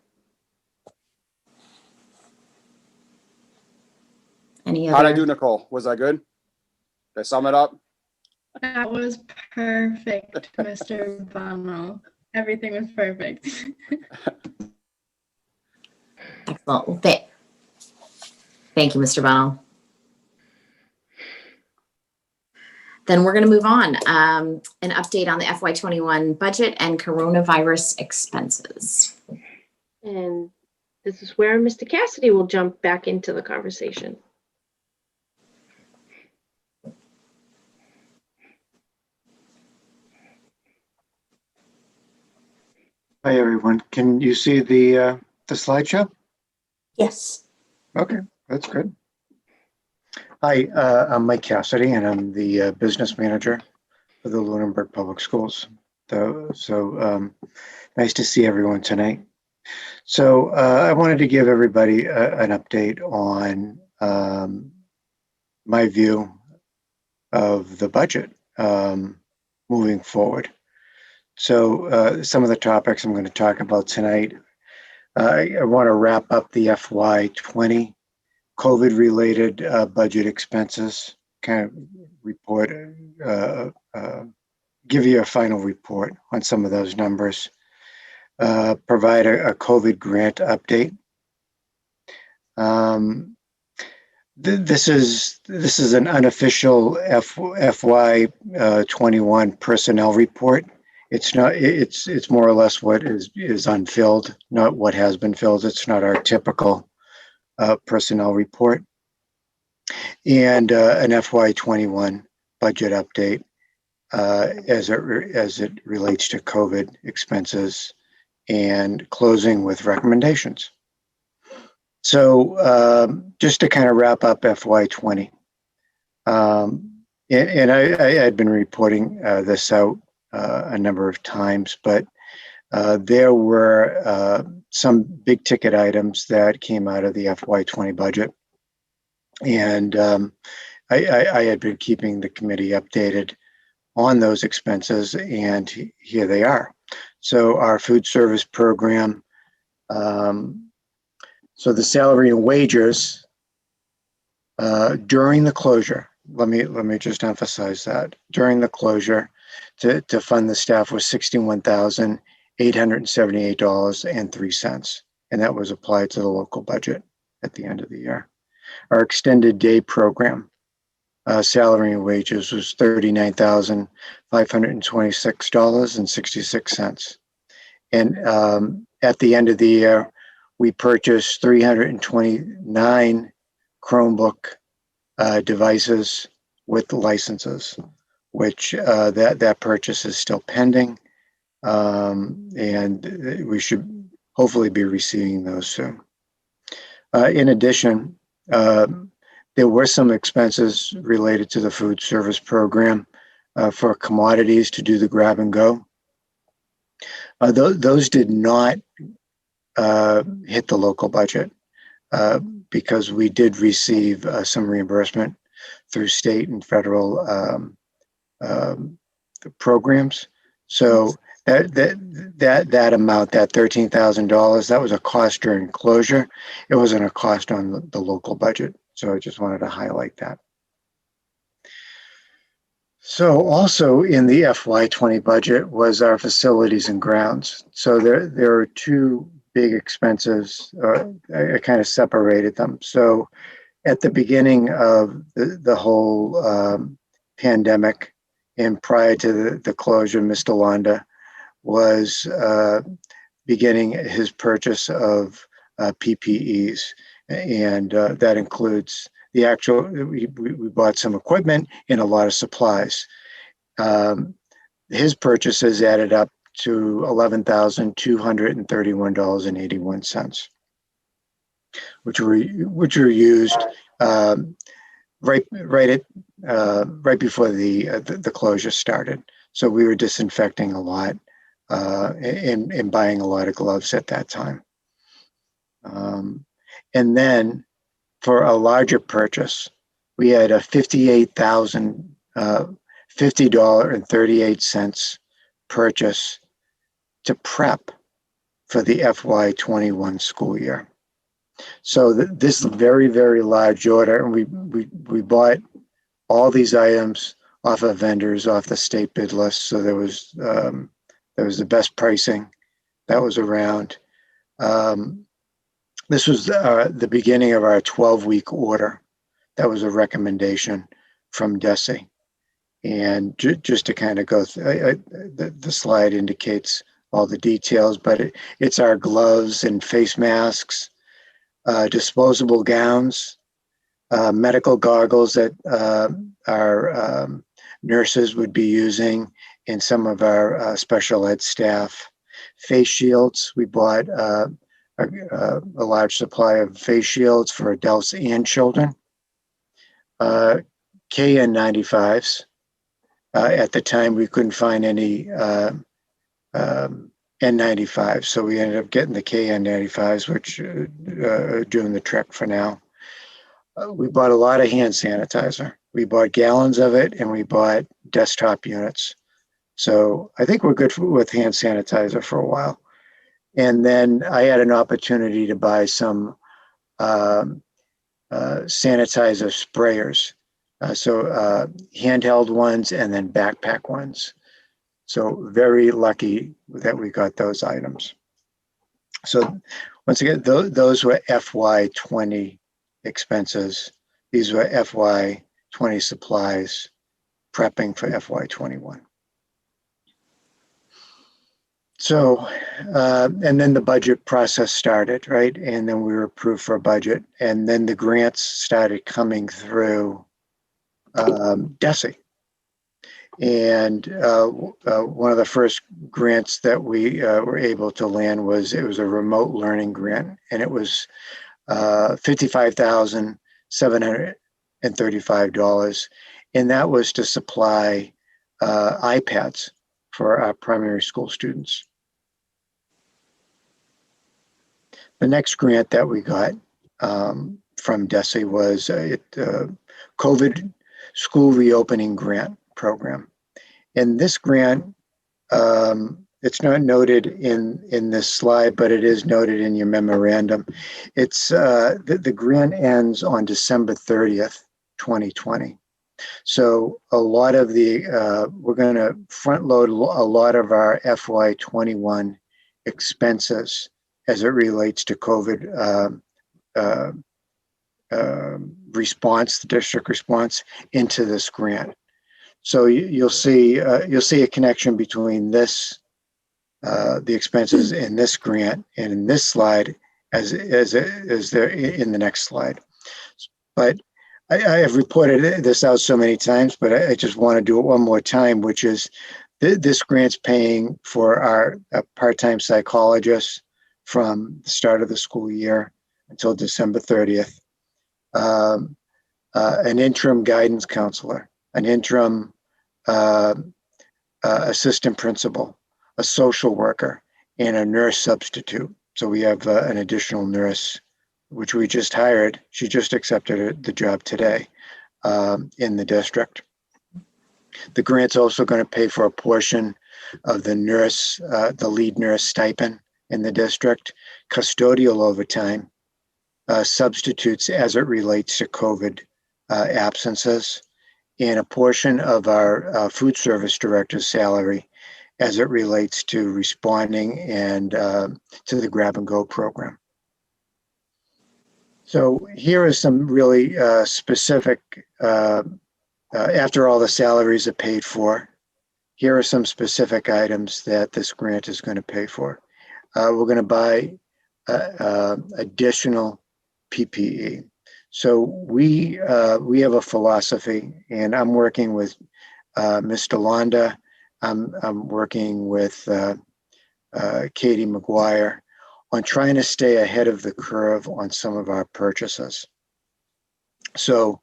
Any other? How'd I do, Nicole? Was I good? Did I sum it up? That was perfect, Mr. Bono. Everything was perfect. Excellent. Well, thank you, Mr. Bono. Then we're going to move on. An update on the FY21 budget and coronavirus expenses. And this is where Mr. Cassidy will jump back into the conversation. Hi, everyone. Can you see the slideshow? Yes. Okay, that's good. Hi, I'm Mike Cassidy, and I'm the business manager for the Lunenburg Public Schools. So nice to see everyone tonight. So I wanted to give everybody an update on my view of the budget moving forward. So some of the topics I'm going to talk about tonight, I want to wrap up the FY20 COVID-related budget expenses, kind of report, give you a final report on some of those numbers, provide a COVID grant update. This is an unofficial FY21 personnel report. It's not. It's more or less what is unfilled, not what has been filled. It's not our typical personnel report, and an FY21 budget update as it relates to COVID expenses and closing with recommendations. So just to kind of wrap up FY20, and I had been reporting this out a number of times, but there were some big ticket items that came out of the FY20 budget. And I had been keeping the committee updated on those expenses, and here they are. So our food service program, so the salary and wages during the closure, let me just emphasize that, during the closure to fund the staff was $61,878.03. And that was applied to the local budget at the end of the year. Our extended day program, salary and wages was $39,526.66. And at the end of the year, we purchased 329 Chromebook devices with licenses, which that purchase is still pending. And we should hopefully be receiving those soon. In addition, there were some expenses related to the food service program for commodities to do the grab and go. Those did not hit the local budget because we did receive some reimbursement through state and federal programs. So that amount, that $13,000, that was a cost during closure. It wasn't a cost on the local budget. So I just wanted to highlight that. So also in the FY20 budget was our facilities and grounds. So there are two big expenses. I kind of separated them. So at the beginning of the whole pandemic and prior to the closure, Mr. Londa was beginning his purchase of PPEs. And that includes the actual, we bought some equipment and a lot of supplies. His purchases added up to $11,231.81, which were used right before the closure started. So we were disinfecting a lot and buying a lot of gloves at that time. And then for a larger purchase, we had a $50.38 purchase to prep for the FY21 school year. So this very, very large order, and we bought all these items off of vendors, off the state bid list. So there was the best pricing that was around. This was the beginning of our 12-week order. That was a recommendation from DESE. And just to kind of go through, the slide indicates all the details, but it's our gloves and face masks, disposable gowns, medical goggles that our nurses would be using, and some of our special ed staff. Face shields, we bought a large supply of face shields for adults and children. KN95s. At the time, we couldn't find any N95s, so we ended up getting the KN95s, which are doing the trick for now. We bought a lot of hand sanitizer. We bought gallons of it, and we bought desktop units. So I think we're good with hand sanitizer for a while. And then I had an opportunity to buy some sanitizer sprayers. Handheld ones and then backpack ones. So very lucky that we got those items. So once again, those were FY20 expenses. These were FY20 supplies, prepping for FY21. So, and then the budget process started, right? And then we were approved for a budget. And then the grants started coming through DESE. And one of the first grants that we were able to land was a remote learning grant, and it was $55,735, and that was to supply iPads for our primary school students. The next grant that we got from DESE was a COVID School Reopening Grant Program. And this grant, it's not noted in this slide, but it is noted in your memorandum. It's the grant ends on December 30th, 2020. So a lot of the, we're going to front load a lot of our FY21 expenses as it relates to COVID response, the district response, into this grant. So you'll see a connection between this, the expenses in this grant and in this slide as there in the next slide. But I have reported this out so many times, but I just want to do it one more time, which is this grant's paying for our part-time psychologists from the start of the school year until December 30th, an interim guidance counselor, an interim assistant principal, a social worker, and a nurse substitute. So we have an additional nurse, which we just hired. She just accepted the job today in the district. The grant's also going to pay for a portion of the nurse, the lead nurse stipend in the district, custodial overtime, substitutes as it relates to COVID absences, and a portion of our food service director's salary as it relates to responding and to the grab and go program. So here is some really specific, after all the salaries are paid for, here are some specific items that this grant is going to pay for. We're going to buy additional PPE. So we have a philosophy, and I'm working with Mr. Londa. I'm working with Katie McGuire on trying to stay ahead of the curve on some of our purchases. So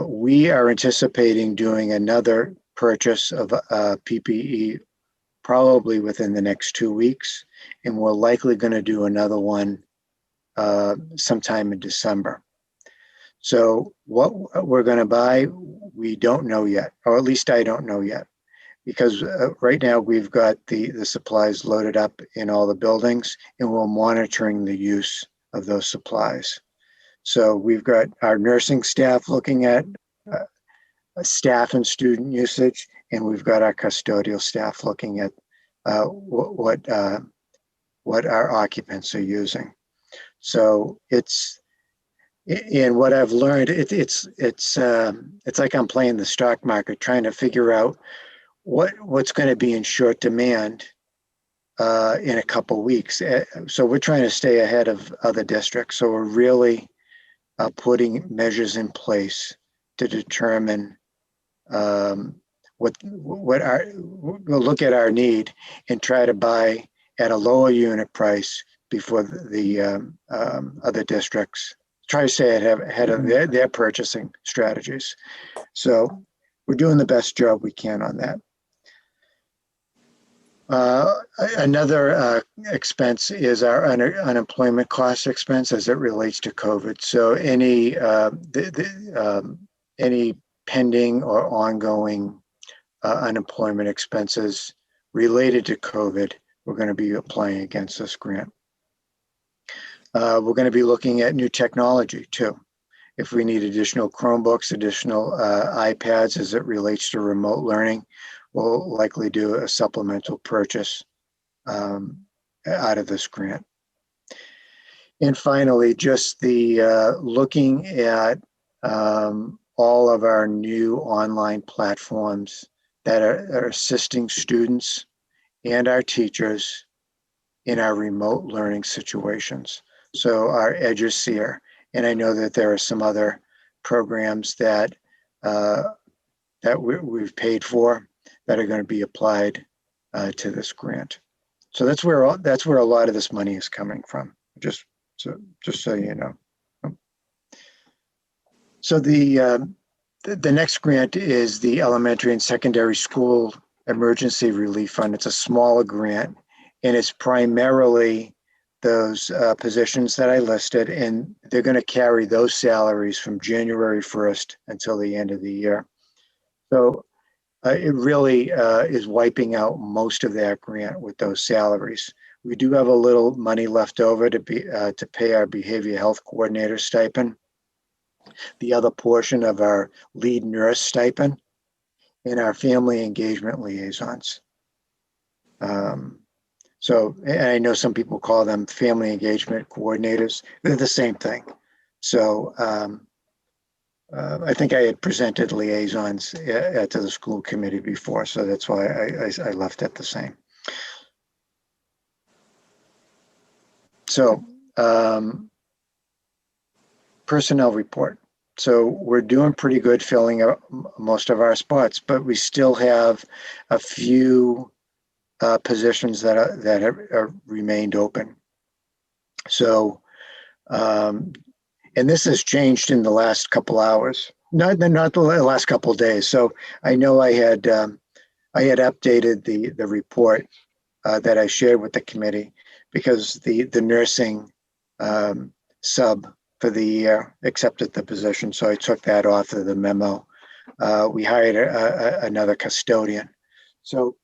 we are anticipating doing another purchase of PPE probably within the next 2 weeks, and we're likely going to do another one sometime in December. So what we're going to buy, we don't know yet, or at least I don't know yet, because right now we've got the supplies loaded up in all the buildings, and we're monitoring the use of those supplies. So we've got our nursing staff looking at staff and student usage, and we've got our custodial staff looking at what our occupants are using. So it's And what I've learned, it's like I'm playing the stock market, trying to figure out what's going to be in short demand in a couple weeks. So we're trying to stay ahead of other districts. So we're really putting measures in place to determine we'll look at our need and try to buy at a lower unit price before the other districts. Try to stay ahead of their purchasing strategies. So we're doing the best job we can on that. Another expense is our unemployment cost expense as it relates to COVID. So any pending or ongoing unemployment expenses related to COVID, we're going to be applying against this grant. We're going to be looking at new technology too. If we need additional Chromebooks, additional iPads as it relates to remote learning, we'll likely do a supplemental purchase out of this grant. And finally, just the looking at all of our new online platforms that are assisting students and our teachers in our remote learning situations. So our Eduseer, and I know that there are some other programs that we've paid for that are going to be applied to this grant. So that's where a lot of this money is coming from. Just so you know. So the next grant is the Elementary and Secondary School Emergency Relief Fund. It's a smaller grant, and it's primarily those positions that I listed, and they're going to carry those salaries from January 1st until the end of the year. So it really is wiping out most of that grant with those salaries. We do have a little money left over to pay our behavior health coordinator stipend, the other portion of our lead nurse stipend, and our family engagement liaisons. So, and I know some people call them family engagement coordinators. They're the same thing. So I think I had presented liaisons to the school committee before, so that's why I left it the same. So personnel report. So we're doing pretty good filling up most of our spots, but we still have a few positions that have remained open. So, and this has changed in the last couple hours, not the last couple of days. So I know I had updated the report that I shared with the committee because the nursing sub for the year accepted the position. So I took that off of the memo. We hired another custodian. So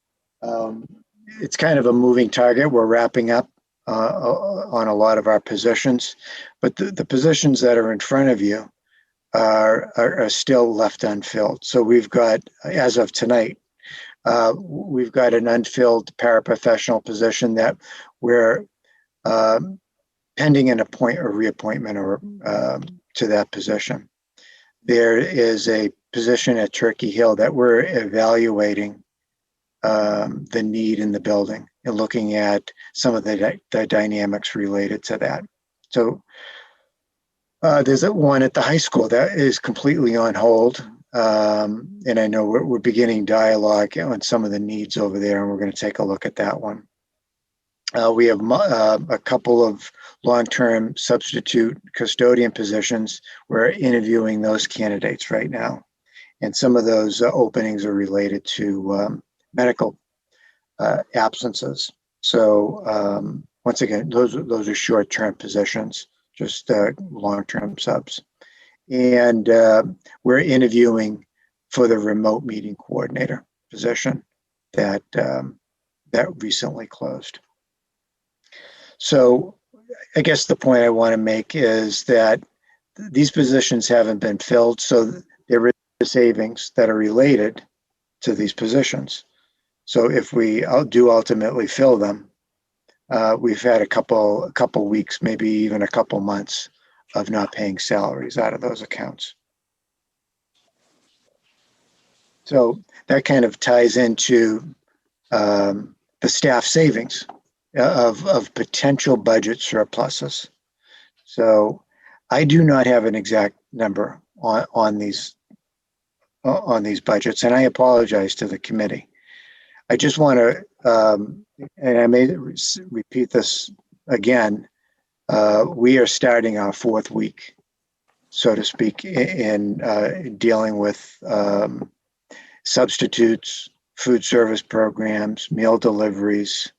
it's kind of a moving target. We're wrapping up on a lot of our positions, but the positions that are in front of you are still left unfilled. So we've got, as of tonight, we've got an unfilled paraprofessional position that we're pending an reappointment or to that position. There is a position at Turkey Hill that we're evaluating the need in the building and looking at some of the dynamics related to that. So there's one at the high school that is completely on hold. And I know we're beginning dialogue on some of the needs over there, and we're going to take a look at that one. We have a couple of long-term substitute custodian positions. We're interviewing those candidates right now. And some of those openings are related to medical absences. So once again, those are short-term positions, just long-term subs. And we're interviewing for the remote meeting coordinator position that recently closed. So I guess the point I want to make is that these positions haven't been filled, so there is savings that are related to these positions. So if we do ultimately fill them, we've had a couple weeks, maybe even a couple months not paying salaries out of those accounts. So that kind of ties into the staff savings of potential budget surpluses. So I do not have an exact number on these budgets, and I apologize to the committee. I just want to, and I may repeat this again, we are starting our fourth week, so to speak, in dealing with substitutes, food service programs, meal deliveries,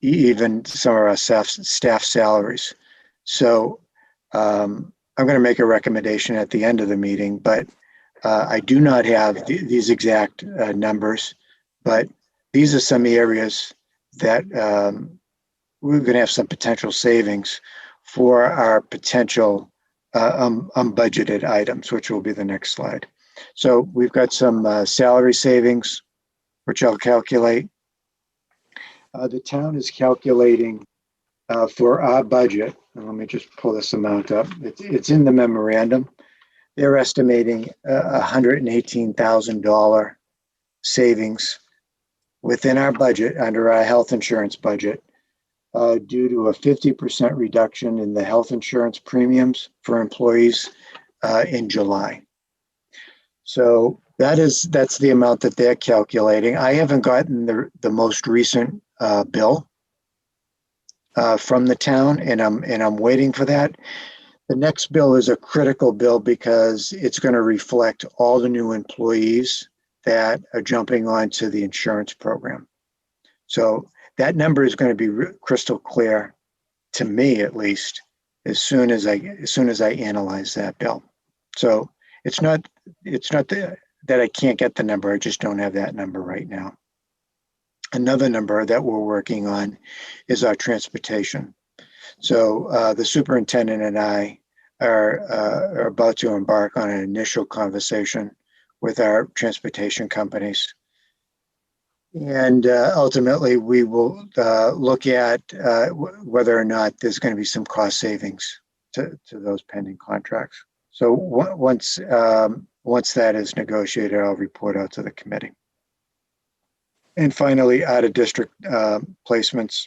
even some of our staff salaries. So I'm going to make a recommendation at the end of the meeting, but I do not have these exact numbers, but these are some areas that we're going to have some potential savings for our potential unbudgeted items, which will be the next slide. So we've got some salary savings, which I'll calculate. The town is calculating for our budget. Let me just pull this amount up. It's in the memorandum. They're estimating $118,000 savings within our budget, under our health insurance budget, due to a 50% reduction in the health insurance premiums for employees in July. So that's the amount that they're calculating. I haven't gotten the most recent bill from the town, and I'm waiting for that. The next bill is a critical bill because it's going to reflect all the new employees that are jumping onto the insurance program. So that number is going to be crystal clear to me, at least, as soon as I analyze that bill. So it's not that I can't get the number. I just don't have that number right now. Another number that we're working on is our transportation. So the superintendent and I are about to embark on an initial conversation with our transportation companies. And ultimately, we will look at whether or not there's going to be some cost savings to those pending contracts. So once that is negotiated, I'll report out to the committee. And finally, out of district placements.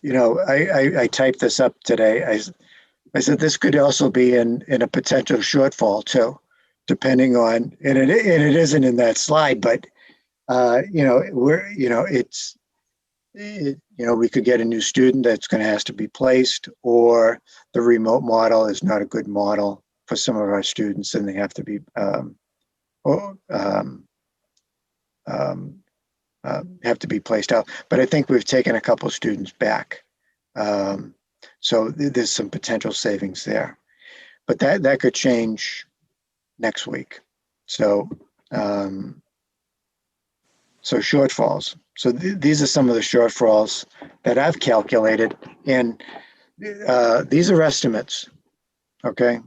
I typed this up today. I said this could also be in a potential shortfall too, depending on, and it isn't in that slide, but we could get a new student that's going to have to be placed, or the remote model is not a good model for some of our students, and they have to be placed out. But I think we've taken a couple of students back. So there's some potential savings there, but that could change next week. So shortfalls. So these are some of the shortfalls that I've calculated, and these are estimates. Okay.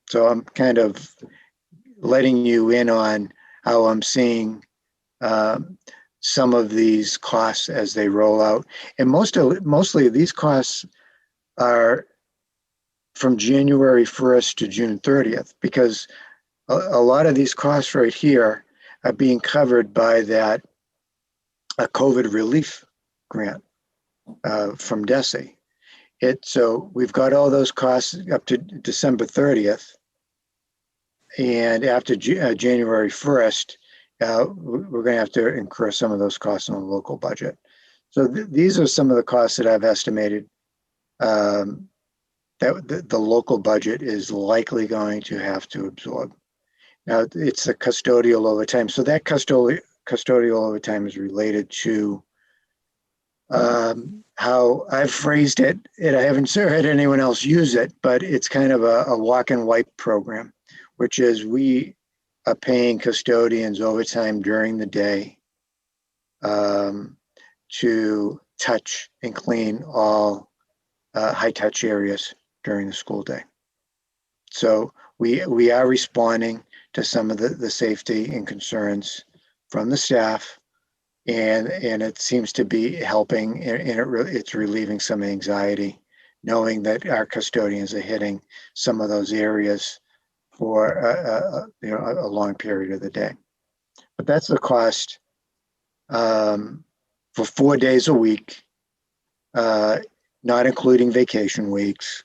So I'm kind of letting you in on how I'm seeing some of these costs as they roll out. And mostly these costs are from January 1st to June 30th, because a lot of these costs right here are being covered by a COVID relief grant from DESE. So we've got all those costs up to December 30th. And after January 1st, we're going to have to incur some of those costs in the local budget. So these are some of the costs that I've estimated that the local budget is likely going to have to absorb. Now, it's the custodial overtime. So that custodial overtime is related to how I've phrased it, and I haven't heard anyone else use it, but it's kind of a walk and wipe program, which is we are paying custodians overtime during the day to touch and clean all high touch areas during the school day. So we are responding to some of the safety and concerns from the staff and it seems to be helping, and it's relieving some anxiety, knowing that our custodians are hitting some of those areas for a long period of the day. But that's the cost for 4 days a week, not including vacation weeks,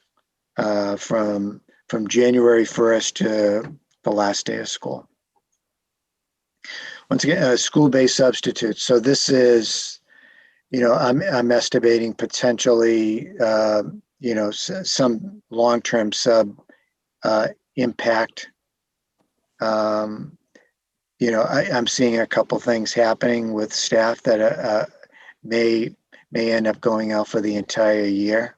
from January 1st to the last day of school. Once again, school-based substitutes. So this is, I'm estimating potentially, some long-term sub impact. I'm seeing a couple things happening with staff that may end up going out for the entire year.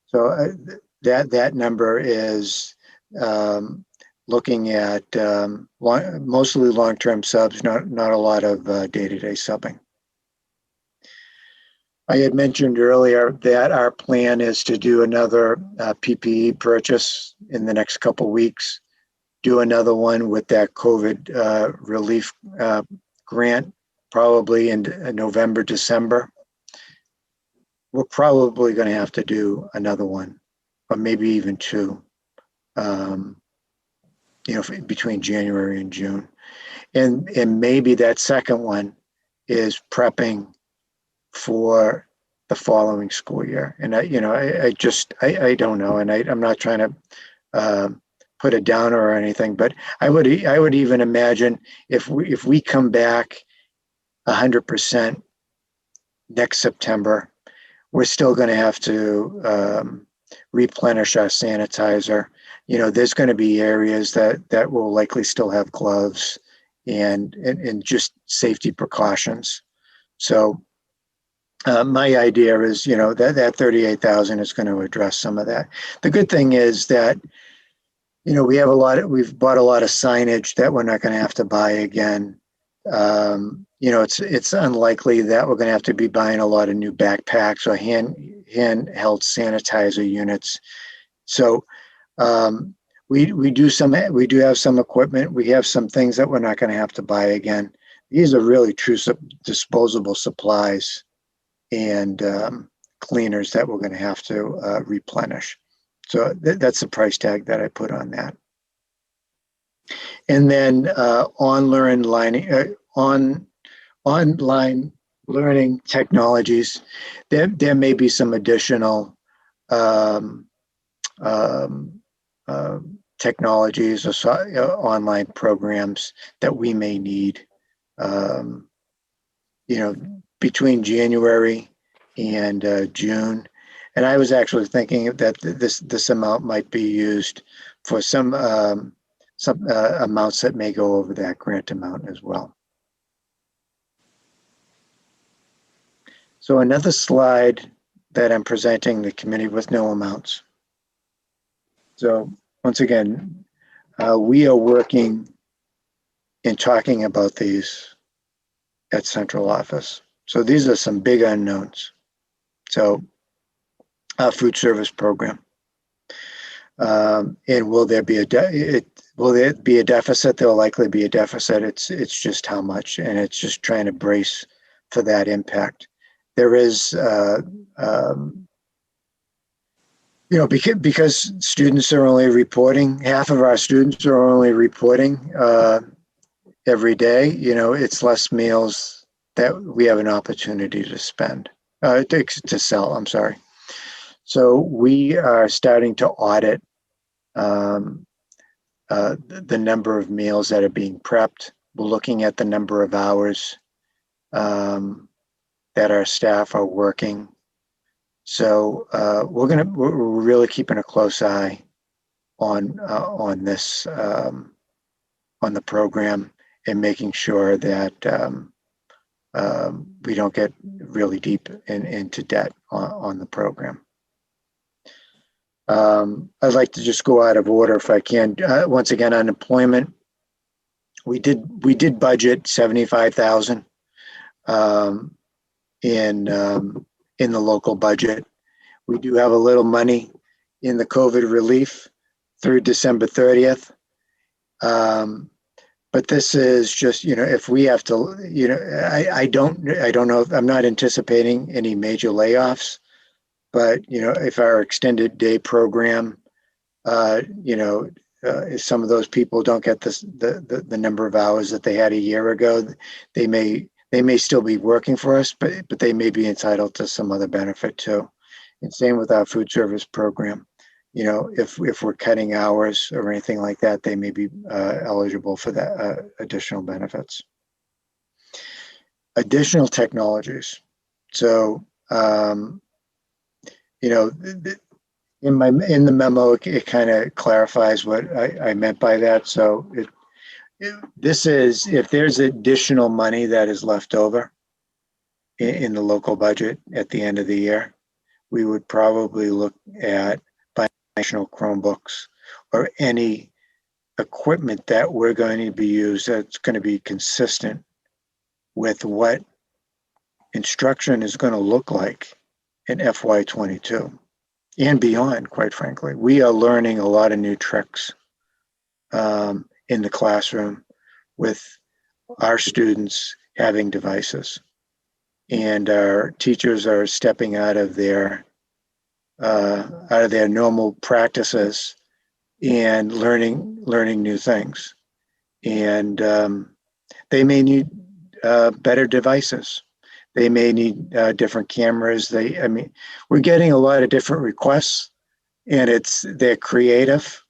So that number is looking at mostly long-term subs, not a lot of day-to-day subbing. I had mentioned earlier that our plan is to do another PPE purchase in the next couple weeks, do another one with that COVID relief grant, probably in November, December. We're probably going to have to do another one, or maybe even two, between January and June. And maybe that second one is prepping for the following school year. And I don't know. And I'm not trying to put a downer or anything, but I would even imagine if we come back 100% next September, we're still going to have to replenish our sanitizer. There's going to be areas that will likely still have gloves and just safety precautions. So my idea is, that 38,000 is going to address some of that. The good thing is that, we've bought a lot of signage that we're not going to have to buy again. It's unlikely that we're going to have to be buying a lot of new backpacks or handheld sanitizer units. So we do have some equipment. We have some things that we're not going to have to buy again. These are really true disposable supplies and cleaners that we're going to have to replenish. So that's the price tag that I put on that. And then online learning technologies, there may be some additional technologies or online programs that we may need, between January and June. And I was actually thinking that this amount might be used for some amounts that may go over that grant amount as well. So another slide that I'm presenting the committee with no amounts. So once again, we are working and talking about these at central office. So these are some big unknowns. So our food service program. And will there be a deficit? There'll likely be a deficit. It's just how much, and it's just trying to brace for that impact. There is, because students are only reporting, half of our students are only reporting every day. It's less meals that we have an opportunity to spend, to sell. I'm sorry. So we are starting to audit the number of meals that are being prepped. We're looking at the number of hours that our staff are working. So we're really keeping a close eye on this, on the program, and making sure that we don't get really deep into debt on the program. I'd like to just go out of order if I can. Once again, unemployment. We did budget 75,000 in the local budget. We do have a little money in the COVID relief through December 30th. But But this is just, if we have to, I don't know, I'm not anticipating any major layoffs, but, if our extended day program, if some of those people don't get the number of hours that they had a year ago, they may still be working for us, but they may be entitled to some other benefit too. And same with our food service program. If we're cutting hours or anything like that, they may be eligible for that additional benefits. Additional technologies. So, in the memo, it kind of clarifies what I meant by that. So this is, if there's additional money that is left over in the local budget at the end of the year, we would probably look at national Chromebooks or any equipment that we're going to be used that's going to be consistent with what instruction is going to look like in FY22 and beyond, quite frankly. We are learning a lot of new tricks in the classroom with our students having devices, and our teachers are stepping out of their normal practices and learning new things. And they may need better devices. They may need different cameras. We're getting a lot of different requests, and they're creative.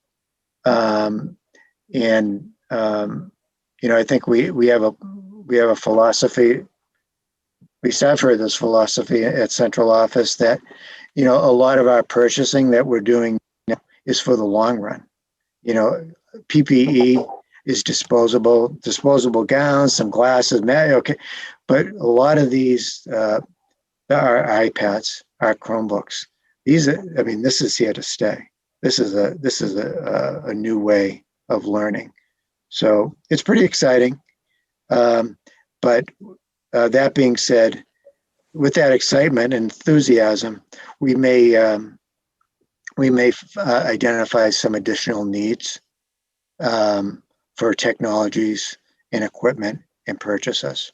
I think we have a philosophy. We have heard this philosophy at central office that, a lot of our purchasing that we're doing now is for the long run. PPE is disposable gowns, some glasses, okay. But a lot of these are iPads, our Chromebooks. This is here to stay. This is a new way of learning. So it's pretty exciting. But that being said, with that excitement and enthusiasm, we may identify some additional needs for technologies and equipment and purchases.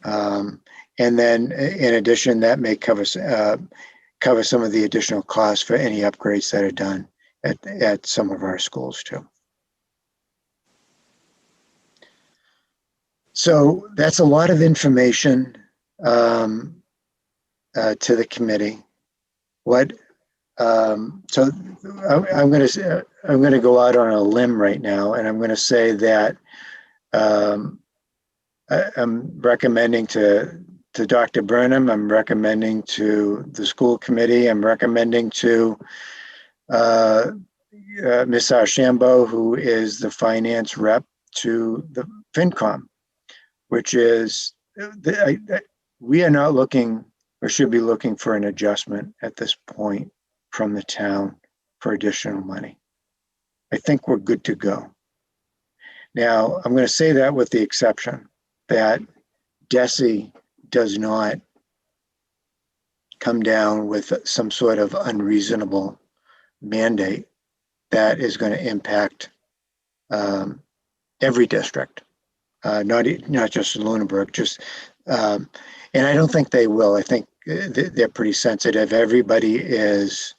And then in addition, that may cover some of the additional costs for any upgrades that are done at some of our schools too. So that's a lot of information to the committee. So I'm going to go out on a limb right now, and I'm going to say that I'm recommending to Dr. Burnham, I'm recommending to the school committee, I'm recommending to Ms. Archambault, who is the finance rep to the FinCom, which is, we are not looking or should be looking for an adjustment at this point from the town for additional money. I think we're good to go. Now, I'm going to say that with the exception that DESE does not come down with some sort of unreasonable mandate that is going to impact every district, not just Lunenburg, and I don't think they will. I think they're pretty sensitive. Everybody is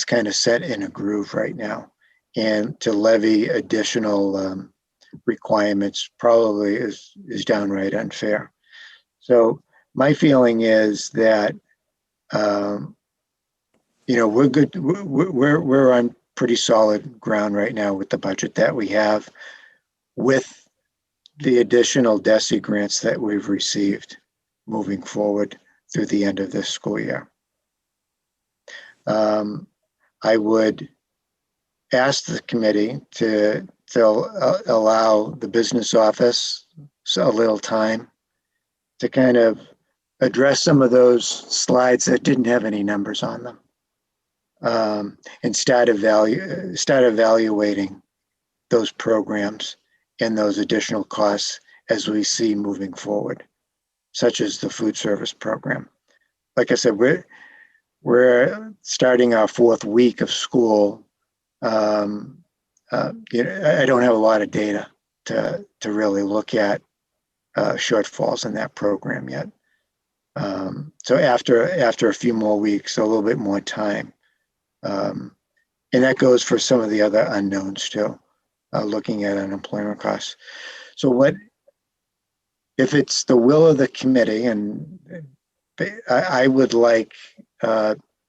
kind of set in a groove right now, and to levy additional requirements probably is downright unfair. So my feeling is that we're good. We're on pretty solid ground right now with the budget that we have, with the additional DESE grants that we've received moving forward through the end of this school year. I would ask the committee to allow the business office a little time to kind of address some of those slides that didn't have any numbers on them, and start evaluating those programs and those additional costs as we see moving forward, such as the food service program. Like I said, we're starting our 4th week of school. I don't have a lot of data to really look at shortfalls in that program yet. So after a few more weeks, a little bit more time, and that goes for some of the other unknowns too, looking at unemployment costs. So what if it's the will of the committee, and I would like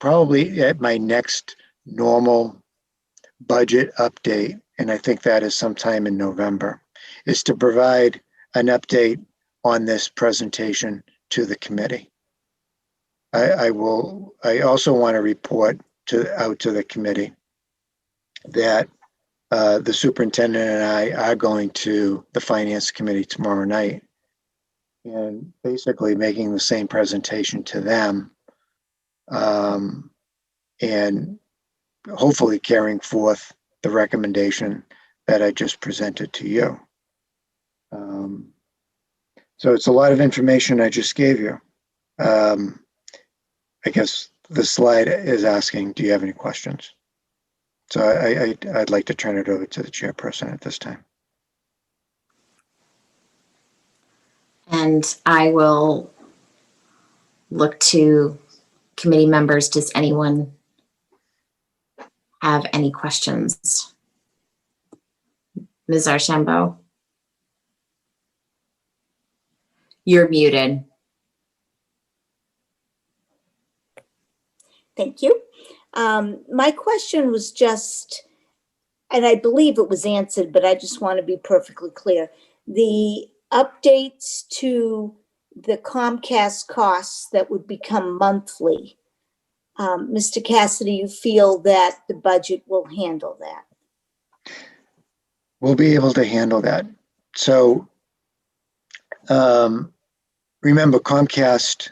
probably at my next normal budget update, and I think that is sometime in November, is to provide an update on this presentation to the committee. I also want to report out to the committee that the superintendent and I are going to the finance committee tomorrow night and basically making the same presentation to them, and hopefully carrying forth the recommendation that I just presented to you. So it's a lot of information I just gave you. I guess the slide is asking, do you have any questions? So I'd like to turn it over to the chairperson at this time. And I will look to committee members. Does anyone have any questions? Ms. Archambault? You're muted. Thank you. My question was just, and I believe it was answered, but I just want to be perfectly clear. The updates to the Comcast costs that would become monthly, Mr. Cassidy, you feel that the budget will handle that? We'll be able to handle that. So remember, Comcast,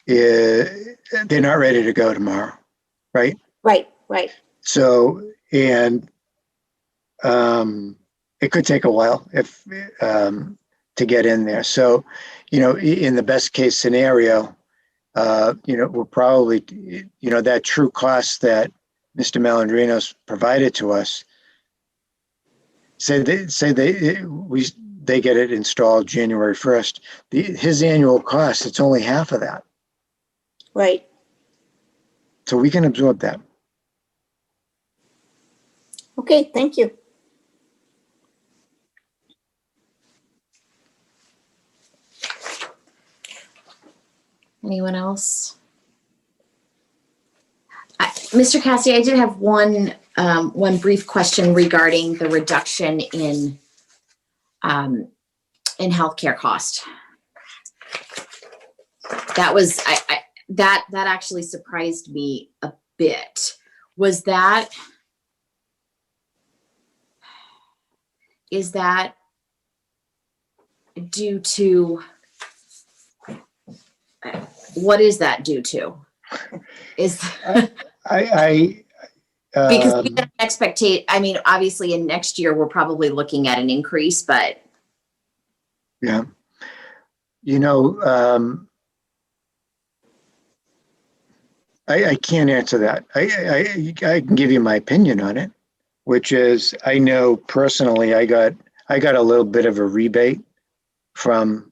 they're not ready to go tomorrow, right? Right. So, and it could take a while if to get in there. So, in the best case scenario, we'll probably, that true cost that Mr. Malandrinos provided to us, say they get it installed January 1st. His annual cost, it's only half of that. Right. So we can absorb that. Okay, thank you. Anyone else? Mr. Cassidy, I did have one brief question regarding the reduction in healthcare cost. That was that actually surprised me a bit. Is that due to, what is that due to? Because we can expectate, obviously in next year, we're probably looking at an increase, but. Yeah. I can't answer that. I can give you my opinion on it, which is, I know personally I got a little bit of a rebate from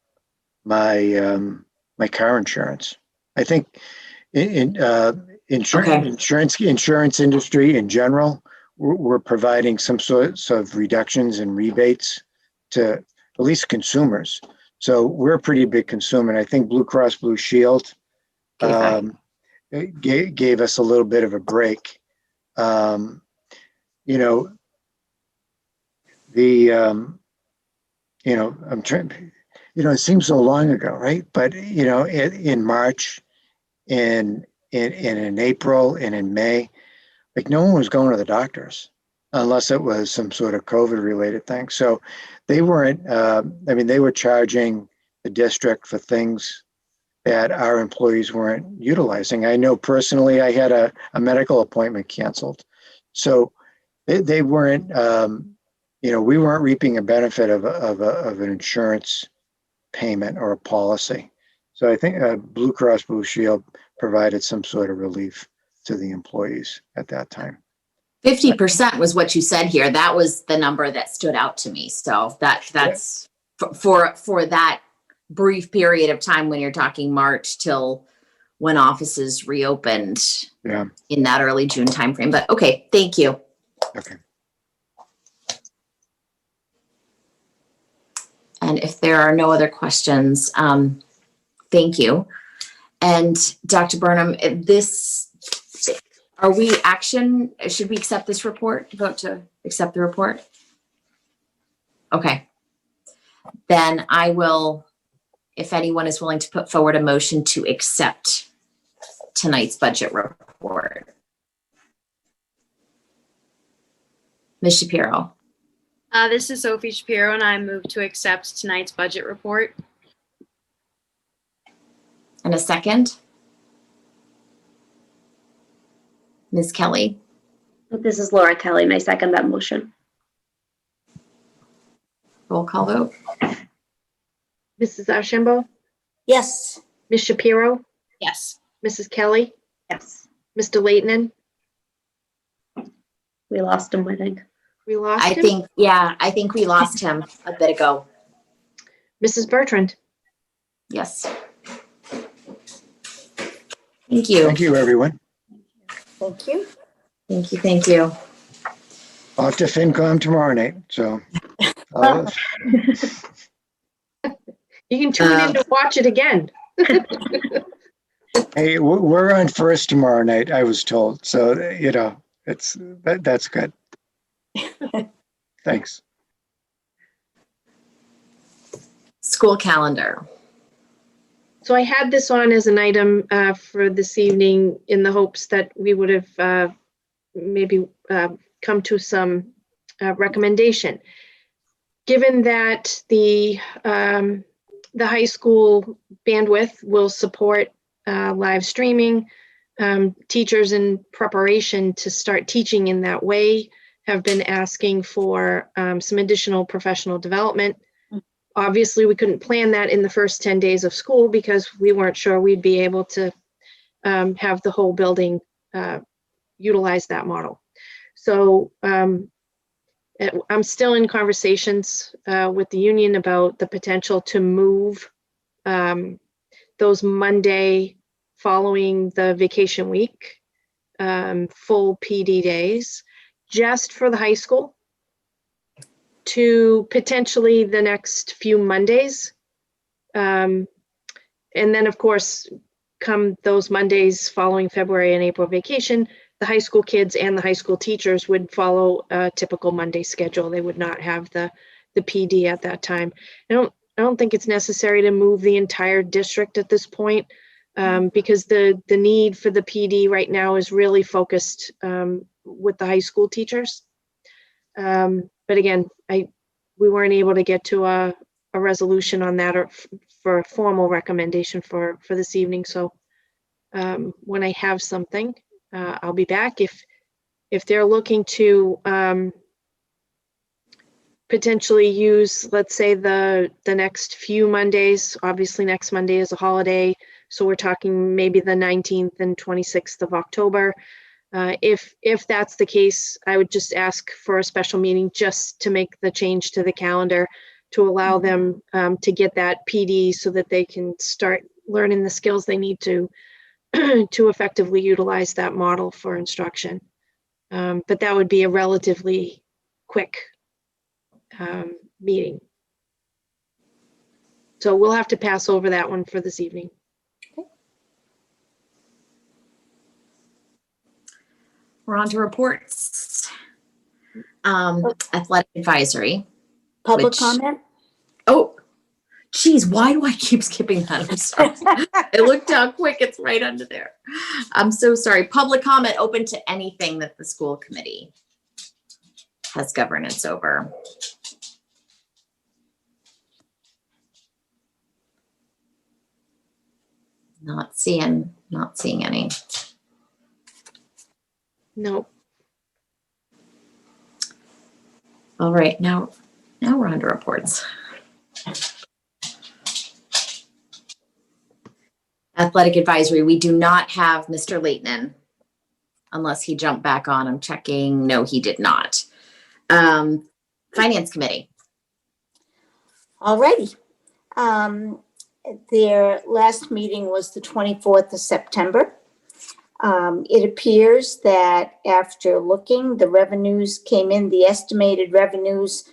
my my car insurance. I think insurance industry in general, we're providing some sorts of reductions and rebates to at least consumers. So we're a pretty big consumer, and I think Blue Cross Blue Shield gave us a little bit of a break. I'm trying, it seems so long ago, right? But, in March and in April and in May, like no one was going to the doctors unless it was some sort of COVID related thing. So they weren't, they were charging the district for things that our employees weren't utilizing. I know personally I had a medical appointment canceled. So they weren't, we weren't reaping a benefit of an insurance payment or a policy. So I think Blue Cross Blue Shield provided some sort of relief to the employees at that time. 50% was what you said here. That was the number that stood out to me. So that's for that brief period of time when you're talking March till when offices reopened in that early June timeframe. But okay, thank you. Okay. And if there are no other questions, thank you. And Dr. Burnham, should we accept this report, vote to accept the report? Okay. Then I will, if anyone is willing to put forward a motion to accept tonight's budget report. Ms. Shapiro. This is Sophie Shapiro, and I move to accept tonight's budget report. And a second? Ms. Kelly. This is Laura Kelly, and I second that motion. Roll call vote. Mrs. Ashambo, Yes. Ms. Shapiro, Yes. Mrs. Kelly, Yes. Mr. Leighton. We lost him, I think. We lost I him. think we lost him a bit ago. Mrs. Bertrand. Yes. Thank you. Thank you, everyone. Thank you. Thank you. Thank you. Off to FinCom tomorrow night, so. You can tune in to watch it again. Hey, we're on first tomorrow night, I was told, so, that's good. Thanks. School calendar. So I had this on as an item for this evening in the hopes that we would have maybe come to some recommendation. Given that the high school bandwidth will support live streaming, teachers in preparation to start teaching in that way have been asking for some additional professional development. Obviously, we couldn't plan that in the first 10 days of school because we weren't sure we'd be able to have the whole building utilize that model. So I'm still in conversations with the union about the potential to move those Monday following the vacation week, full PD days, just for the high school, to potentially the next few Mondays. And then, of course, come those Mondays following February and April vacation, the high school kids and the high school teachers would follow a typical Monday schedule. They would not have the PD at that time. I don't think it's necessary to move the entire district at this point because the need for the PD right now is really focused with the high school teachers. But again, we weren't able to get to a resolution on that or for a formal recommendation for this evening. So when I have something, I'll be back. If they're looking to potentially use, let's say the next few Mondays, obviously next Monday is a holiday. So we're talking maybe the 19th and 26th of October. If that's the case, I would just ask for a special meeting just to make the change to the calendar to allow them to get that PD so that they can start learning the skills they need to effectively utilize that model for instruction. But that would be a relatively quick meeting. So we'll have to pass over that one for this evening. We're on to reports. Athletic advisory. Public comment? Oh, geez, why do I keep skipping that? I'm sorry. I looked down quick, it's right under there. I'm so sorry. Public comment open to anything that the school committee has governance over. Not seeing any. No. All right, now we're on to reports. Athletic advisory, we do not have Mr. Leighton unless he jumped back on. I'm checking. No, he did not. Finance Committee. Alrighty. Their last meeting was the 24th of September. It appears that after looking, the revenues came in, the estimated revenues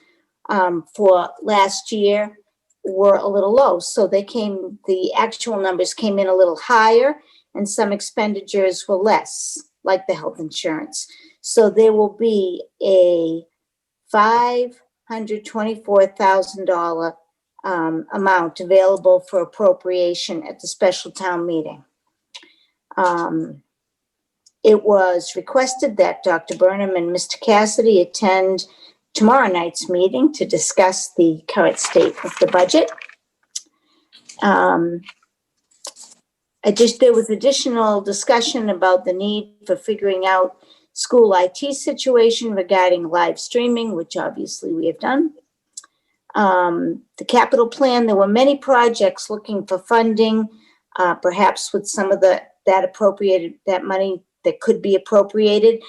for last year were a little low. So the actual numbers came in a little higher and some expenditures were less, like the health insurance. So there will be a $524,000 amount available for appropriation at the special town meeting. It was requested that Dr. Burnham and Mr. Cassidy attend tomorrow night's meeting to discuss the current state of the budget. There was additional discussion about the need for figuring out school IT situation regarding live streaming, which obviously we have done. The capital plan, there were many projects looking for funding, perhaps with some of that money that could be appropriated.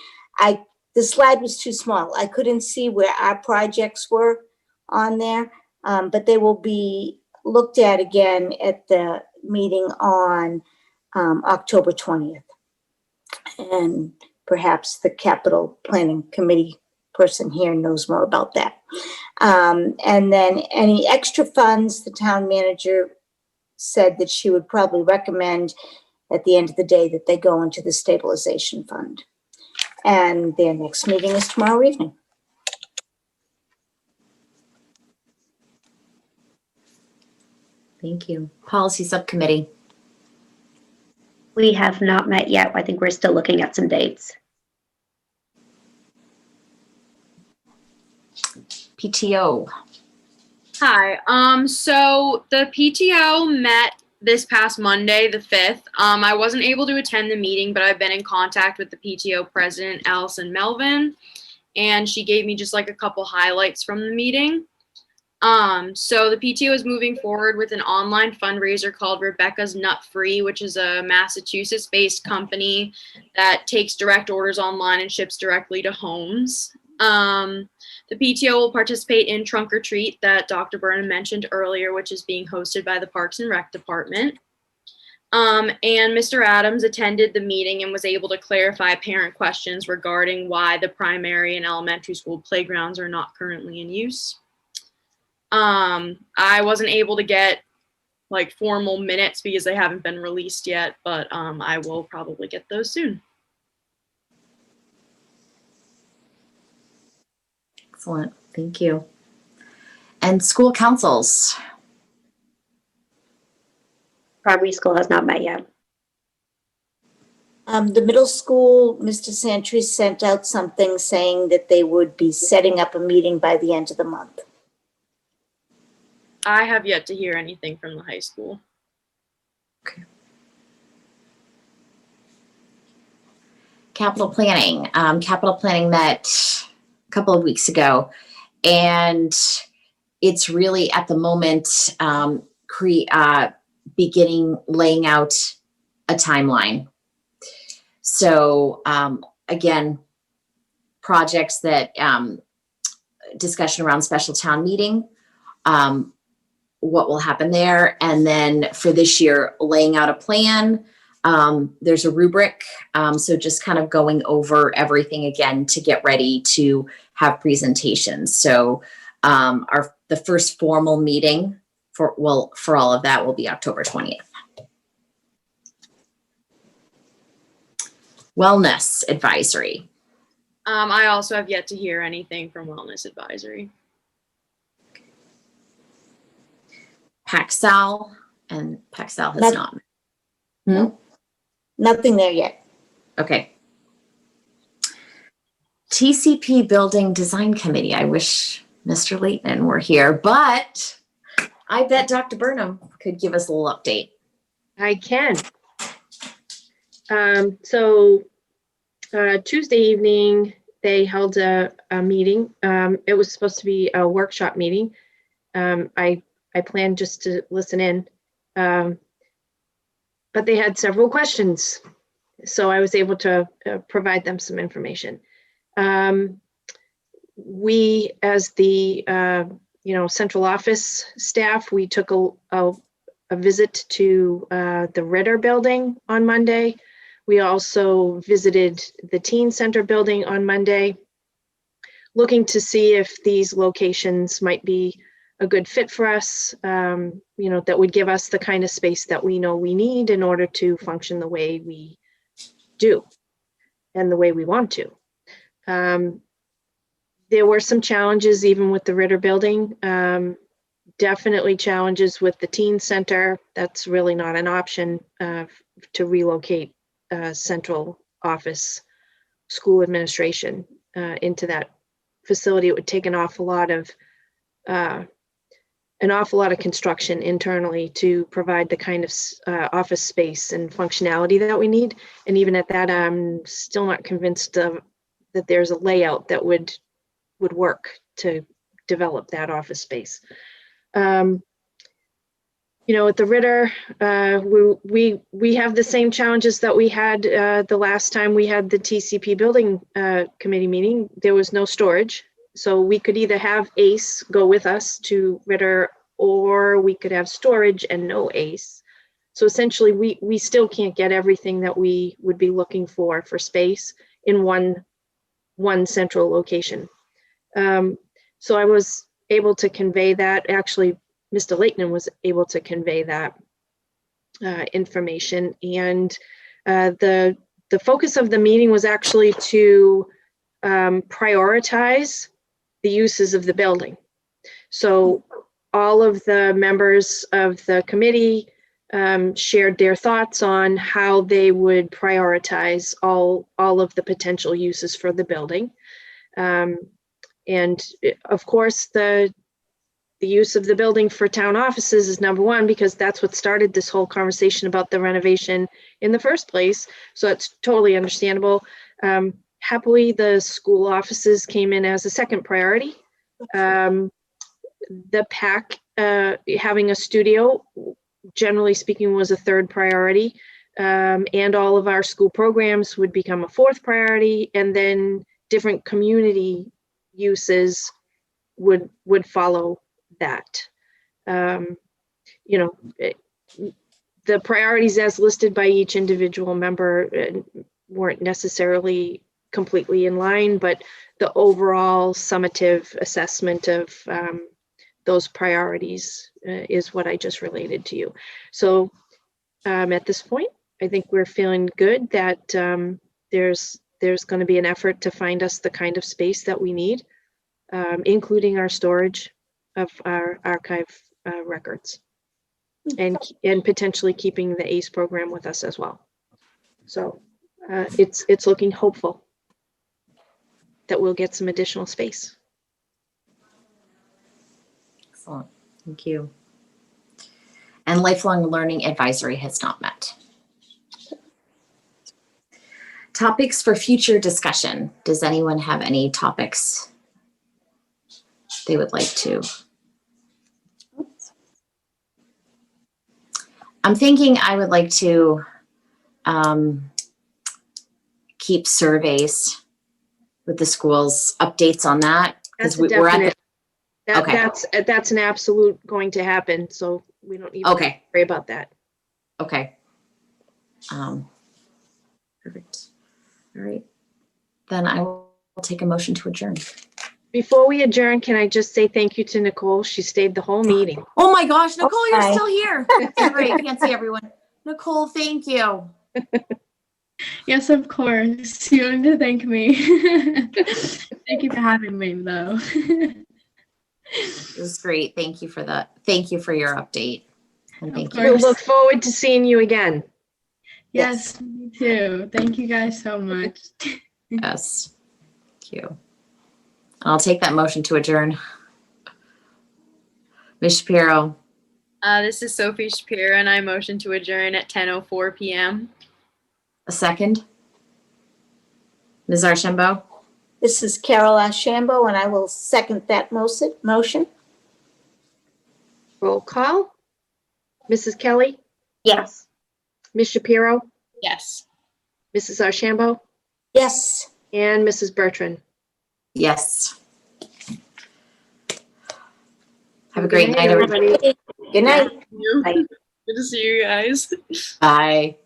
The slide was too small. I couldn't see where our projects were on there, but they will be looked at again at the meeting on October 20th. And perhaps the capital planning committee person here knows more about that. And then any extra funds, the town manager said that she would probably recommend at the end of the day that they go into the stabilization fund. And their next meeting is tomorrow evening. Thank you. Policy Subcommittee. We have not met yet. I think we're still looking at some dates. PTO. Hi. So the PTO met this past Monday, the 5th. I wasn't able to attend the meeting, but I've been in contact with the PTO president, Allison Melvin, and she gave me just like a couple highlights from the meeting. So the PTO is moving forward with an online fundraiser called Rebecca's Nut Free, which is a Massachusetts-based company that takes direct orders online and ships directly to homes. The PTO will participate in Trunk or Treat that Dr. Burnham mentioned earlier, which is being hosted by the Parks and Rec Department. And Mr. Adams attended the meeting and was able to clarify parent questions regarding why the primary and elementary school playgrounds are not currently in use. I wasn't able to get like formal minutes because they haven't been released yet, but I will probably get those soon. Excellent. Thank you. And school councils. Primary school has not met yet. The middle school, Mr. Santry sent out something saying that they would be setting up a meeting by the end of the month. I have yet to hear anything from the high school. Okay. Capital planning. Capital planning met a couple of weeks ago, and it's really at the moment beginning laying out a timeline. So again, projects that discussion around special town meeting, what will happen there, and then for this year, laying out a plan. There's a rubric, so just kind of going over everything again to get ready to have presentations. So the first formal meeting for all of that will be October 20th. Wellness advisory. I also have yet to hear anything from Wellness Advisory. Paxal, and Paxal has not. Nothing there yet. Okay. TCP Building Design Committee. I wish Mr. Leighton were here, but I bet Dr. Burnham could give us a little update. I can. So Tuesday evening, they held a meeting. It was supposed to be a workshop meeting. I planned just to listen in, but they had several questions. So I was able to provide them some information. We, as the central office staff, we took a visit to the Ritter building on Monday. We also visited the Teen Center building on Monday, looking to see if these locations might be a good fit for us, that would give us the kind of space that we know we need in order to function the way we do and the way we want to. There were some challenges even with the Ritter building. Definitely challenges with the teen center. That's really not an option to relocate central office school administration into that facility. It would take an awful lot of construction internally to provide the kind of office space and functionality that we need. And even at that, I'm still not convinced that there's a layout that would work to develop that office space. At the Ritter, we have the same challenges that we had the last time we had the TCP building committee meeting. There was no storage. So we could either have ACE go with us to Ritter, or we could have storage and no ACE. So essentially, we still can't get everything that we would be looking for space in one central location. So I was able to convey that. Actually, Mr. Leighton was able to convey that information. And the focus of the meeting was actually to prioritize the uses of the building. So all of the members of the committee shared their thoughts on how they would prioritize all of the potential uses for the building. And of course, the use of the building for town offices is number one, because that's what started this whole conversation about the renovation in the first place. So it's totally understandable. Happily, the school offices came in as a second priority. The PAC, having a studio, generally speaking, was a third priority. And all of our school programs would become a fourth priority. And then different community uses would follow that. The priorities as listed by each individual member weren't necessarily completely in line, but the overall summative assessment of those priorities is what I just related to you. So at this point, I think we're feeling good that there's going to be an effort to find us the kind of space that we need, including our storage of our archive records, and potentially keeping the ACE program with us as well. So it's looking hopeful that we'll get some additional space. Excellent, thank you. And Lifelong Learning Advisory has not met. Topics for future discussion. Does anyone have any topics they would like to? I'm thinking I would like to keep surveys with the schools, updates on that, because we're at the, okay. That's an absolute going to happen. So we don't even worry about that. Okay. Perfect. All right. Then I will take a motion to adjourn. Before we adjourn, can I just say thank you to Nicole? She stayed the whole meeting. Oh my gosh, Nicole, you're still here. Great. I can't see everyone. Nicole, thank you. Yes, of course. You don't need to thank me. Thank you for having me, though. It was great. Thank you for that. Thank you for your update. And thank you. We'll look forward to seeing you again. Yes, me too. Thank you guys so much. Yes. Thank you. I'll take that motion to adjourn. Ms. Shapiro. This is Sophie Shapiro, and I motion to adjourn at 10:04 p.m. A second. Ms. Archambault. This is Carol Ashambo, and I will second that motion. Roll call. Mrs. Kelly? Yes. Ms. Shapiro? Yes. Mrs. Archambault, Yes. and Mrs. Bertrand. Yes. Have a great night, everybody. everybody. Good night. You. Bye. Good to see you guys. Bye.